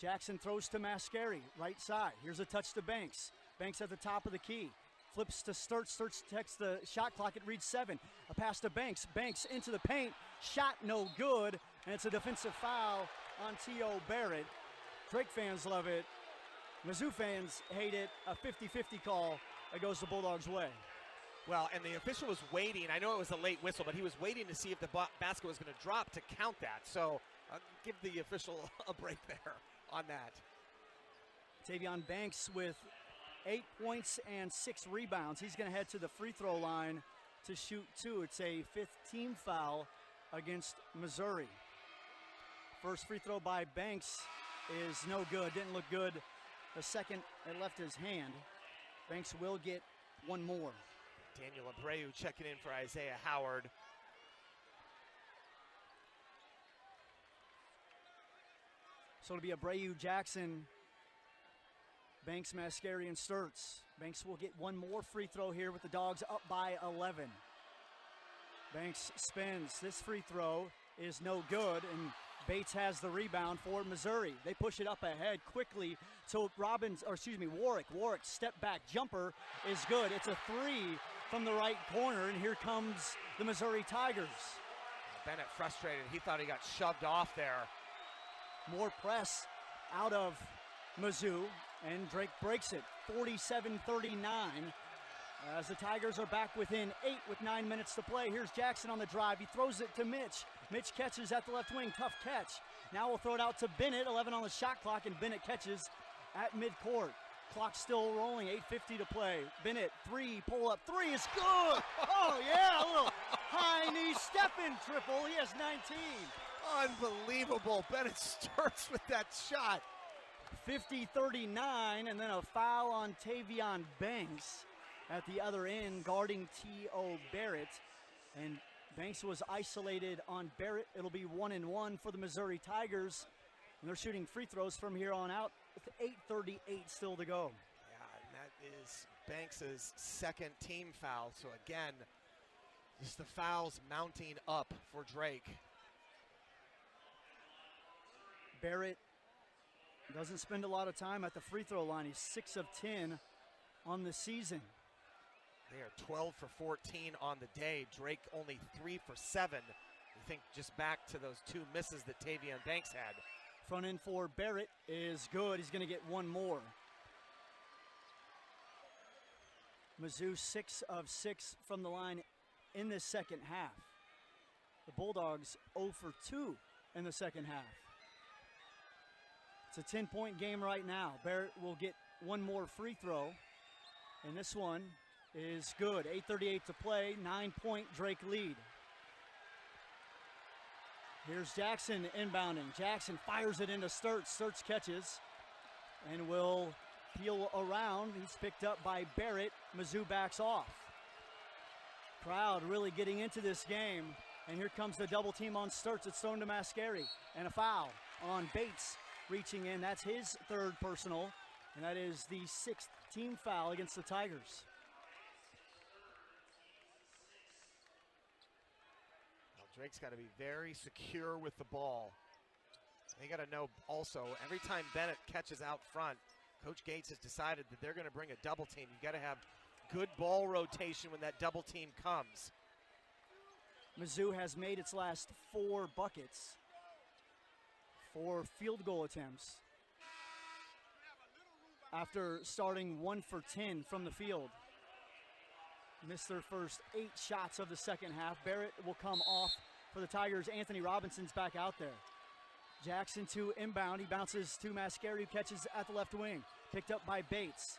Jackson throws to Mascari, right side. Here's a touch to Banks. Banks at the top of the key. Flips to Sturts. Sturts takes the shot clock. It reads 7. A pass to Banks. Banks into the paint. Shot no good. And it's a defensive foul on T.O. Barrett. Drake fans love it. Mizzou fans hate it. A 50-50 call that goes the Bulldogs' way. Well, and the official was waiting. I know it was a late whistle, but he was waiting to see if the basket was going to drop to count that. So give the official a break there on that. Tavion Banks with 8 points and 6 rebounds. He's going to head to the free throw line to shoot 2. It's a 5th team foul against Missouri. First free throw by Banks is no good. Didn't look good. The second, it left his hand. Banks will get one more. Daniel Abreu checking in for Isaiah Howard. So it'll be Abreu, Jackson, Banks, Mascari, and Sturts. Banks will get one more free throw here with the Dogs up by 11. Banks spins. This free throw is no good, and Bates has the rebound for Missouri. They push it up ahead quickly. So Warwick. Warwick step back jumper is good. It's a three from the right corner, and here comes the Missouri Tigers. Bennett frustrated. He thought he got shoved off there. More press out of Mizzou, and Drake breaks it. 47-39. As the Tigers are back within 8 with 9 minutes to play. Here's Jackson on the drive. He throws it to Mitch. Mitch catches at the left wing. Tough catch. Now we'll throw it out to Bennett. 11 on the shot clock, and Bennett catches at midcourt. Clock still rolling. 8:50 to play. Bennett, three, pull up. Three is good. Oh, yeah. A little high knee step-in triple. He has 19. Unbelievable. Bennett starts with that shot. 50-39, and then a foul on Tavion Banks at the other end, guarding T.O. Barrett. And Banks was isolated on Barrett. It'll be 1-1 for the Missouri Tigers. And they're shooting free throws from here on out with 8:38 still to go. Yeah, and that is Banks' second team foul. So again, just the fouls mounting up for Drake. Barrett doesn't spend a lot of time at the free throw line. He's 6 of 10 on the season. They are 12 for 14 on the day. Drake only 3 for 7. You think just back to those two misses that Tavion Banks had. Front end for Barrett is good. He's going to get one more. Mizzou 6 of 6 from the line in this second half. The Bulldogs 0 for 2 in the second half. It's a 10-point game right now. Barrett will get one more free throw, and this one is good. 8:38 to play, 9-point Drake lead. Here's Jackson inbounding. Jackson fires it into Sturts. Sturts catches and will peel around. He's picked up by Barrett. Mizzou backs off. Crowd really getting into this game, and here comes the double team on Sturts. It's thrown to Mascari, and a foul on Bates. Reaching in, that's his third personal, and that is the 6th team foul against the Tigers. Well, Drake's got to be very secure with the ball. They got to know also, every time Bennett catches out front, Coach Gates has decided that they're going to bring a double team. You got to have good ball rotation when that double team comes. Mizzou has made its last 4 buckets. 4 field goal attempts after starting 1 for 10 from the field. Missed their first 8 shots of the second half. Barrett will come off for the Tigers. Anthony Robinson's back out there. Jackson to inbound. He bounces to Mascari, who catches at the left wing. Picked up by Bates.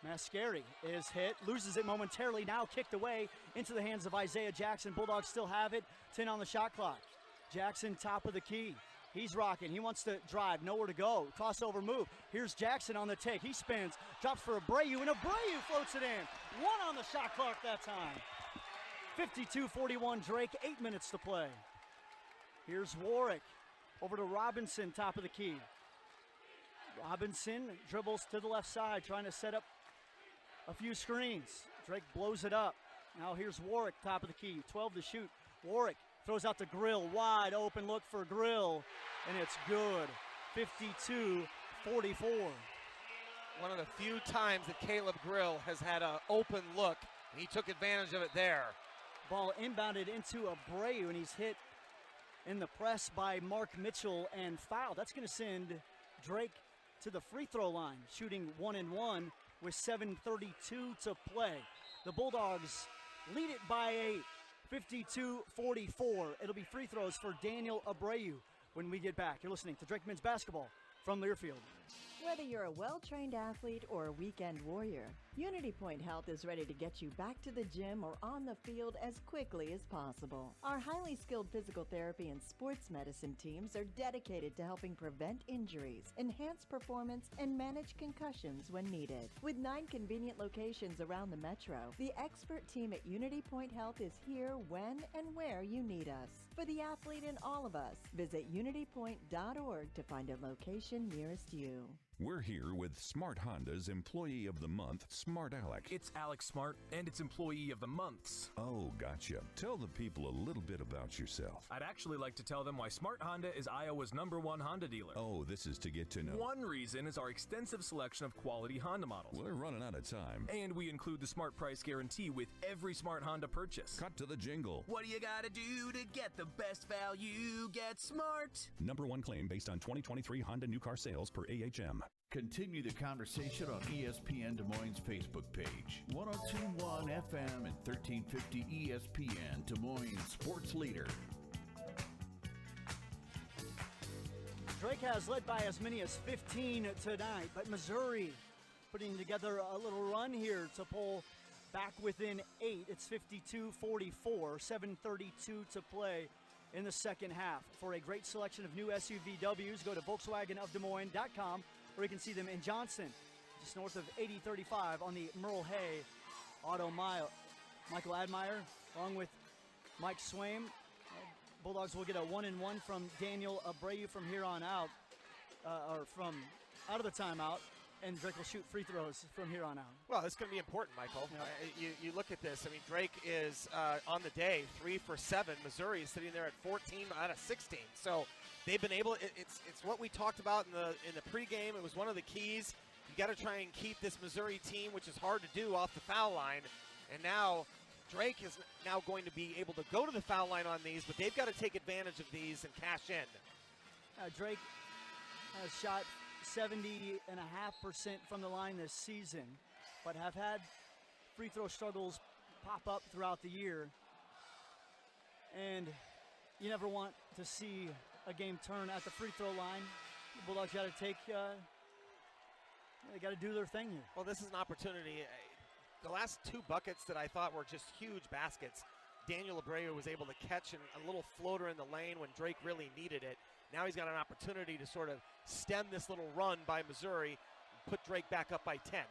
Mascari is hit, loses it momentarily, now kicked away into the hands of Isaiah Jackson. Bulldogs still have it, 10 on the shot clock. Jackson top of the key. He's rocking. He wants to drive. Nowhere to go. Crossover move. Here's Jackson on the take. He spins. Drops for Abreu, and Abreu floats it in. 1 on the shot clock that time. 52-41 Drake. 8 minutes to play. Here's Warwick. Over to Robinson, top of the key. Robinson dribbles to the left side, trying to set up a few screens. Drake blows it up. Now here's Warwick, top of the key. 12 to shoot. Warwick throws out to Grill, wide open look for Grill, and it's good. 52-44. One of the few times that Caleb Grill has had an open look, and he took advantage of it there. Ball inbounded into Abreu, and he's hit in the press by Mark Mitchell and fouled. That's going to send Drake to the free throw line, shooting 1-1 with 7:32 to play. The Bulldogs lead it by 8. 52-44. It'll be free throws for Daniel Abreu when we get back. You're listening to Drake Men's Basketball from Learfield. Whether you're a well-trained athlete or a weekend warrior, Unity Point Health is ready to get you back to the gym or on the field as quickly as possible. Our highly skilled physical therapy and sports medicine teams are dedicated to helping prevent injuries, enhance performance, and manage concussions when needed. With 9 convenient locations around the metro, the expert team at Unity Point Health is here when and where you need us. For the athlete in all of us, visit unitypoint.org to find a location nearest you. We're here with Smart Honda's Employee of the Month, Smart Alec. It's Alex Smart, and it's Employee of the Months. Oh, gotcha. Tell the people a little bit about yourself. I'd actually like to tell them why Smart Honda is Iowa's #1 Honda dealer. Oh, this is to get to know. One reason is our extensive selection of quality Honda models. We're running out of time. And we include the Smart Price Guarantee with every Smart Honda purchase. Cut to the jingle. What do you gotta do to get the best value? Get smart. #1 claim based on 2023 Honda new car sales per AHM. Continue the conversation on ESPN Des Moines' Facebook page. 102.1 FM and 1350 ESPN Des Moines Sports Leader. Drake has led by as many as 15 tonight, but Missouri putting together a little run here to pull back within 8. It's 52-44, 7:32 to play in the second half. For a great selection of new SUVWs, go to VolkswagenofDesMoines.com, or you can see them in Johnston, just north of 8035 on the Merle Hay Auto Mile. Michael Admire, along with Mike Swaim. Bulldogs will get a 1-and-1 from Daniel Abreu from here on out, or from out of the timeout, and Drake will shoot free throws from here on out. Well, it's going to be important, Michael. Yep. You look at this. I mean, Drake is on the day 3 for 7. Missouri is sitting there at 14 out of 16. So they've been able. It's what we talked about in the pregame. It was one of the keys. You got to try and keep this Missouri team, which is hard to do, off the foul line. And now Drake is now going to be able to go to the foul line on these, but they've got to take advantage of these and cash in. Drake has shot 70.5% from the line this season, but have had free throw struggles pop up throughout the year. And you never want to see a game turn at the free throw line. The Bulldogs got to take, they got to do their thing here. Well, this is an opportunity. The last 2 buckets that I thought were just huge baskets, Daniel Abreu was able to catch a little floater in the lane when Drake really needed it. Now he's got an opportunity to sort of stem this little run by Missouri and put Drake back up by 10.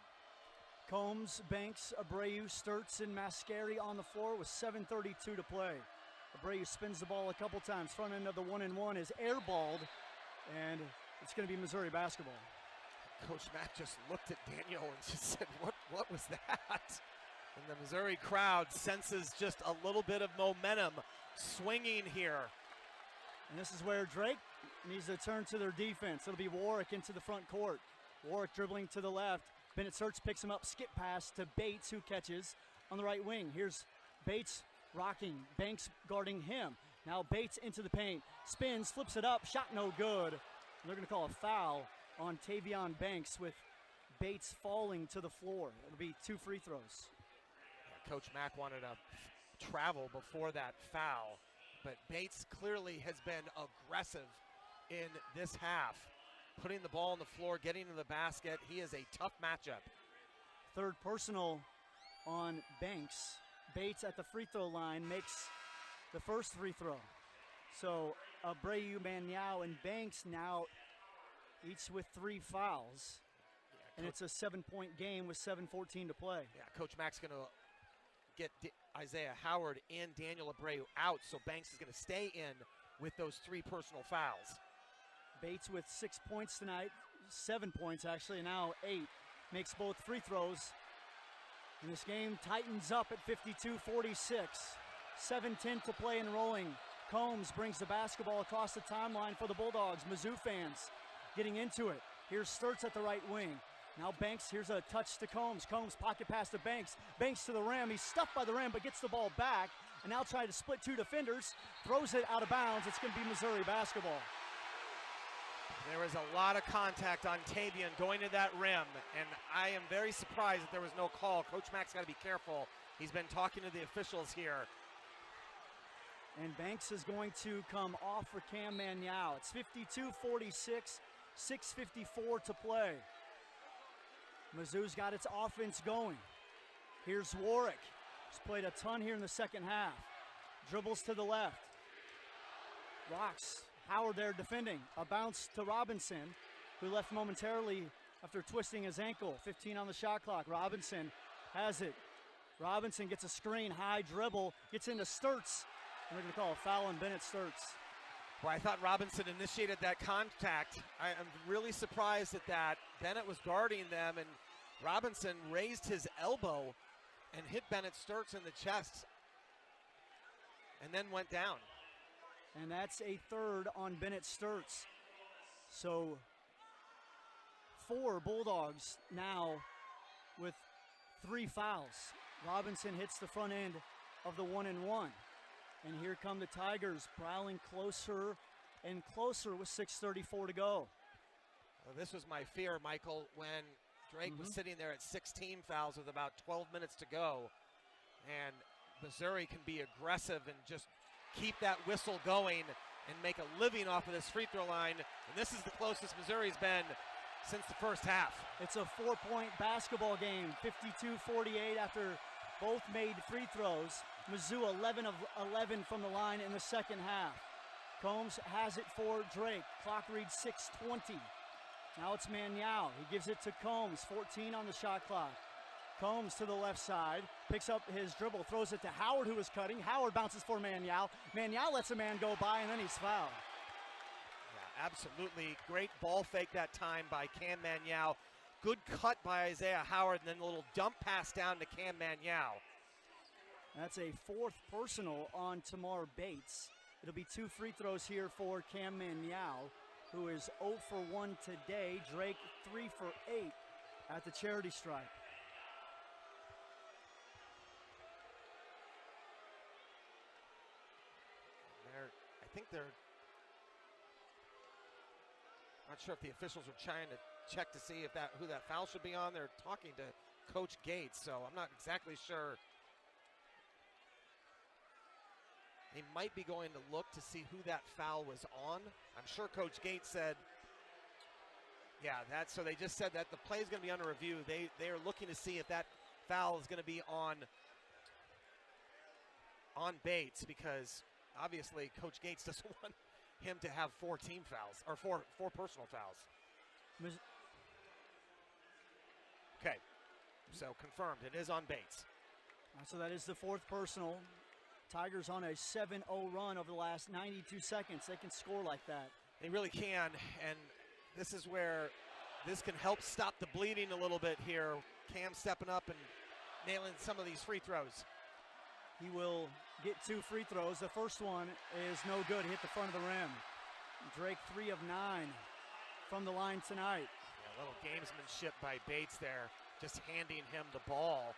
Combs, Banks, Abreu, Sturts, and Mascari on the floor with 7:32 to play. Abreu spins the ball a couple times. Front end of the 1-and-1 is airballed, and it's going to be Missouri basketball. Coach Mack just looked at Daniel and just said, what was that? And the Missouri crowd senses just a little bit of momentum swinging here. And this is where Drake needs to turn to their defense. It'll be Warwick into the front court. Warwick dribbling to the left. Bennett Search picks him up, skip pass to Bates, who catches on the right wing. Here's Bates rocking, Banks guarding him. Now Bates into the paint, spins, flips it up, shot no good. And they're going to call a foul on Tavion Banks with Bates falling to the floor. It'll be 2 free throws. Coach Mack wanted to travel before that foul, but Bates clearly has been aggressive in this half, putting the ball on the floor, getting to the basket. He is a tough matchup. Third personal on Banks. Bates at the free throw line makes the first free throw. So Abreu, Maniau, and Banks now each with 3 fouls. And it's a 7-point game with 7:14 to play. Yeah, Coach Mack's going to get Isaiah Howard and Daniel Abreu out, so Banks is going to stay in with those 3 personal fouls. Bates with 6 points tonight, 7 points actually, and now 8. Makes both free throws. And this game tightens up at 52-46. 7:10 to play and rolling. Combs brings the basketball across the timeline for the Bulldogs. Mizzou fans getting into it. Here's Sturts at the right wing. Now Banks, here's a touch to Combs. Combs pocket pass to Banks. Banks to the rim. He's stuffed by the rim, but gets the ball back. And now trying to split 2 defenders. Throws it out of bounds. It's going to be Missouri basketball. There was a lot of contact on Tavion going to that rim, and I am very surprised that there was no call. Coach Mack's got to be careful. He's been talking to the officials here. And Banks is going to come off for Cam Maniau. It's 52-46. 6:54 to play. Mizzou's got its offense going. Here's Warwick. He's played a ton here in the second half. Dribbles to the left. Rocks. Howard there defending. A bounce to Robinson, who left momentarily after twisting his ankle. 15 on the shot clock. Robinson has it. Robinson gets a screen, high dribble, gets into Sturts. And they're going to call a foul on Bennett Sturts. Well, I thought Robinson initiated that contact. I'm really surprised at that. Bennett was guarding them, and Robinson raised his elbow and hit Bennett Sturts in the chest and then went down. And that's a third on Bennett Sturts. So 4 Bulldogs now with 3 fouls. Robinson hits the front end of the 1-and-1. And here come the Tigers, prowling closer and closer with 6:34 to go. Well, this was my fear, Michael, when Drake was sitting there at 16 fouls with about 12 minutes to go. And Missouri can be aggressive and just keep that whistle going and make a living off of this free throw line. And this is the closest Missouri's been since the first half. It's a 4-point basketball game, 52-48 after both made free throws. Mizzou 11 of 11 from the line in the second half. Combs has it for Drake. Clock reads 6:20. Now it's Maniau. He gives it to Combs, 14 on the shot clock. Combs to the left side, picks up his dribble, throws it to Howard, who is cutting. Howard bounces for Maniau. Maniau lets a man go by, and then he's fouled. Yeah, absolutely. Great ball fake that time by Cam Maniau. Good cut by Isaiah Howard, and then a little dump pass down to Cam Maniau. That's a 4th personal on Tamar Bates. It'll be 2 free throws here for Cam Maniau, who is 0 for 1 today. Drake 3 for 8 at the charity stripe. I think they're not sure if the officials are trying to check to see if who that foul should be on. They're talking to Coach Gates, so I'm not exactly sure. They might be going to look to see who that foul was on. I'm sure Coach Gates said, yeah, so they just said that the play is going to be under review. They are looking to see if that foul is going to be on Bates, because obviously Coach Gates doesn't want him to have 4 team fouls, or four personal fouls. Okay, so confirmed, it is on Bates. So that is the 4th personal. Tigers on a 7-0 run over the last 92 seconds. They can score like that. They really can, and this is where this can help stop the bleeding a little bit here. Cam stepping up and nailing some of these free throws. He will get 2 free throws. The first one is no good. Hit the front of the rim. Drake 3 of 9 from the line tonight. Yeah, a little gamesmanship by Bates there, just handing him the ball.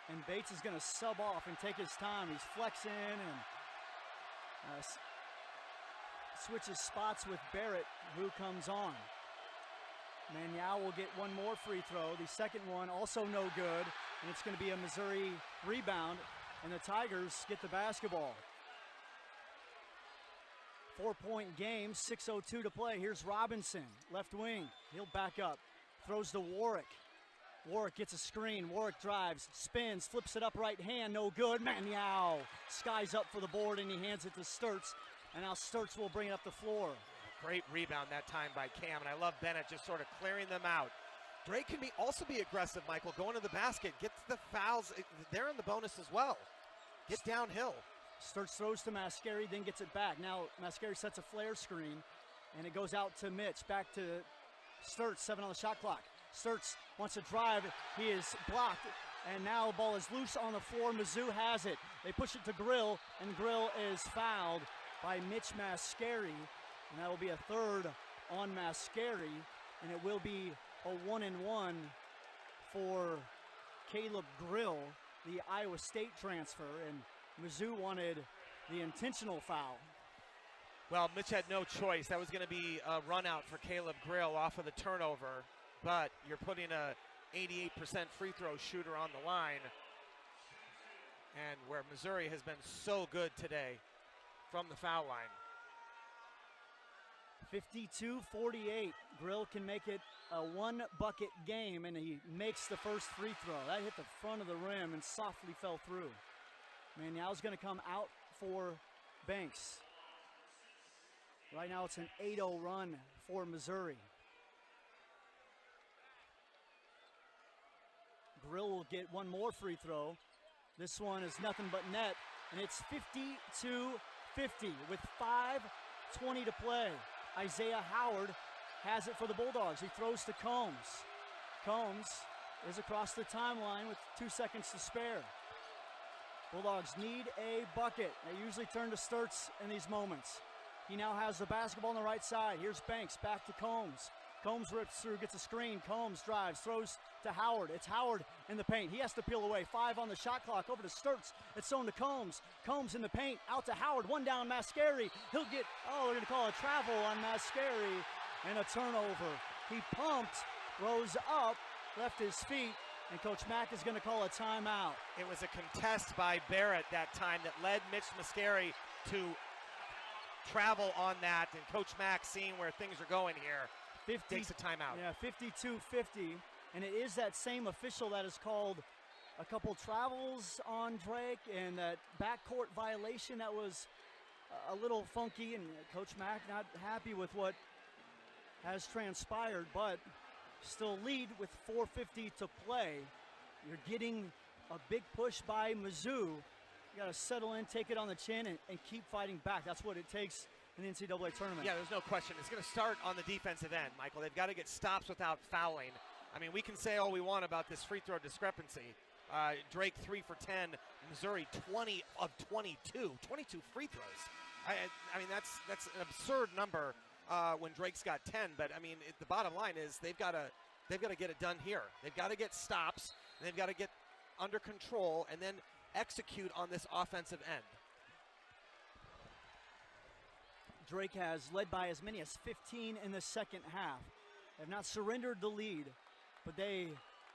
And Bates is going to sub off and take his time. He's flexing and switches spots with Barrett, who comes on. Maniau will get 1 more free throw. The second one also no good, and it's going to be a Missouri rebound, and the Tigers get the basketball. 4-point game, 6:02 to play. Here's Robinson, left wing. He'll back up, throws to Warwick. Warwick gets a screen. Warwick drives, spins, flips it up right hand. No good. Maniau skies up for the board, and he hands it to Sturts. And now Sturts will bring it up the floor. Great rebound that time by Cam, and I love Bennett just sort of clearing them out. Drake can also be aggressive, Michael, going to the basket, gets the fouls. They're in the bonus as well. Get downhill. Sturts throws to Mascari, then gets it back. Now Mascari sets a flare screen, and it goes out to Mitch. Back to Sturts, 7 on the shot clock. Sturts wants to drive. He is blocked, and now the ball is loose on the floor. Mizzou has it. They push it to Grill, and Grill is fouled by Mitch Mascari, and that will be a third on Mascari, and it will be a 1-and-1 for Caleb Grill, the Iowa State transfer, and Mizzou wanted the intentional foul. Well, Mitch had no choice. That was going to be a run out for Caleb Grill off of the turnover. But you're putting a 88% free throw shooter on the line. And where Missouri has been so good today from the foul line. 52-48. Grill can make it a one-bucket game, and he makes the first free throw. That hit the front of the rim and softly fell through. Maniau's going to come out for Banks. Right now it's an 8-0 run for Missouri. Grill will get one more free throw. This one is nothing but net, and it's 52-50 with 5:20 to play. Isaiah Howard has it for the Bulldogs. He throws to Combs. Combs is across the timeline with 2 seconds to spare. Bulldogs need a bucket. They usually turn to Sturts in these moments. He now has the basketball on the right side. Here's Banks, back to Combs. Combs rips through, gets a screen. Combs drives, throws to Howard. It's Howard in the paint. He has to peel away. 5 on the shot clock. Over to Sturts. It's thrown to Combs. Combs in the paint. Out to Howard. One down, Mascari. He'll get, they're going to call a travel on Mascari and a turnover. He pumped, rose up, left his feet, and Coach Mack is going to call a timeout. It was a contest by Barrett that time that led Mitch Mascari to travel on that, and Coach Mack, seeing where things are going here, takes a timeout. Yeah, 52-50, and it is that same official that has called a couple travels on Drake and that backcourt violation that was a little funky, and Coach Mack not happy with what has transpired, but still lead with 4:50 to play. You're getting a big push by Mizzou. You got to settle in, take it on the chin, and keep fighting back. That's what it takes in the NCAA tournament. Yeah, there's no question. It's going to start on the defensive end, Michael. They've got to get stops without fouling. I mean, we can say all we want about this free throw discrepancy. Drake 3 for 10, Missouri 20 of 22. 22 free throws. I mean, that's an absurd number when Drake's got 10. But I mean, the bottom line is they've got to get it done here. They've got to get stops. They've got to get under control and then execute on this offensive end. Drake has led by as many as 15 in the second half. They have not surrendered the lead, but they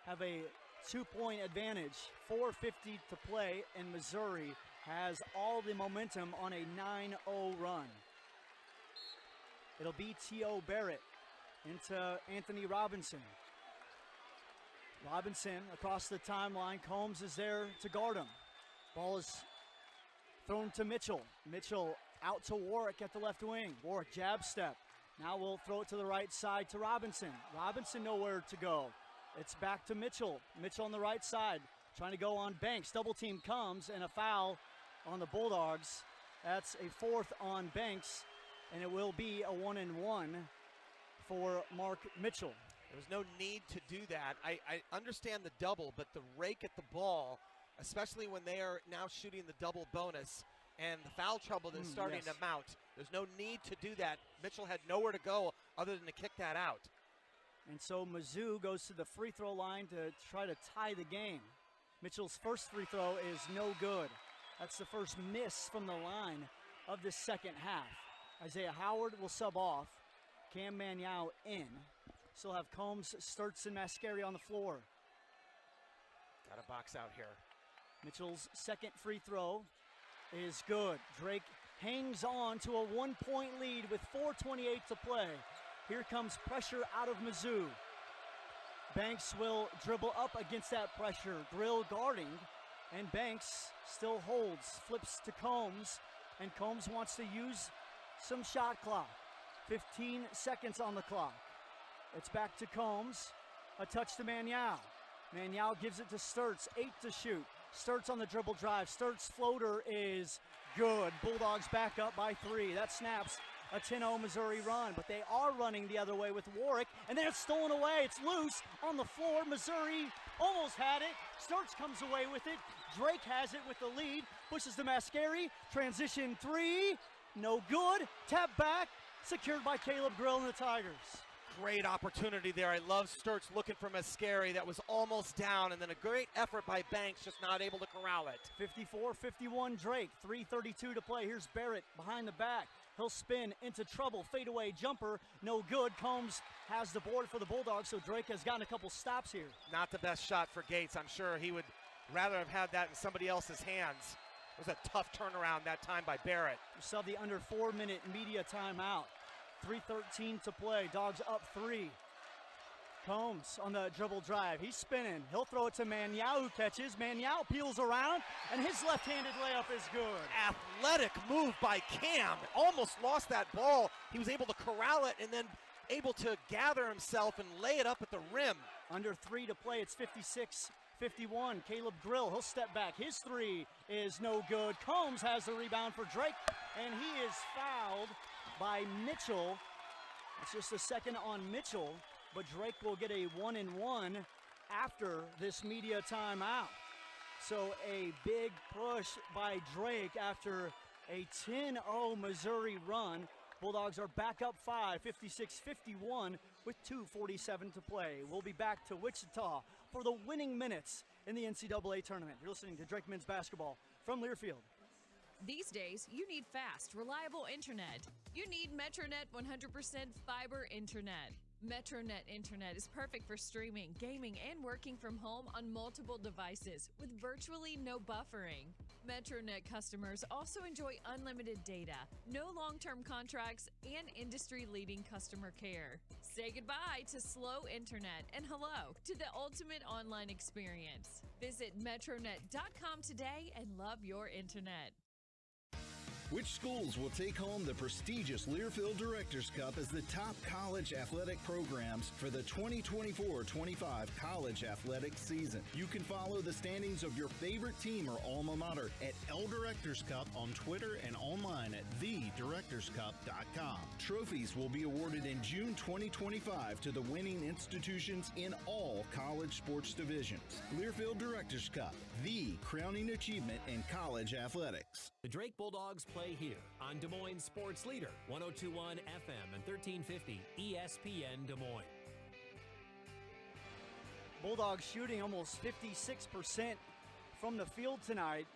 have a 2-point advantage. 4:50 to play, and Missouri has all the momentum on a 9-0 run. It'll be T.O. Barrett into Anthony Robinson. Robinson across the timeline. Combs is there to guard him. Ball is thrown to Mitchell. Mitchell out to Warwick at the left wing. Warwick jab step. Now we'll throw it to the right side to Robinson. Robinson nowhere to go. It's back to Mitchell. Mitchell on the right side trying to go on Banks. Double team comes and a foul on the Bulldogs. That's a fourth on Banks, and it will be a 1-and-1 for Mark Mitchell. There was no need to do that. I understand the double, but the rake at the ball, especially when they are now shooting the double bonus and the foul trouble that's starting to mount, there's no need to do that. Mitchell had nowhere to go other than to kick that out. And so Mizzou goes to the free throw line to try to tie the game. Mitchell's first free throw is no good. That's the first miss from the line of the second half. Isaiah Howard will sub off. Cam Maniau in. Still have Combs, Sturts, and Mascari on the floor. Got a box out here. Mitchell's second free throw is good. Drake hangs on to a 1-point lead with 4:28 to play. Here comes pressure out of Mizzou. Banks will dribble up against that pressure. Grill guarding, and Banks still holds. Flips to Combs, and Combs wants to use some shot clock. 15 seconds on the clock. It's back to Combs. A touch to Maniau. Maniau gives it to Sturts. 8 to shoot. Sturts on the dribble drive. Sturts' floater is good. Bulldogs back up by 3. That snaps a 10-0 Missouri run, but they are running the other way with Warwick, and then it's stolen away. It's loose on the floor. Missouri almost had it. Sturts comes away with it. Drake has it with the lead. Pushes to Mascari. Transition 3. No good. Tap back. Secured by Caleb Grill and the Tigers. Great opportunity there. I love Sturts looking for Mascari. That was almost down, and then a great effort by Banks, just not able to corral it. 54-51 Drake. 3:32 to play. Here's Barrett behind the back. He'll spin into trouble. Fadeaway jumper. No good. Combs has the board for the Bulldogs, so Drake has gotten a couple stops here. Not the best shot for Gates. I'm sure he would rather have had that in somebody else's hands. It was a tough turnaround that time by Barrett. We saw the under 4-minute media timeout. 3:13 to play. Dogs up 3. Combs on the dribble drive. He's spinning. He'll throw it to Maniau, who catches. Maniau peels around, and his left-handed layup is good. Athletic move by Cam. Almost lost that ball. He was able to corral it and then able to gather himself and lay it up at the rim. Under 3 to play. It's 56-51. Caleb Grill, he'll step back. His 3 is no good. Combs has the rebound for Drake, and he is fouled by Mitchell. It's just a second on Mitchell, but Drake will get a 1-and-1 after this media timeout. So a big push by Drake after a 10-0 Missouri run. Bulldogs are back up 5, 56-51 with 2:47 to play. We'll be back to Wichita for the winning minutes in the NCAA tournament. You're listening to Drake Men's Basketball from Learfield. These days, you need fast, reliable internet. You need MetroNet 100% fiber internet. MetroNet Internet is perfect for streaming, gaming, and working from home on multiple devices with virtually no buffering. MetroNet customers also enjoy unlimited data, no long-term contracts, and industry-leading customer care. Say goodbye to slow internet and hello to the ultimate online experience. Visit metronet.com today and love your internet. Which schools will take home the prestigious Learfield Directors Cup as the top college athletic programs for the 2024-25 college athletic season? You can follow the standings of your favorite team or alma mater at L Directors Cup on Twitter and online at thedirectorscup.com. Trophies will be awarded in June 2025 to the winning institutions in all college sports divisions. Learfield Directors Cup, the crowning achievement in college athletics. The Drake Bulldogs play here on Des Moines Sports Leader, 102.1 FM and 1350 ESPN Des Moines. Bulldogs shooting almost 56% from the field tonight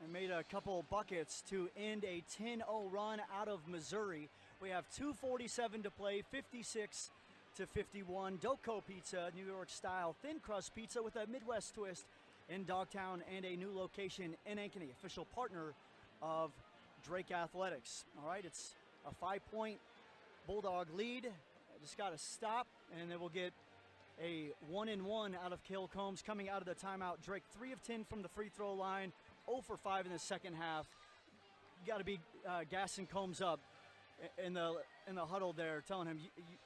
and made a couple buckets to end a 10-0 run out of Missouri. We have 2:47 to play, 56-51. Doko Pizza, New York style thin crust pizza with a Midwest twist in Dogtown and a new location in Ankeny, official partner of Drake Athletics. All right, it's a 5-point Bulldog lead. Just got to stop, and then we'll get a 1-and-1 out of Cale Combs coming out of the timeout. Drake 3 of 10 from the free throw line, 0 for 5 in the second half. You got to be gassing Combs up in the huddle there, telling him,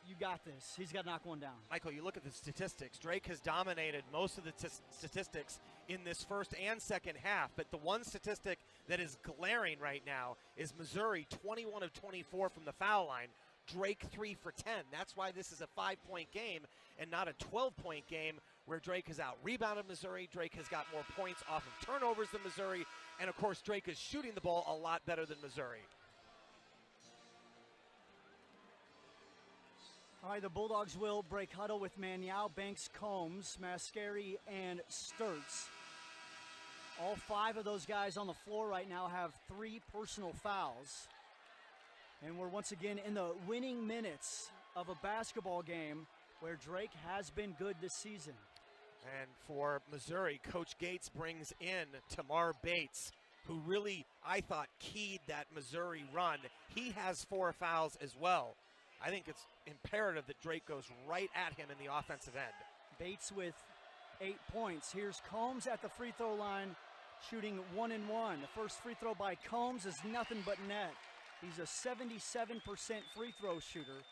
you got this. He's got to knock one down. Michael, you look at the statistics. Drake has dominated most of the statistics in this first and second half, but the one statistic that is glaring right now is Missouri 21 of 24 from the foul line. Drake 3 for 10. That's why this is a 5-point game and not a 12-point game where Drake has out-rebounded Missouri. Drake has got more points off of turnovers than Missouri, and of course Drake is shooting the ball a lot better than Missouri. All right, the Bulldogs will break huddle with Maniau, Banks, Combs, Mascari, and Sturts. All 5 of those guys on the floor right now have 3 personal fouls. And we're once again in the winning minutes of a basketball game where Drake has been good this season. And for Missouri, Coach Gates brings in Tamar Bates, who really, I thought, keyed that Missouri run. He has 4 fouls as well. I think it's imperative that Drake goes right at him in the offensive end. Bates with 8 points. Here's Combs at the free throw line, shooting 1-and-1. The first free throw by Combs is nothing but net. He's a 77% free throw shooter.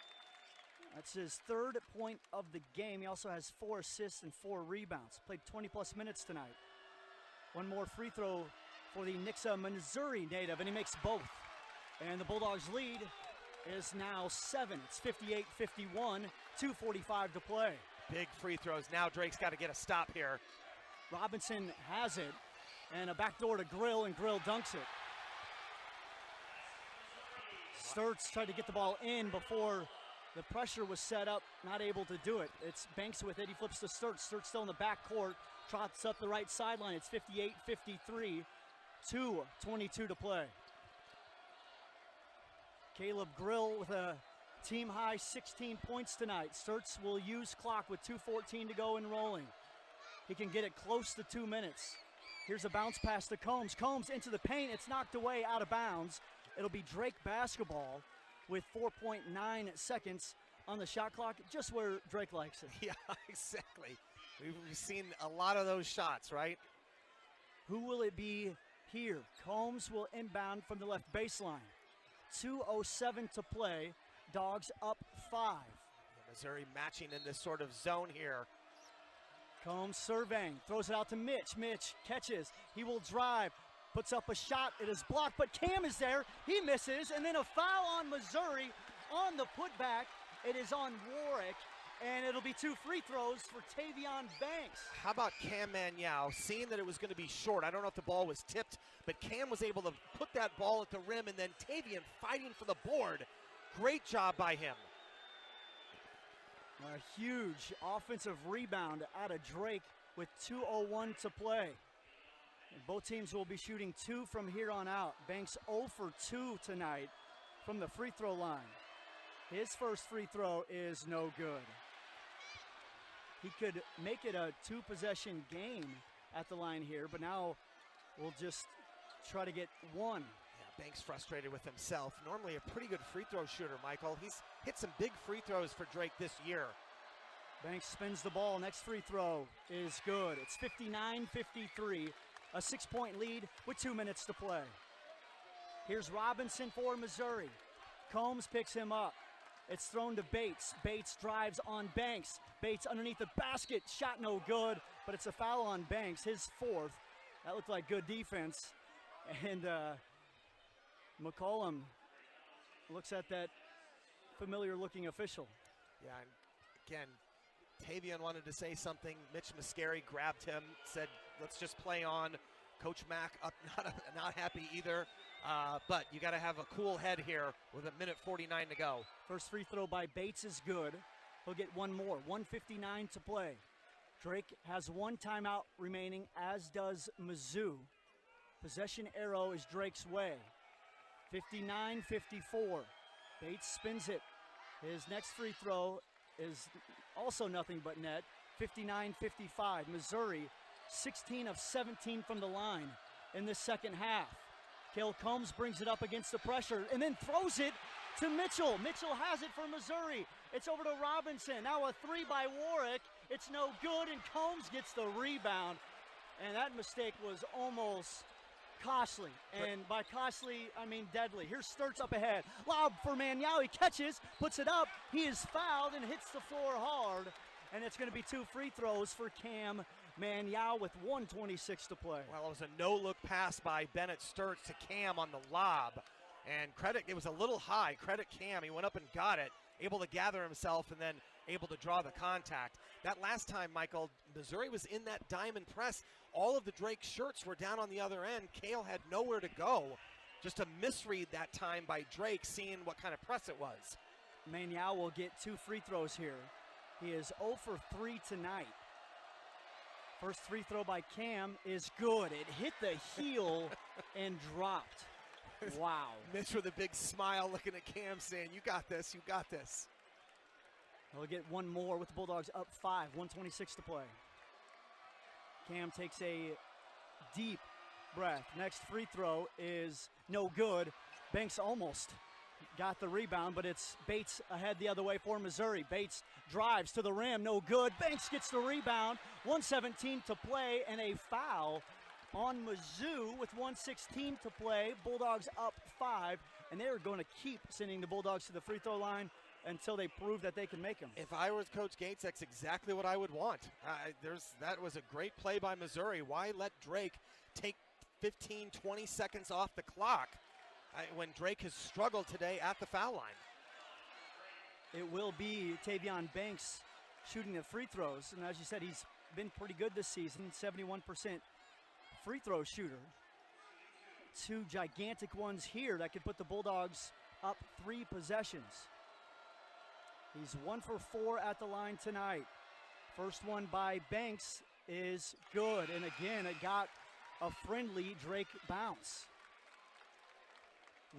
That's his 3rd point of the game. He also has 4 assists and 4 rebounds. Played 20-plus minutes tonight. One more free throw for the Nixa, Missouri native, and he makes both. And the Bulldogs lead is now 7. It's 58-51, 2:45 to play. Big free throws. Now Drake's got to get a stop here. Robinson has it, and a backdoor to Grill, and Grill dunks it. Sturts tried to get the ball in before the pressure was set up, not able to do it. It's Banks with it. He flips to Sturts. Sturts still in the backcourt, trots up the right sideline. It's 58-53, 2:22 to play. Caleb Grill with a team-high 16 points tonight. Sturts will use clock with 2:14 to go and rolling. He can get it close to 2 minutes. Here's a bounce pass to Combs. Combs into the paint. It's knocked away out of bounds. It'll be Drake basketball. with 4.9 seconds on the shot clock, just where Drake likes it. Yeah, exactly. We've seen a lot of those shots, right? Who will it be here? Combs will inbound from the left baseline. 2:07 to play. Dogs up 5. Missouri matching in this sort of zone here. Combs surveying, throws it out to Mitch. Mitch catches, he will drive, puts up a shot, it is blocked, but Cam is there, he misses, and then a foul on Missouri on the putback. It is on Warwick, and it'll be 2 free throws for Tavion Banks. How about Cam Maniau, seeing that it was going to be short? I don't know if the ball was tipped, but Cam was able to put that ball at the rim, and then Tavion fighting for the board. Great job by him. A huge offensive rebound out of Drake with 2:01 to play. And both teams will be shooting 2 from here on out. Banks 0 for 2 tonight from the free throw line. His first free throw is no good. He could make it a 2-possession game at the line here, but now we'll just try to get 1. Banks frustrated with himself. Normally a pretty good free throw shooter, Michael. He's hit some big free throws for Drake this year. Banks spins the ball. Next free throw is good. It's 59-53, a 6-point lead with 2 minutes to play. Here's Robinson for Missouri. Combs picks him up. It's thrown to Bates. Bates drives on Banks. Bates underneath the basket. Shot no good, but it's a foul on Banks, his 4th. That looked like good defense. And McCollum looks at that familiar-looking official. Yeah, and again, Tavion wanted to say something. Mitch Mascari grabbed him, said, let's just play on. Coach Mack up, not happy either. But you got to have a cool head here with 1:49 to go. First free throw by Bates is good. He'll get one more. 1:59 to play. Drake has 1 timeout remaining, as does Mizzou. Possession arrow is Drake's way. 59-54. Bates spins it. His next free throw is also nothing but net. 59-55. Missouri 16 of 17 from the line in the second half. Cale Combs brings it up against the pressure and then throws it to Mitchell. Mitchell has it for Missouri. It's over to Robinson. Now a 3 by Warwick. It's no good, and Combs gets the rebound. And that mistake was almost costly. And by costly, I mean deadly. Here's Sturts up ahead. Lob for Maniau. He catches, puts it up. He is fouled and hits the floor hard. And it's going to be 2 free throws for Cam Maniau with 1:26 to play. Well, it was a no-look pass by Bennett Sturts to Cam on the lob. And credit, it was a little high. Credit Cam. He went up and got it, able to gather himself and then able to draw the contact. That last time, Michael, Missouri was in that diamond press. All of the Drake shirts were down on the other end. Cale had nowhere to go. Just a misread that time by Drake, seeing what kind of press it was. Maniau will get 2 free throws here. He is 0 for 3 tonight. First free throw by Cam is good. It hit the heel and dropped. Wow. Mitch with a big smile looking at Cam saying, you got this, you got this. He'll get one more with the Bulldogs up 5, 1:26 to play. Cam takes a deep breath. Next free throw is no good. Banks almost got the rebound, but it's Bates ahead the other way for Missouri. Bates drives to the rim, no good. Banks gets the rebound, 1:17 to play, and a foul on Mizzou with 1:16 to play. Bulldogs up 5, and they're going to keep sending the Bulldogs to the free throw line until they prove that they can make them. If I was Coach Gates, that's exactly what I would want. That was a great play by Missouri. Why let Drake take 15, 20 seconds off the clock when Drake has struggled today at the foul line? It will be Tavion Banks shooting the free throws, and as you said, he's been pretty good this season, 71% free throw shooter. 2 gigantic ones here that could put the Bulldogs up 3 possessions. He's 1 for 4 at the line tonight. First one by Banks is good, and again, it got a friendly Drake bounce.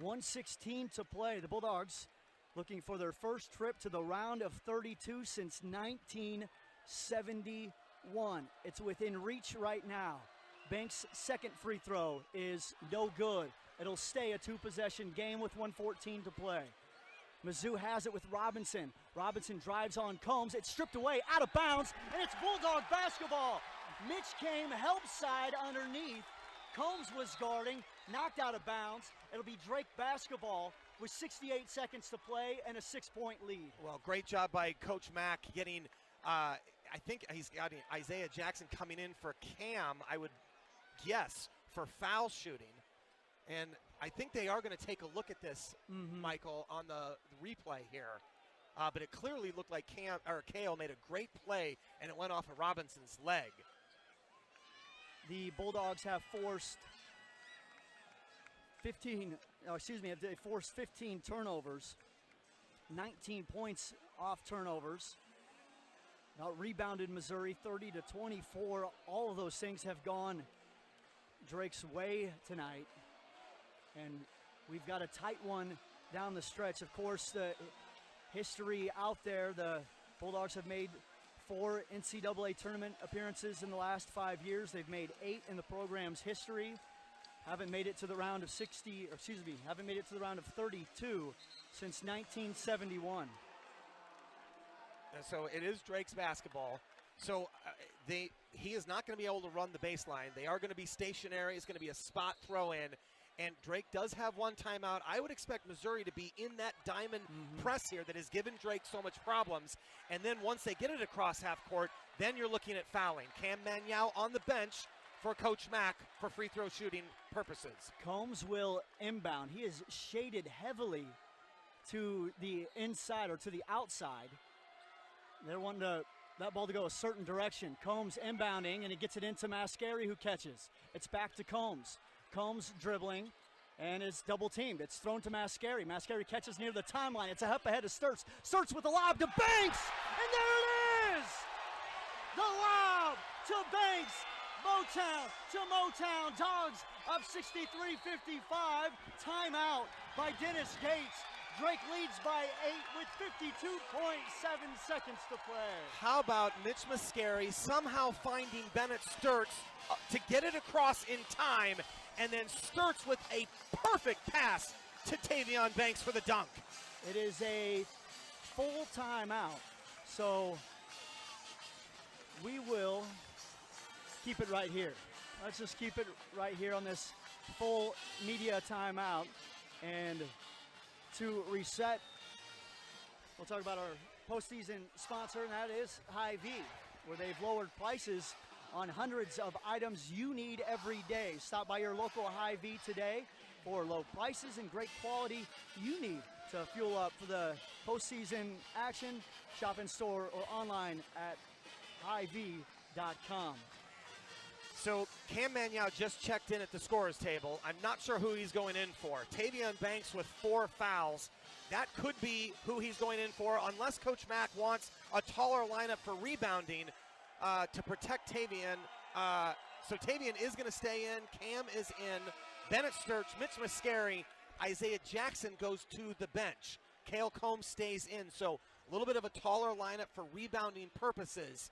1:16 to play. The Bulldogs looking for their first trip to the round of 32 since 1971. It's within reach right now. Banks' second free throw is no good. It'll stay a 2-possession game with 1:14 to play. Mizzou has it with Robinson. Robinson drives on Combs. It's stripped away, out of bounds, and it's Bulldog basketball. Mitch came help side underneath. Combs was guarding, knocked out of bounds. It'll be Drake basketball with 68 seconds to play and a 6-point lead. Well, great job by Coach Mack getting, I think he's got Isaiah Jackson coming in for Cam, I would guess, for foul shooting. And I think they are going to take a look at this, Michael, on the replay here. But it clearly looked like Kale made a great play, and it went off of Robinson's leg. The Bulldogs have forced 15 turnovers, 19 points off turnovers. Now rebounded Missouri 30-24. All of those things have gone Drake's way tonight. And we've got a tight one down the stretch. Of course, the history out there, the Bulldogs have made 4 NCAA tournament appearances in the last 5 years. They've made 8 in the program's history. Haven't made it to the round of 32 since 1971. And so it is Drake's basketball. So he is not going to be able to run the baseline. They are going to be stationary. It's going to be a spot throw in. And Drake does have one timeout. I would expect Missouri to be in that diamond press here that has given Drake so much problems. And then once they get it across half court, then you're looking at fouling. Cam Maniau on the bench for Coach Mack for free throw shooting purposes. Combs will inbound. He is shaded heavily to the inside or to the outside. They're wanting that ball to go a certain direction. Combs inbounding, and it gets it into Mascari, who catches. It's back to Combs. Combs dribbling, and it's double teamed. It's thrown to Mascari. Mascari catches near the timeline. It's up ahead to Sturts. Sturts with the lob to Banks, and there it is! The lob to Banks. Motown. Dogs up 63-55. Timeout by Dennis Gates. Drake leads by 8 with 52.7 seconds to play. How about Mitch Mascari somehow finding Bennett Sturts to get it across in time, and then Sturts with a perfect pass to Tavion Banks for the dunk. It is a full timeout, so we will keep it right here. Let's just keep it right here on this full media timeout. And to reset, we'll talk about our postseason sponsor, and that is Hy-Vee, where they've lowered prices on hundreds of items you need every day. Stop by your local Hy-Vee today for low prices and great quality you need to fuel up for the postseason action. Shop in store or online at Hy-Vee.com. So Cam Maniau just checked in at the scorer's table. I'm not sure who he's going in for. Tavion Banks with 4 fouls. That could be who he's going in for, unless Coach Mack wants a taller lineup for rebounding to protect Tavion. So Tavion is going to stay in. Cam is in. Bennett Sturts, Mitch Mascari, Isaiah Jackson goes to the bench. Cale Combs stays in. So a little bit of a taller lineup for rebounding purposes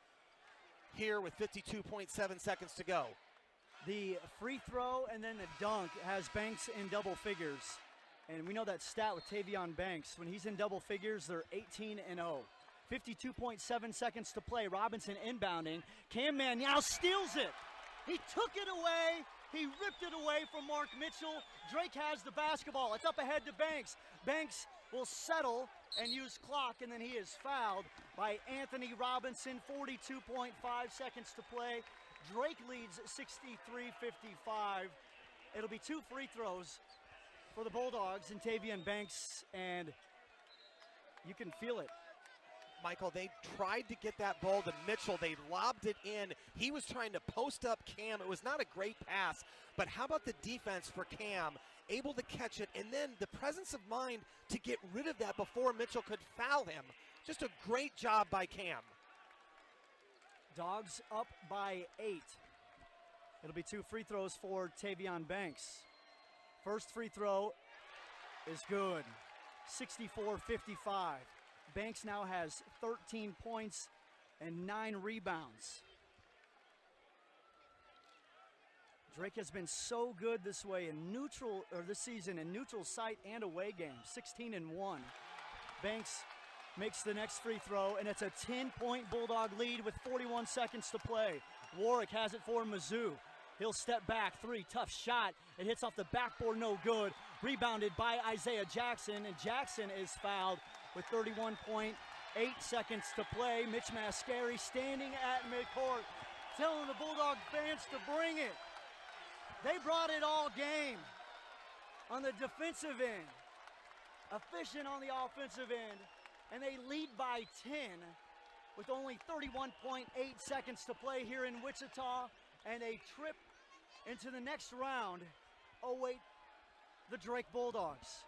here with 52.7 seconds to go. The free throw and then the dunk has Banks in double figures. And we know that stat with Tavion Banks. When he's in double figures, they're 18-0. 52.7 seconds to play. Robinson inbounding. Cam Maniau steals it. He took it away. He ripped it away from Mark Mitchell. Drake has the basketball. It's up ahead to Banks. Banks will settle and use clock, and then he is fouled by Anthony Robinson. 42.5 seconds to play. Drake leads 63-55. It'll be 2 free throws for the Bulldogs and Tavion Banks, and you can feel it. Michael, they tried to get that ball to Mitchell. They lobbed it in. He was trying to post up Cam. It was not a great pass, but how about the defense for Cam? Able to catch it, and then the presence of mind to get rid of that before Mitchell could foul him. Just a great job by Cam. Dogs up by 8. It'll be 2 free throws for Tavion Banks. First free throw is good. 64-55. Banks now has 13 points and 9 rebounds. Drake has been so good this season in neutral site and away games, 16-1. Banks makes the next free throw, and it's a 10-point Bulldog lead with 41 seconds to play. Warwick has it for Mizzou. He'll step back, three, tough shot. It hits off the backboard, no good. Rebounded by Isaiah Jackson, and Jackson is fouled with 31.8 seconds to play. Mitch Mascari standing at midcourt, telling the Bulldog fans to bring it. They brought it all game on the defensive end, efficient on the offensive end, and they lead by 10 with only 31.8 seconds to play here in Wichita, and a trip into the next round await the Drake Bulldogs.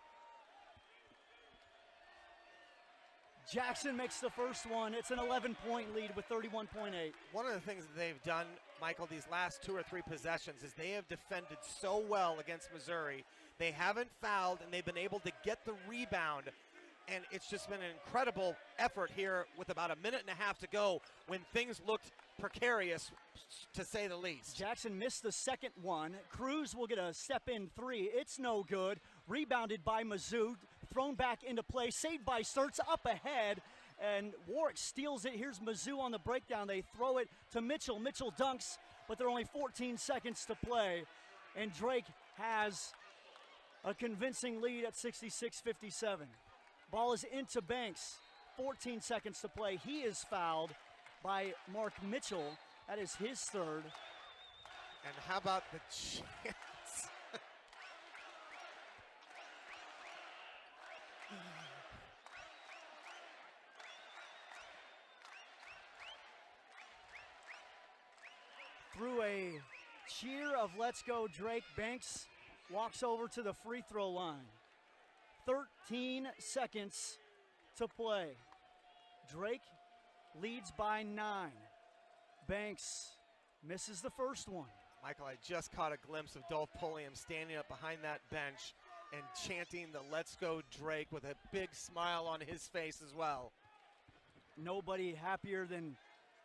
Jackson makes the first one. It's an 11-point lead with 31.8. One of the things that they've done, Michael, these last 2 or 3 possessions is they have defended so well against Missouri. They haven't fouled, and they've been able to get the rebound. And it's just been an incredible effort here with about a minute and a half to go when things looked precarious, to say the least. Jackson missed the second one. Cruz will get a step-in three. It's no good. Rebounded by Mizzou. Thrown back into play. Saved by Sturts up ahead. And Warwick steals it. Here's Mizzou on the breakdown. They throw it to Mitchell. Mitchell dunks, but there are only 14 seconds to play. And Drake has a convincing lead at 66-57. Ball is into Banks. 14 seconds to play. He is fouled by Mark Mitchell. That is his third. And how about the chance? Through a cheer of "Let's go Drake," Banks walks over to the free throw line. 13 seconds to play. Drake leads by 9. Banks misses the first one. Michael, I just caught a glimpse of Dolph Pulliam standing up behind that bench and chanting the "Let's go Drake" with a big smile on his face as well. Nobody happier than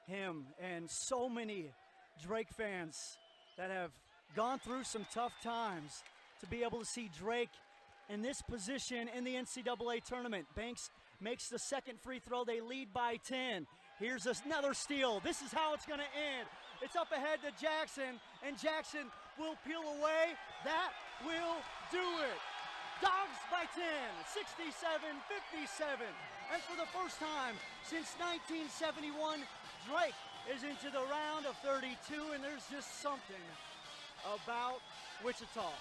him, and so many Drake fans that have gone through some tough times to be able to see Drake in this position in the NCAA tournament. Banks makes the second free throw. They lead by 10. Here's another steal. This is how it's going to end. It's up ahead to Jackson, and Jackson will peel away. That will do it. Dogs by 10, 67-57. And for the first time since 1971, Drake is into the round of 32, and there's just something about Wichita.